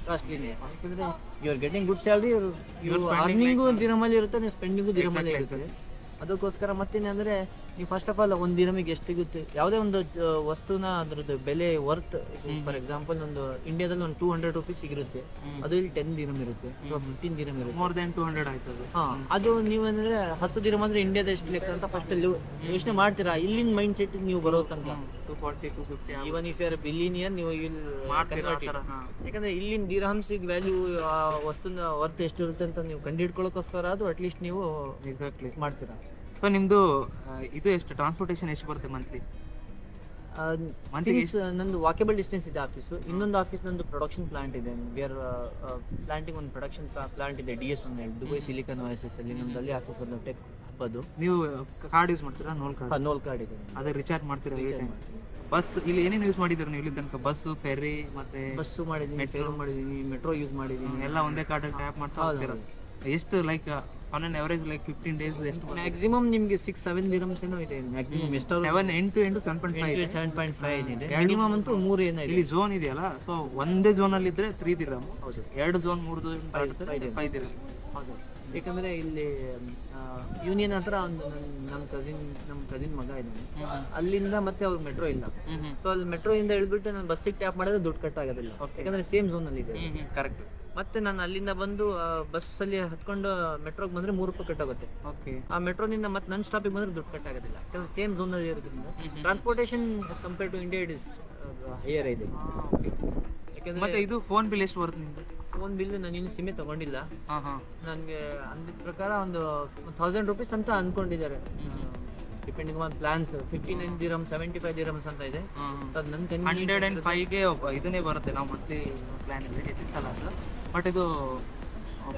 ಕಾಸ್ಟ್ಲಿನೇ. ಯಾಕಂದ್ರೆ you are getting good salary, earning ದಿರಮಲ್ಲಿ ಇರುತ್ತೆ, ನೀವು ಸ್ಪೆಂಡಿಂಗು ದಿರಮಲ್ಲಿ ಇರುತ್ತೆ. ಅದಕ್ಕೋಸ್ಕರ ಮತ್ತೇನಂದ್ರೆ ನೀವು ಫಸ್ಟ್ ಆಫ್ ಆಲ್ 1 ದಿರಮಿಗೆ ಎಷ್ಟು ಸಿಗುತ್ತೆ, ಯಾವುದೇ ಒಂದು ವಸ್ತುನ ಅದ್ರದ್ದು ಬೆಲೆ ವರ್ತ್. ಫಾರ್ ಎಕ್ಸಾಂಪಲ್ ಒಂದು ಇಂಡಿಯಾದಲ್ಲಿ ಒಂದು 200 ರುಪೀಸ್ ಸಿಗಿರುತ್ತೆ, ಅದು ಇಲ್ಲಿ 10 ದಿರಮ್ ಇರುತ್ತೆ, 15 ದಿರಮ್ ಇರುತ್ತೆ, more than 200 ಆಯ್ತದೆ. ಅದು ನೀವಂದ್ರೆ 10 ದಿರಮ್ ಅಂದ್ರೆ ಇಂಡಿಯಾದ ಎಷ್ಟು ಲೆಕ್ಕ ಅಂತ ಫಸ್ಟ್ ಅಲ್ಲಿ ಯೋಚನೆ ಮಾಡ್ತೀರಾ. ಇಲ್ಲಿನ ಮೈಂಡ್ ಸೆಟ್ ನೀವು ಬರೋ ತನಕ 240 250 even if you are billionaire ನೀವು ಇಲ್ಲಿ ಯಾಕಂದ್ರೆ ಇಲ್ಲಿನ ದಿರಹಮ್ಸಿಗೆ ವ್ಯಾಲ್ಯೂ ಆ ವಸ್ತುನ ವರ್ತ್ ಎಷ್ಟು ಇರುತ್ತೆ ಅಂತ ನೀವು ಕಂಡುಹಿಡ್ಕೊಳ್ಳೋಕ್ಕೋಸ್ಕರ ಅದು ಅಟ್ಲೀಸ್ಟ್ ನೀವು ಎಕ್ಸಾಕ್ಟ್ಲಿ ಮಾಡ್ತೀರಾ. ಸೊ ನಿಮ್ದು ಇದು ಎಷ್ಟು ಟ್ರಾನ್ಸ್ಪೋರ್ಟೇಷನ್ ಎಷ್ಟು ಬರುತ್ತೆ ಮಂತ್ಲಿ? ನಂದು ವಾಕೇಬಲ್ ಡಿಸ್ಟೆನ್ಸ್ ಇದೆ ಆಫೀಸು. ಇನ್ನೊಂದು ಆಫೀಸ್ ನಂದು ಪ್ರೊಡಕ್ಷನ್ ಪ್ಲಾಂಟ್ ಇದೆ. ವಿ ಆರ್ ಪ್ಲಾಂಟಿಂಗ್ ಒಂದು ಪ್ರೊಡಕ್ಷನ್ ಪ್ಲಾಂಟ್ ಇದೆ DS ಒಂದು ದುಬೈ ಸಿಲಿಕಾನ್ ಓಎಸ್ಎಸ್ ಅಲ್ಲಿ. ನಮ್ಮದಲ್ಲಿ ಆಫೀಸ್ ಒಂದು ಟೆಕ್ ಹಬ್ಬದು. ನೀವು ಕಾರ್ಡ್ ಯೂಸ್ ಮಾಡ್ತೀರಾ? ನೋಲ್ ಕಾರ್ಡ್ ಇದೆ, ಅದೇ ರಿಚಾರ್ಜ್ ಮಾಡ್ತೀರಾ? ಬಸ್ ಇಲ್ಲಿ ಏನೇನು ಯೂಸ್ ಮಾಡಿದ್ರು ನೀವು ಇಲ್ಲಿ ತನಕ? ಬಸ್ಸು, ಫೆರ್ರಿ, ಮತ್ತೆ ಬಸ್ಸು ಮಾಡಿದ್ದೀನಿ, ಫೇರು ಮಾಡಿದ್ದೀನಿ, ಮೆಟ್ರೋ ಯೂಸ್ ಮಾಡಿದ್ದೀನಿ. ಎಲ್ಲ ಒಂದೇ ಕಾರ್ಡ್ ಟ್ಯಾಪ್ ಮಾಡ್ತಾ ಹೋಗ್ತೀರಾ? ಎಷ್ಟು like on an average like 15 days ಎಷ್ಟು ಮ್ಯಾಕ್ಸಿಮಮ್ ನಿಮಗೆ 6-7 ದಿರಮ್ಸ್ ಏನೋ ಇದೆ ಮ್ಯಾಕ್ಸಿಮಮ್. ಎಷ್ಟು 7.5 ಇದೆ ಮಿನಿಮಮ್ ಅಂತೂ 3 ಏನೋ ಇದೆ. ಇಲ್ಲಿ ಝೋನ್ ಇದೆಯಲ್ಲ, ಸೊ ಒಂದೇ ಝೋನ್ ಅಲ್ಲಿ ಇದ್ರೆ 3 ದಿರಮ್, 2 ಝೋನ್ 3 ಝೋನ್ 5 ದಿರಮ್. ಹೌದು, ಯಾಕಂದ್ರೆ ಇಲ್ಲಿ ಯೂನಿಯನ್ ಹತ್ರ ಒಂದು ನಮ್ಮ ಕಸಿನ್ ಮಗ ಇದ್ದಾನೆ, ಅಲ್ಲಿಂದ ಮತ್ತೆ ಅವ್ರು ಮೆಟ್ರೋ ಇಲ್ಲ. ಸೊ ಅಲ್ಲಿ ಮೆಟ್ರೋ ಇಂದ ಇಳಿದ್ಬಿಟ್ಟು ನಾನು ಬಸ್ಸಿಗೆ ಟ್ಯಾಪ್ ಮಾಡಿದ್ರೆ ದುಡ್ಡು ಕಟ್ ಆಗೋದಿಲ್ಲ, ಯಾಕಂದ್ರೆ ಸೇಮ್ ಝೋನ್ ಅಲ್ಲಿ ಇದೆ. ಕರೆಕ್ಟ್. ಮತ್ತೆ ನಾನು ಅಲ್ಲಿಂದ ಬಂದು ಬಸ್ಸಲ್ಲಿ ಹತ್ಕೊಂಡು ಮೆಟ್ರೋಗೆ ಬಂದ್ರೆ 3 ರೂಪಾಯಿ ಕಟ್ಟಾಗುತ್ತೆ. ಓಕೆ. ಆ ಮೆಟ್ರೋನಿಂದ ಮತ್ತೆ ನನ್ನ ಸ್ಟಾಪಿಗೆ ಬಂದ್ರೆ ದುಡ್ಡು ಕಟ್ ಆಗೋದಿಲ್ಲ, ಯಾಕಂದ್ರೆ ಸೇಮ್ ಝೋನ್ ಅಲ್ಲಿ ಇರೋದ್ರಿಂದ transportation compare to India it is higher ಇದೆ. ಯಾಕಂದ್ರೆ ಮತ್ತೆ ಇದು ಫೋನ್ ಬಿಲ್ ಎಷ್ಟು ಬರುತ್ತೆ ನಿಮ್ದು? ಫೋನ್ ಬಿಲ್ ನಾನು ಇನ್ನು ಸಿಮ್ಮೆ ತಗೊಂಡಿಲ್ಲ. ನನಗೆ ಅಂದಿದ್ದ ಪ್ರಕಾರ ಒಂದು 1000 ರೂಪೀಸ್ ಅಂತ ಅನ್ಕೊಂಡಿದ್ದಾರೆ, depending on plans. 59 dirham 75 dirhams ಅಂತ ಇದೆ. ಅದು ನನ್ನ 105ಗೆ ಇದನ್ನೇ ಬರುತ್ತೆ ನಾವು ಮಂತ್ಲಿ ಪ್ಲಾನ್ ಇದೆ, ಎತ್ತಿಸಲ್ಲ ಅಲ್ಲ. ಬಟ್ ಇದು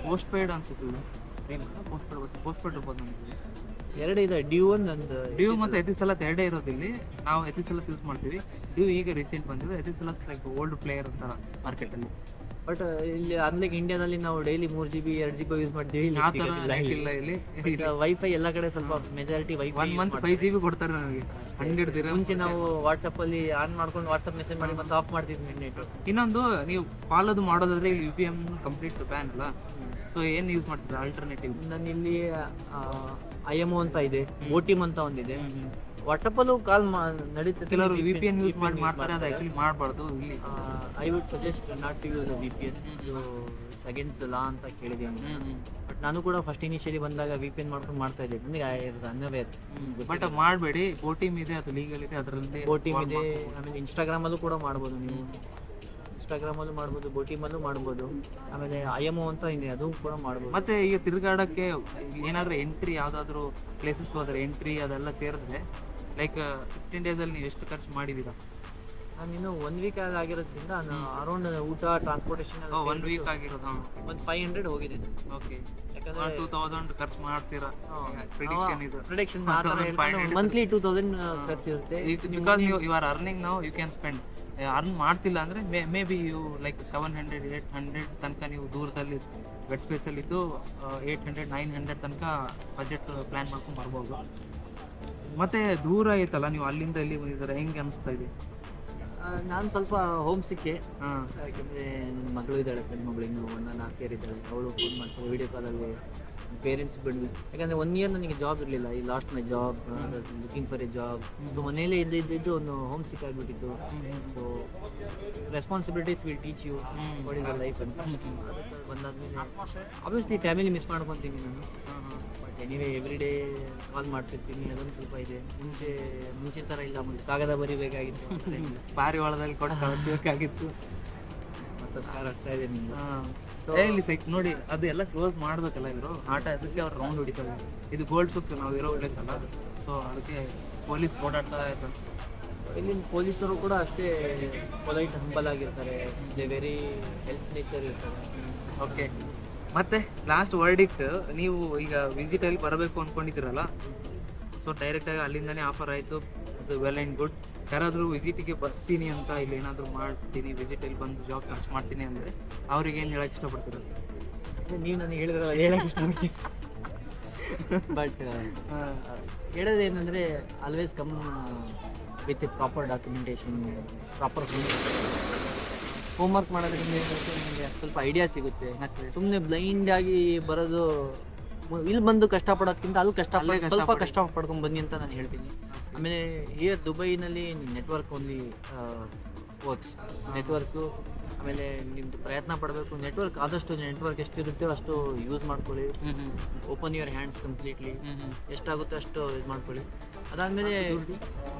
ಪೋಸ್ಟ್ ಪೇಯ್ಡ್ ಅನ್ಸುತ್ತೆ. ಪೋಸ್ಟ್ ಪೇಯ್ಡ್ ಇರ್ಬೋದು ನಮಗೆ. 2 ಇದೆ, ಡ್ಯೂ ಒಂದು. ಡ್ಯೂ ಮತ್ತು ಎತ್ತಿಸಲತ್ 2 ಇರೋದು ಇಲ್ಲಿ. ನಾವು ಎತ್ತಿಸಲತ್ ಯೂಸ್ ಮಾಡ್ತೀವಿ. ಡ್ಯೂ ಈಗ ರೀಸೆಂಟ್ ಬಂದಿದೆ. ಎತ್ತಿಸಲತ್ ಲೈಕ್ ಓಲ್ಡ್ ಪ್ಲೇಯರ್ ಅಂತಾರ ಮಾರ್ಕೆಟಲ್ಲಿ. ಬಟ್ ಇಲ್ಲಿ ಅನ್ಲೈಕ್ ಇಂಡಿಯಾದಲ್ಲಿ ನಾವು ಡೈಲಿ 3 GB 2 GB ಯೂಸ್ ಮಾಡ್ತೀವಿ. ವೈಫೈ ಎಲ್ಲ ಕಡೆ ಸ್ವಲ್ಪ ಮೆಜಾರಿಟಿ ವೈಫೈ. 1 ಮಂತ್ 5 GB ಕೊಡ್ತಾರೆ ನನಗೆ. 100 ದಿರಮ್. ಮುಂಚೆ ನಾವು ವಾಟ್ಸಪ್ ಅಲ್ಲಿ ಆನ್ ಮಾಡ್ಕೊಂಡು ವಾಟ್ಸಪ್ ಮೆಸೇಜ್ ಮಾಡಿ ಮತ್ತೆ ಆಫ್ ಮಾಡ್ತಿದ್ವಿ ನೆಟ್. ಇನ್ನೊಂದು, ನೀವು ಕಾಲ್ ಅದು ಮಾಡೋದಾದ್ರೆ ಇಲ್ಲಿ UPM ಕಂಪ್ಲೀಟ್ ಬ್ಯಾನ್ ಅಲ್ಲ. ಸೊ ಏನು ಯೂಸ್ ಮಾಡ್ತೀರಾ ಆಲ್ಟರ್ನೇಟಿವ್? ನಾನು ಇಲ್ಲಿ IMO ಅಂತ ಇದೆ, OTM ಅಂತ ಒಂದಿದೆ. ವಾಟ್ಸಪ್ ಅಲ್ಲೂ ಕಾಲ್ ನಡೀತದೆ. ಕೆಲವರು VPN ಯೂಸ್ ಮಾಡ್ತಾರೆ, ಅದು ಆಕ್ಚುಲಿ ಮಾಡಬಾರ್ದು. ಇಲ್ಲಿ I would suggest not to use VPN. Against law ಅಂತ ಕೇಳಿದ್ದೀನಿ. ಬಟ್ ನಾನು ಕೂಡ ಫಸ್ಟ್ ಇನಿಷಿಯಲಿ ಬಂದಾಗ VPN ಮಾಡ್ಕೊಂಡು ಮಾಡ್ತಾ ಇದ್ದೆ. ನನಗೆ ಅನ್ಅವೇರ್. ಬಟ್ ಮಾಡಬೇಡಿ. OTM ಇದೆ, ಅದು ಲೀಗಲ್ ಇದೆ, ಅದರಲ್ಲಿ OTM ಇದೆ. ಆಮೇಲೆ ಇನ್ಸ್ಟಾಗ್ರಾಮಲ್ಲೂ ಕೂಡ ಮಾಡ್ಬೋದು ನೀವು. ಇನ್ಸ್ಟಾಗ್ರಾಮಲ್ಲೂ ಮಾಡ್ಬೋದು, OTMಲ್ಲೂ ಮಾಡ್ಬೋದು. ಆಮೇಲೆ IMO ಅಂತ ಇದೆ, ಅದು ಕೂಡ ಮಾಡ್ಬೋದು. ಮತ್ತೆ ಈಗ ತಿರುಗಾಡಕ್ಕೆ ಏನಾದರೂ ಎಂಟ್ರಿ ಯಾವುದಾದ್ರೂ ಪ್ಲೇಸಸ್ ಹೋದ್ರೆ ಎಂಟ್ರಿ ಅದೆಲ್ಲ ಸೇರಿದ್ರೆ ಲೈಕ್ 15 days ಅಲ್ಲಿ ನೀವು ಎಷ್ಟು ಖರ್ಚು ಮಾಡಿದ್ದೀರಾ? ನಾನು ಇನ್ನು 1 ವೀಕ್ ಆಗಿರೋದ್ರಿಂದ ನಾನು ಅರೌಂಡ್ ಊಟ ಟ್ರಾನ್ಸ್ಪೋರ್ಟೇಷನ್ 1 ವೀಕ್ ಆಗಿರೋದು ಒಂದು 500 ಹೋಗಿದ್ದೀನಿ. ಓಕೆ. ಯಾಕಂದ್ರೆ 2000 ಖರ್ಚು ಮಾಡ್ತೀರಾ? ಪ್ರಿಡಿಕ್ಷನ್ ಮಂತ್ಲಿ 2000 ಖರ್ಚು ಇರುತ್ತೆ. Because you are earning now, you can spend. Earn ಮಾಡ್ತಿಲ್ಲ ಅಂದರೆ ಮೇ ಬಿ ಯು ಲೈಕ್ 700-800 ತನಕ ನೀವು ದೂರದಲ್ಲಿ ಬೆಡ್ ಸ್ಪೇಸಲ್ಲಿದ್ದು 800-900 ತನಕ ಬಜೆಟ್ ಪ್ಲ್ಯಾನ್ ಮಾಡ್ಕೊಂಡು ಬರ್ಬೋದು. ಮತ್ತು ದೂರ ಐತಲ್ಲ, ನೀವು ಅಲ್ಲಿಂದ ಇಲ್ಲಿ ಬಂದಿದ್ದಾರೆ, ಹೆಂಗೆ ಅನಿಸ್ತಾ ಇದೆ? ನಾನು ಸ್ವಲ್ಪ ಹೋಮ್ ಸಿಕ್ಕೆ. ಯಾಕೆಂದರೆ ನನ್ನ ಮಗಳು ಇದ್ದಾಳೆ, ಸಣ್ಣ ಮಗಳು, ಇನ್ನೂ 1.5 year ಇದ್ದಾಳೆ. ಅವಳು ಫೋನ್ ಮಾಡ್ತಾರೆ ವೀಡಿಯೋ ಕಾಲಲ್ಲಿ. ಪೇರೆಂಟ್ಸ್ ಬಿಡಲಿ, ಯಾಕಂದರೆ 1 year ನನಗೆ ಜಾಬ್ ಇರಲಿಲ್ಲ. ಈ last my job, looking for a job. So ಮನೇಲೇ ಇದ್ದಿದ್ದು ಒಂದು ಹೋಮ್ ಸಿಕ್ ಆಗಿಬಿಟ್ಟಿತ್ತು. So responsibilities will teach you what is the life ಅಂತ. ಅದಕ್ಕೆ ಬಂದಾದ್ಮೇಲೆ ಆಬ್ವಿಯಸ್ಲಿ ಫ್ಯಾಮಿಲಿ ಮಿಸ್ ಮಾಡ್ಕೊತೀನಿ ನಾನು. But anyway every day call ಮಾಡ್ತಿರ್ತೀನಿ, ಅದೊಂದು ಸ್ವಲ್ಪ ಇದೆ. ಮುಂಚಿನ ಥರ ಇಲ್ಲ, ಮುಂಚೆ ಕಾಗದ ಬರಿಬೇಕಾಗಿತ್ತು, ಪಾರಿವಾಳದಲ್ಲಿ ಕೂಡ ಕಳಿಸ್ಬೇಕಾಗಿತ್ತು. ಮತ್ತು ಆಗ್ತಾ ಇದೆ ನಿಮ್ಗೆ. ಇಲ್ಲಿ ಸೈಕ್ ನೋಡಿ, ಅದು ಎಲ್ಲ ಕ್ಲೋಸ್ ಮಾಡಬೇಕಲ್ಲ ಇವರು ಆಟ. ಅದಕ್ಕೆ ಅವ್ರು ರೌಂಡ್ ಹೊಡಿತಾರೆ. ಇದು ಗೋಲ್ಡ್ ಸುಕ್ಕು ನಾವು ಇರೋ ಪ್ಲೇಸ್ ಅಲ್ಲ, ಸೊ ಅದಕ್ಕೆ ಪೊಲೀಸ್ ಓಡಾಡ್ತಾ ಇರ್ತಾರೆ. ಇಲ್ಲಿನ ಪೊಲೀಸರು ಕೂಡ ಅಷ್ಟೇ ಪೊಲೈಟ್, ಹಂಬಲ್ ಆಗಿರ್ತಾರೆ. ದೇ ವೆರಿ ಹೆಲ್ಪ್ ನೇಚರ್ ಇರ್ತಾರೆ. ಓಕೆ. ಮತ್ತೆ ಲಾಸ್ಟ್ ವರ್ಡಿಕ್ಟ್, ನೀವು ಈಗ ವಿಸಿಟಲ್ಲಿ ಬರಬೇಕು ಅಂದ್ಕೊಂಡಿದ್ದೀರಲ್ಲ, ಸೊ ಡೈರೆಕ್ಟಾಗಿ ಅಲ್ಲಿಂದನೇ ಆಫರ್ ಆಯಿತು, ಅದು ವೆಲ್ ಆ್ಯಂಡ್ ಗುಡ್. ಯಾರಾದರೂ ವಿಸಿಟಿಗೆ ಬರ್ತೀನಿ ಅಂತ ಇಲ್ಲಿ ಏನಾದರೂ ಮಾಡ್ತೀನಿ, ವಿಸಿಟಲ್ಲಿ ಬಂದು ಜಾಬ್ ಸರ್ಚ್ ಮಾಡ್ತೀನಿ ಅಂದರೆ ಅವ್ರಿಗೆ ಏನು ಹೇಳಕ್ಕೆ ಇಷ್ಟಪಡ್ತೀರ? ನೀವು ನನಗೆ ಹೇಳಿದ್ರೆ ಹೇಳಕ್ಕೆ ಇಷ್ಟ ಬಟ್ ಹೇಳೋದೇನೆಂದರೆ always come with proper documentation, proper homework ಮಾಡೋದ್ರಿಂದ ಏನಾಗುತ್ತೆ ನಿಮಗೆ ಸ್ವಲ್ಪ ಐಡಿಯಾ ಸಿಗುತ್ತೆ. ಸುಮ್ಮನೆ ಬ್ಲೈಂಡಾಗಿ ಬರೋದು, ಇಲ್ಲಿ ಬಂದು ಕಷ್ಟಪಡೋದಕ್ಕಿಂತ ಅಲ್ಲಿ ಸ್ವಲ್ಪ ಕಷ್ಟ ಪಡ್ಕೊಂಡು ಬನ್ನಿ ಅಂತ ನಾನು ಹೇಳ್ತೀನಿ. ಆಮೇಲೆ ಹಿಯರ್ ದುಬೈನಲ್ಲಿ ನೆಟ್ವರ್ಕ್ ಓನ್ಲಿ ವರ್ಕ್ಸ್, ನೆಟ್ವರ್ಕು. ಆಮೇಲೆ ನಿಮ್ಮದು ಪ್ರಯತ್ನ ಪಡಬೇಕು, ನೆಟ್ವರ್ಕ್ ಆದಷ್ಟು ನೆಟ್ವರ್ಕ್ ಎಷ್ಟಿರುತ್ತೆ ಅಷ್ಟು ಯೂಸ್ ಮಾಡ್ಕೊಳ್ಳಿ. ಓಪನ್ ಯುವರ್ ಹ್ಯಾಂಡ್ಸ್ ಕಂಪ್ಲೀಟ್ಲಿ, ಎಷ್ಟಾಗುತ್ತೆ ಅಷ್ಟು ಇದು ಮಾಡ್ಕೊಳ್ಳಿ. ಅದಾದಮೇಲೆ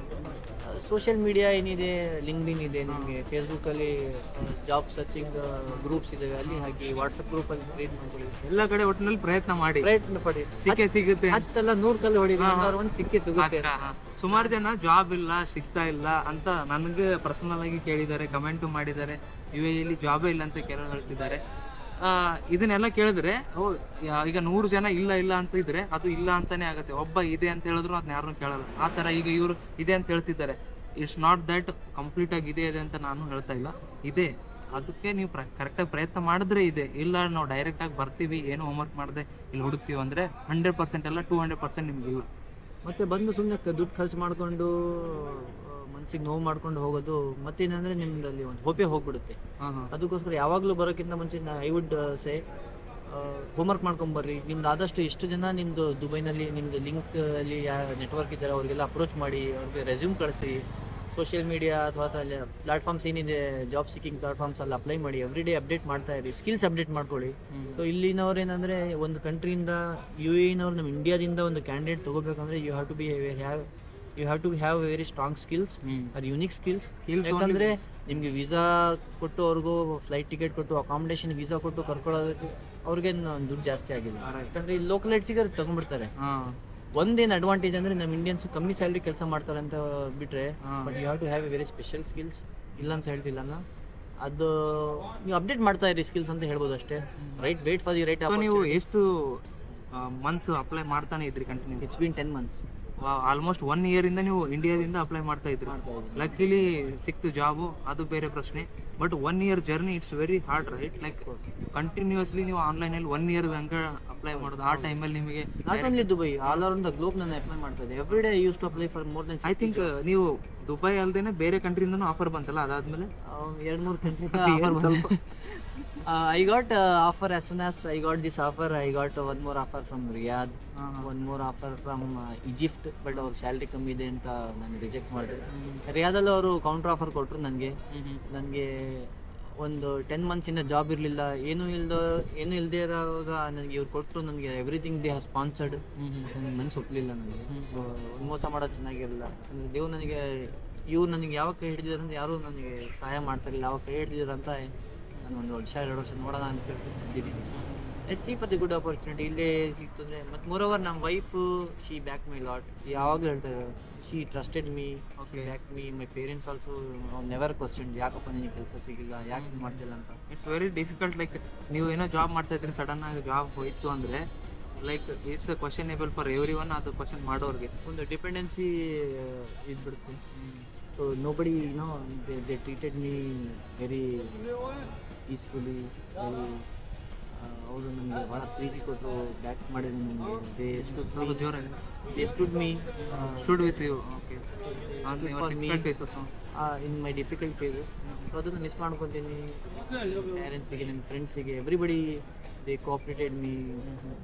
ಸೋಷಿಯಲ್ ಮೀಡಿಯಾ ಏನಿದೆ, ಲಿಂಕ್ಡ್ಇನ್ ಇದೆ, ನಿಮಗೆ ಫೇಸ್ಬುಕ್ಕಲ್ಲಿ ಜಾಬ್ ಸರ್ಚಿಂಗ್ ಗ್ರೂಪ್ಸ್ ಇದ್ದಾವೆ, ಅಲ್ಲಿ ಹಾಕಿ ವಾಟ್ಸಪ್ ಗ್ರೂಪಲ್ಲಿ ಕ್ರಿಯೇಟ್ ಮಾಡ್ಕೊಳ್ಳಿ. ಎಲ್ಲ ಕಡೆ ಒಟ್ಟಿನಲ್ಲಿ ಪ್ರಯತ್ನ ಪಡಿ, ಸಿಗುತ್ತೆ. 10 ಅಲ್ಲ 100 ಕಲ್ಲು ಹೊಡಿರಿ, ಒಂದು ಸಿಕ್ಕೇ ಸಿಗುತ್ತೆ. ಸುಮಾರು ಜನ ಜಾಬ್ ಇಲ್ಲ, ಸಿಗ್ತಾ ಇಲ್ಲ ಅಂತ ನನಗೆ ಪರ್ಸನಲ್ ಆಗಿ ಕೇಳಿದ್ದಾರೆ, ಕಮೆಂಟು ಮಾಡಿದ್ದಾರೆ. UAE ಜಾಬೇ ಇಲ್ಲ ಅಂತ ಕೆಲವರು ಹೇಳ್ತಿದ್ದಾರೆ. ಇದನ್ನೆಲ್ಲ ಕೇಳಿದ್ರೆ ಈಗ 100 ಜನ ಇಲ್ಲ ಅಂತ ಇದ್ರೆ ಅದು ಇಲ್ಲ ಅಂತಾನೆ ಆಗುತ್ತೆ. ಒಬ್ಬ ಇದೆ ಅಂತ ಹೇಳಿದ್ರು ಅದನ್ನ ಯಾರನ್ನೂ ಕೇಳಲ್ಲ. ಆ ಥರ ಈಗ ಇವರು ಇದೆ ಅಂತ ಹೇಳ್ತಿದ್ದಾರೆ. ಇಟ್ಸ್ ನಾಟ್ ದಟ್ ಕಂಪ್ಲೀಟ್ ಆಗಿ ಇದೆ ಅಂತ ನಾನು ಹೇಳ್ತಾ ಇಲ್ಲ, ಇದೆ. ಅದಕ್ಕೆ ನೀವು ಕರೆಕ್ಟಾಗಿ ಪ್ರಯತ್ನ ಮಾಡಿದ್ರೆ ಇದೆ, ಇಲ್ಲ ನಾವು ಡೈರೆಕ್ಟಾಗಿ ಬರ್ತೀವಿ ಏನು ಹೋಮ್ವರ್ಕ್ ಮಾಡದೆ ಇಲ್ಲಿ ಹುಡುಕ್ತೀವಿ ಅಂದರೆ 100% ಅಲ್ಲ 200% ನಿಮಗಿಲ್ಲ. ಮತ್ತು ಬಂದು ಸುಮ್ಮನೆ ದುಡ್ಡು ಖರ್ಚು ಮಾಡಿಕೊಂಡು ಮನಸ್ಸಿಗೆ ನೋವು ಮಾಡ್ಕೊಂಡು ಹೋಗೋದು ಮತ್ತೇನಂದರೆ ನಿಮ್ಮದಲ್ಲಿ ಒಂದು ಹೋಪೇ ಹೋಗ್ಬಿಡುತ್ತೆ. ಅದಕ್ಕೋಸ್ಕರ ಯಾವಾಗಲೂ ಬರೋಕ್ಕಿಂತ ಮುಂಚೆ ಐ ವುಡ್ ಸೇ ಹೋಮ್ವರ್ಕ್ ಮಾಡ್ಕೊಂಬರ್ರಿ. ನಿಮ್ದು ಆದಷ್ಟು ಎಷ್ಟು ಜನ ನಿಮ್ಮದು ದುಬೈನಲ್ಲಿ ನಿಮ್ಮದು ಲಿಂಕ್ ಅಲ್ಲಿ ನೆಟ್ವರ್ಕ್ ಇದ್ದಾರೆ ಅವ್ರಿಗೆಲ್ಲ ಅಪ್ರೋಚ್ ಮಾಡಿ, ಅವ್ರಿಗೆ ರೆಸ್ಯೂಮ್ ಕಳಿಸ್ತೀವಿ. ಸೋಷಿಯಲ್ ಮೀಡಿಯಾ ಅಥವಾ ಅಲ್ಲಿ ಪ್ಲಾಟ್ಫಾರ್ಮ್ಸ್ ಏನಿದೆ, ಜಾಬ್ ಸಿಕ್ಕಿಂಗ್ ಪ್ಲಾಟ್ಫಾರ್ಮ್ಸ್ ಅಲ್ಲಿ ಅಪ್ಲೈ ಮಾಡಿ, ಎವ್ರಿ ಡೇ ಅಪ್ಡೇಟ್ ಮಾಡ್ತಾ ಇರಿ, ಸ್ಕಿಲ್ಸ್ ಅಪ್ಡೇಟ್ ಮಾಡ್ಕೊಳ್ಳಿ. ಸೊ ಇಲ್ಲಿನವ್ರು ಏನಂದರೆ ಒಂದು ಕಂಟ್ರಿಯಿಂದ UAE-ನವ್ರು ನಮ್ಮ ಇಂಡಿಯಾದಿಂದ ಒಂದು ಕ್ಯಾಂಡಿಡೇಟ್ ತೊಗೋಬೇಕಂದ್ರೆ you have to have very strong skills or unique skills. ಯಾಕಂದರೆ ನಿಮಗೆ ವೀಸಾ ಕೊಟ್ಟು ಅವ್ರಿಗೂ ಫ್ಲೈಟ್ ಟಿಕೆಟ್ ಕೊಟ್ಟು ಅಕಾಮಿಡೇಷನ್ ವೀಸಾ ಕೊಟ್ಟು ಕರ್ಕೊಳ್ಳೋದಕ್ಕೆ ಅವ್ರಿಗೆ ದುಡ್ಡು ಜಾಸ್ತಿ ಆಗಿಲ್ಲ. ಯಾಕಂದರೆ ಇಲ್ಲಿ ಲೋಕಲೈಟ್ಸಿಗೆ ಅದು ತೊಗೊಂಡ್ಬಿಡ್ತಾರೆ. ಒಂದೇನು ಅಡ್ವಾಂಟೇಜ್ ಅಂದರೆ ನಮ್ಮ ಇಂಡಿಯನ್ಸ್ ಕಮ್ಮಿ ಸ್ಯಾಲ್ರಿ ಕೆಲಸ ಮಾಡ್ತಾರೆ ಅಂತ ಬಿಟ್ಟರೆ, but you have to have a very special skills. ಇಲ್ಲ ಅಂತ ಹೇಳ್ತಿಲ್ಲ ನಾನು, ಅದು ನೀವು ಅಪ್ಡೇಟ್ ಮಾಡ್ತಾ ಇರಿ ಸ್ಕಿಲ್ಸ್ ಅಂತ ಹೇಳ್ಬೋದು ಅಷ್ಟೇ. Wait for the right. ನೀವು ಎಷ್ಟು ಮಂತ್ಸ್ ಅಪ್ಲೈ ಮಾಡ್ತಾನೆ ಇದ್ರಿ continue? It's been 10 months. Almost 1 year ಇಂದ ನೀವು ಇಂಡಿಯಾದಿಂದ ಅಪ್ಲೈ ಮಾಡ್ತಾ ಇದ್ರಿ. ಲಕ್ಕಿಲಿ ಸಿಕ್ತು ಜಾಬು, ಅದು ಬೇರೆ ಪ್ರಶ್ನೆ. But 1 year journey it's very hard, right? Like continuously ನೀವು ಆನ್ಲೈನಲ್ಲಿ 1 year ತನಕ ಅಪ್ಲೈ ಮಾಡೋದು. ಆ ಟೈಮಲ್ಲಿ ನಿಮಗೆ not only Dubai, all over the globe ನಾನು ಅಪ್ಲೈ ಮಾಡ್ತಾ ಇದ್ದೆ. Every day use to apply for more then I think ನೀವು ದುಬೈ ಅಲ್ಲದೇನೆ ಬೇರೆ ಕಂಟ್ರಿಯಿಂದನೂ ಆಫರ್ ಬಂತಲ್ಲ, ಅದಾದ್ಮೇಲೆ 2-3 ಕಂಟ್ರಿಯಿಂದ ಆಫರ್ ಬಂತು. I got offer as soon as I got this offer. I got one more offer from Riyadh, one more offer from Egypt, but ಅವ್ರ salary ಕಮ್ಮಿ ಇದೆ ಅಂತ ನಾನು ರಿಜೆಕ್ಟ್ ಮಾಡಿದೆ. ರಿಯಾದಲ್ಲಿ ಅವರು ಕೌಂಟರ್ ಆಫರ್ ಕೊಟ್ಟರು ನನಗೆ ಒಂದು 10 months ಇಂದ ಜಾಬ್ ಇರಲಿಲ್ಲ, ಏನೂ ಇಲ್ಲದೆ ಇರೋವಾಗ ನನಗೆ ಇವ್ರು ಕೊಟ್ಟರು. ನನಗೆ ಎವ್ರಿಥಿಂಗ್ ದೇ ಹ್ಯಾವ್ ಸ್ಪಾನ್ಸರ್ಡ್. ನನಗೆ ಮನಸ್ಸು ಒಪ್ಪಲಿಲ್ಲ ನನಗೆ. ಸೊ ಮೋಸ ಮಾಡೋದು ಚೆನ್ನಾಗಿರಲಿಲ್ಲ. ದೇವ್ ಇವ್ರು ನನಗೆ ಯಾವಾಗ ಕೈ ಹಿಡಿದಿದ್ದಾರೆ ಅಂತ ಯಾರೂ ನನಗೆ ಸಹಾಯ ಮಾಡ್ತಾರಿಲ್ಲ. ಯಾವಾಗ ಕೈ ಹಿಡಿದಿದ್ದಾರೆ ಅಂತ ನಾನು 1 ವರ್ಷ 2 ವರ್ಷ ನೋಡೋಣ ಅಂತ ಇದ್ದೀನಿ. Let's see for the good opportunity. ಇಲ್ಲೇ ಸಿಕ್ತು ಅಂದರೆ. ಮತ್ತು ಮೋರೋವರ್ ನಮ್ಮ wife she back my lot. ಯಾವಾಗಲೂ ಹೇಳ್ತಾರೆ she trusted me, back me. My parents also never question ಯಾಕಪ್ಪ ನಿನಗೆ ಕೆಲಸ ಸಿಗಿಲ್ಲ, ಯಾಕೆ ಮಾಡ್ತಿಲ್ಲ ಅಂತ. It's very difficult. ಲೈಕ್ ನೀವು ಏನೋ ಜಾಬ್ ಮಾಡ್ತಾ ಇದ್ರಿ, ಸಡನ್ ಆಗಿ ಜಾಬ್ ಹೋಯ್ತು ಅಂದರೆ like it's a questionable for everyone. ಅದು ಕ್ವಶನ್ ಮಾಡೋರಿಗೆ ಒಂದು ಡಿಪೆಂಡೆನ್ಸಿ ಇದ್ಬಿಡುತ್ತೆ. So nobody they treated me very peacefully, very ಅವರು ನನಗೆ ಭಾಳ ಪ್ರೀತಿ ಕೊಟ್ಟರು, ಬ್ಯಾಕ್ ಮಾಡಿದ್ರು ನನಗೆ. They stood me with you in my difficult phases. So ಅದನ್ನು ಮಿಸ್ ಮಾಡ್ಕೊತೀನಿ. ಪೇರೆಂಟ್ಸಿಗೆ, ನನ್ನ ಫ್ರೆಂಡ್ಸಿಗೆ, everybody they cooperated me.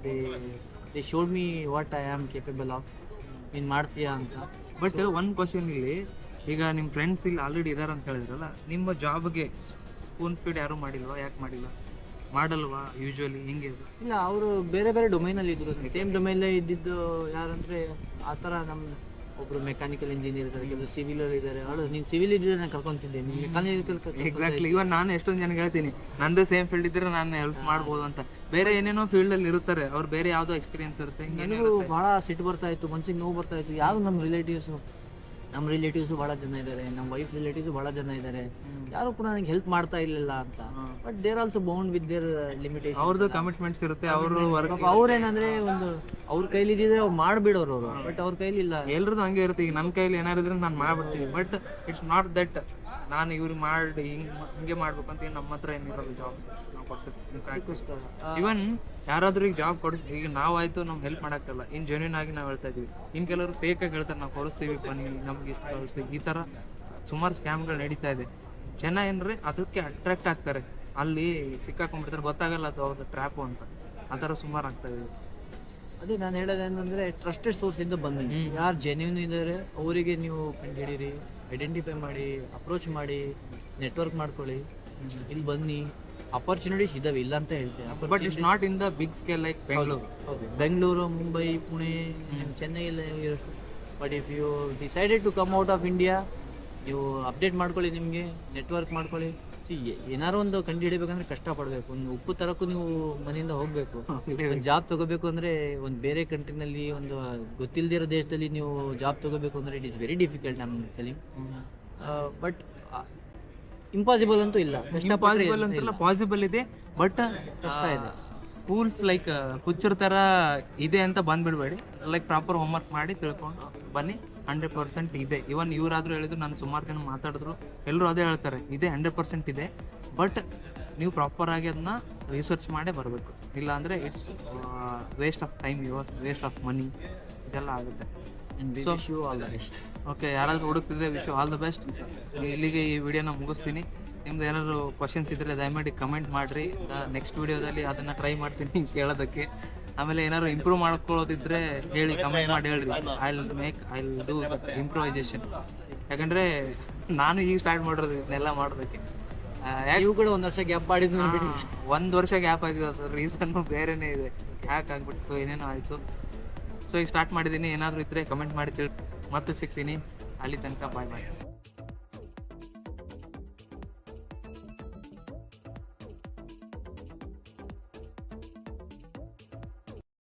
They showed me what I am capable of. ನೀನು ಮಾಡ್ತೀಯಾ ಅಂತ. ಬಟ್ ಒಂದು ಕ್ವಶನ್ ಇಲ್ಲಿ, ಈಗ ನಿಮ್ಮ ಫ್ರೆಂಡ್ಸ್ ಇಲ್ಲಿ ಆಲ್ರೆಡಿ ಇದ್ದಾರೆ ಅಂತ ಹೇಳಿದ್ರಲ್ಲ, ನಿಮ್ಮ ಜಾಬ್ಗೆ ಸ್ಪೂನ್ ಫೀಡ್ ಯಾರೂ ಮಾಡಿಲ್ವಾ? ಯಾಕೆ ಮಾಡಿಲ್ಲ? ಮಾಡಲ್ವಾ ಯೂಶ್ವಲಿ? ಹಿಂಗೆ ಇಲ್ಲ, ಅವರು ಬೇರೆ ಬೇರೆ ಡೊಮೈನಲ್ಲಿ ಇದ್ರು. ಸೇಮ್ ಡೊಮೈನಲ್ಲೇ ಇದ್ದಿದ್ದು ಯಾರಂದರೆ ಆ ಥರ ನಮ್ಮ ಒಬ್ಬರು ಮೆಕ್ಯಾನಿಕಲ್ ಇಂಜಿನಿಯರ್ ಇದ್ದಾರೆ, ಕೆಲವು ಸಿವಿಲಲ್ಲಿ ಇದ್ದಾರೆ. ಅವಳು ನೀನು ಸಿವಿಲ್ ಇದ್ದರೆ ನಾನು ಕರ್ಕೊತಿದ್ದೆ, ನೀನು ಮೆಕ್ಯಾನಿಕಲ್. ಎಕ್ಸಾಕ್ಟ್ಲಿ. ಇವನ್ ನಾನು ಎಷ್ಟೊಂದು ಜನಕ್ಕೆ ಹೇಳ್ತೀನಿ, ನಂದೇ ಸೇಮ್ ಫೀಲ್ಡ್ ಇದ್ದರೆ ನಾನು ಹೆಲ್ಪ್ ಮಾಡ್ಬೋದು ಅಂತ. ಬೇರೆ ಏನೇನೋ ಫೀಲ್ಡಲ್ಲಿ ಇರ್ತಾರೆ, ಅವ್ರು ಬೇರೆ ಯಾವುದೋ ಎಕ್ಸ್ಪೀರಿಯನ್ಸ್ ಇರುತ್ತೆ. ನನಗೂ ಭಾಳ ಸಿಟ್ಟು ಬರ್ತಾ ಇತ್ತು, ಮನ್ಸಿಗೆ ನೋವು ಬರ್ತಾ ಇತ್ತು. ಯಾರು ನಮ್ಮ ರಿಲೇಟಿವ್ಸು ಭಾಳ ಜನ ಇದ್ದಾರೆ, ನಮ್ಮ ವೈಫ್ ರಿಲೇಟಿವ್ಸು ಭಾಳ ಜನ ಇದ್ದಾರೆ, ಯಾರು ಕೂಡ ನನಗೆ ಹೆಲ್ಪ್ ಮಾಡ್ತಾ ಇರಲಿಲ್ಲ ಅಂತ. But they're also bound with their limitation. ಅವ್ರದ್ದು ಕಮಿಟ್ಮೆಂಟ್ಸ್ ಇರುತ್ತೆ. ಅವರು ಅವ್ರೇನಂದರೆ ಒಂದು ಅವ್ರ ಕೈಲಿ ಇದ್ದಿದ್ರೆ ಅವ್ರು ಮಾಡ್ಬಿಡೋರು ಅವರು, ಬಟ್ ಅವ್ರ ಕೈಲಿ ಇಲ್ಲ. ಎಲ್ರದ್ದು ಹಂಗೆ ಇರುತ್ತೆ. ಈಗ ನನ್ನ ಕೈಲಿ ಏನಾರು ಇದ್ರೆ ನಾನು ಮಾಡ್ಬಿಡ್ತೀನಿ, ಬಟ್ ಇಟ್ಸ್ ನಾಟ್ ದಟ್ ನಾನು ಇವ್ರಿಗೆ ಮಾಡಿ ಹಿಂಗೆ ಮಾಡ್ಬೇಕು ಅಂತ ನಮ್ಮ ಹತ್ರ ಏನಿರೋದು ಜಾಬ್ಸ್ ನಾವು ಕೊಡ್ಸೋದು. ಇವನ್ ಯಾರಾದ್ರೂ ಈಗ ಜಾಬ್ ಈಗ ನಾವಾಯ್ತು ನಮ್ಗೆ ಹೆಲ್ಪ್ ಮಾಡೋಕ್ಕಲ್ಲ, ಇನ್ನು ಜೆನ್ಯೂನ್ ಆಗಿ ನಾವು ಹೇಳ್ತಾ ಇದೀವಿ. ಇನ್ನು ಕೆಲವರು ಫೇಕಾಗಿ ಹೇಳ್ತಾರೆ ನಾವು ಕೊಡಿಸ್ತೀವಿ ಬನ್ನಿ ನಮ್ಗೆ ಇಷ್ಟು ಕಳಿಸಿ. ಈ ಥರ ಸುಮಾರು ಸ್ಕ್ಯಾಮ್ಗಳು ನಡೀತಾ ಇದೆ. ಜನ ಏನಂದ್ರೆ ಅದಕ್ಕೆ ಅಟ್ರಾಕ್ಟ್ ಆಗ್ತಾರೆ, ಅಲ್ಲಿ ಸಿಕ್ಕಾಕೊಂಡ್ಬಿಡ್ತಾರೆ, ಗೊತ್ತಾಗಲ್ಲ ಅದು ಅವ್ರದ್ದು ಟ್ರ್ಯಾಪು ಅಂತ. ಆ ಥರ ಸುಮಾರು ಆಗ್ತಾ ಇದೆ. ಅದೇ ನಾನು ಹೇಳೋದೇನಂದ್ರೆ ಟ್ರಸ್ಟೆಡ್ ಸೋರ್ಸ್ ಇಂದ ಬಂದು ಯಾರು ಜೆನ್ಯೂನ್ ಇದ್ದಾರೆ ಅವರಿಗೆ ನೀವು ಕಂಡುಹಿಡೀರಿ, ಐಡೆಂಟಿಫೈ ಮಾಡಿ, ಅಪ್ರೋಚ್ ಮಾಡಿ, ನೆಟ್ವರ್ಕ್ ಮಾಡ್ಕೊಳ್ಳಿ, ಇಲ್ಲಿ ಬನ್ನಿ. ಅಪರ್ಚುನಿಟೀಸ್ ಇದಾವೆ, ಇಲ್ಲ ಅಂತ ಹೇಳ್ತೇವೆ, but it's not in the big scale like Bengaluru. Bengaluru, Mumbai, Pune, ಚೆನ್ನೈಯಲ್ಲಿ ಇರೋಷ್ಟು. But if you decided to come out of India, ನೀವು ಅಪ್ಡೇಟ್ ಮಾಡ್ಕೊಳ್ಳಿ, ನಿಮಗೆ ನೆಟ್ವರ್ಕ್ ಮಾಡ್ಕೊಳ್ಳಿ. ಏನಾರು ಒಂದು ಕಂಡು ಹಿಡಿಬೇಕಂದ್ರೆ ಕಷ್ಟಪಡಬೇಕು. ಒಂದು ಉಪ್ಪು ತರಕ್ಕೂ ನೀವು ಮನೆಯಿಂದ ಹೋಗಬೇಕು. ಒಂದು ಜಾಬ್ ತಗೋಬೇಕು ಅಂದರೆ ಒಂದು ಬೇರೆ ಕಂಟ್ರಿನಲ್ಲಿ, ಒಂದು ಗೊತ್ತಿಲ್ಲದಿರೋ ದೇಶದಲ್ಲಿ ನೀವು ಜಾಬ್ ತಗೋಬೇಕು ಅಂದರೆ ಇಟ್ ಈಸ್ ವೆರಿ ಡಿಫಿಕಲ್ಟ್ ನಮ್ಮ ಸಲೀಮ್. ಬಟ್ ಇಂಪಾಸಿಬಲ್ ಅಂತೂ ಇಲ್ಲ. ಇಂಪಾಸಿಬಲ್ ಅಂತಲ್ಲ, ಪಾಸಿಬಲ್ ಇದೆ, ಬಟ್ ಕಷ್ಟ ಇದೆ. ಫೂಲ್ಸ್ ಲೈಕ್ ಹುಚ್ಚರ ಥರ ಇದೆ ಅಂತ ಬಂದ್ಬಿಡ್ಬೇಡಿ. ಲೈಕ್ ಪ್ರಾಪರ್ ಹೋಮ್ವರ್ಕ್ ಮಾಡಿ ತಿಳ್ಕೊಂಡು ಬನ್ನಿ. 100% ಇದೆ. ಇವನ್ ಇವರಾದರೂ ಹೇಳಿದ್ರು, ನಾನು ಸುಮಾರು ಜನ ಮಾತಾಡಿದ್ರು, ಎಲ್ಲರೂ ಅದೇ ಹೇಳ್ತಾರೆ, ಇದೆ 100% ಇದೆ. ಬಟ್ ನೀವು ಪ್ರಾಪರಾಗಿ ಅದನ್ನ ರಿಸರ್ಚ್ ಮಾಡೇ ಬರಬೇಕು. ಇಲ್ಲ ಅಂದರೆ it's waste of time, waste of money, ಇದೆಲ್ಲ ಆಗುತ್ತೆ. ಓಕೆ, ಯಾರಾದರೂ ಹುಡುಕ್ತಿದ್ರೆ ವಿಶ್ ಆಲ್ ದ ಬೆಸ್ಟ್. ಇಲ್ಲಿಗೆ ಈ ವಿಡಿಯೋನ ಮುಗಿಸ್ತೀನಿ. ನಿಮ್ದು ಏನಾದರೂ ಕ್ವಶನ್ಸ್ ಇದ್ದರೆ ದಯಮಾಡಿ ಕಮೆಂಟ್ ಮಾಡಿರಿ. ನೆಕ್ಸ್ಟ್ ವಿಡಿಯೋದಲ್ಲಿ ಅದನ್ನು ಟ್ರೈ ಮಾಡ್ತೀನಿ ಕೇಳೋದಕ್ಕೆ. ಆಮೇಲೆ ಏನಾದ್ರು ಇಂಪ್ರೂವ್ ಮಾಡ್ಕೊಳ್ಳೋದಿದ್ರೆ ಹೇಳಿ, ಕಮೆಂಟ್ ಮಾಡಿ ಹೇಳ್ರಿ. I will do improvisation. ಯಾಕಂದರೆ ನಾನು ಈಗ ಸ್ಟಾರ್ಟ್ ಮಾಡಿರೋದು ಇದನ್ನೆಲ್ಲ ಮಾಡೋದಕ್ಕೆ. ನೀವು ಕೂಡ ಒಂದು ವರ್ಷ ಗ್ಯಾಪ್ ಮಾಡಿದ್ದು, 1 ವರ್ಷ ಗ್ಯಾಪ್ ಆಗಿದೆ. ಅದು ರೀಸನ್ನು ಬೇರೆನೇ ಇದೆ, ಯಾಕೆ ಆಗ್ಬಿಟ್ಟು ಏನೇನೋ ಆಯಿತು. ಸೊ ಈಗ ಸ್ಟಾರ್ಟ್ ಮಾಡಿದ್ದೀನಿ. ಏನಾದರೂ ಇದ್ದರೆ ಕಮೆಂಟ್ ಮಾಡಿ ಮತ್ತೆ ಸಿಗ್ತೀನಿ. ಅಲ್ಲಿ ತನಕ ಬಾಯ್ ಬಾಯ್.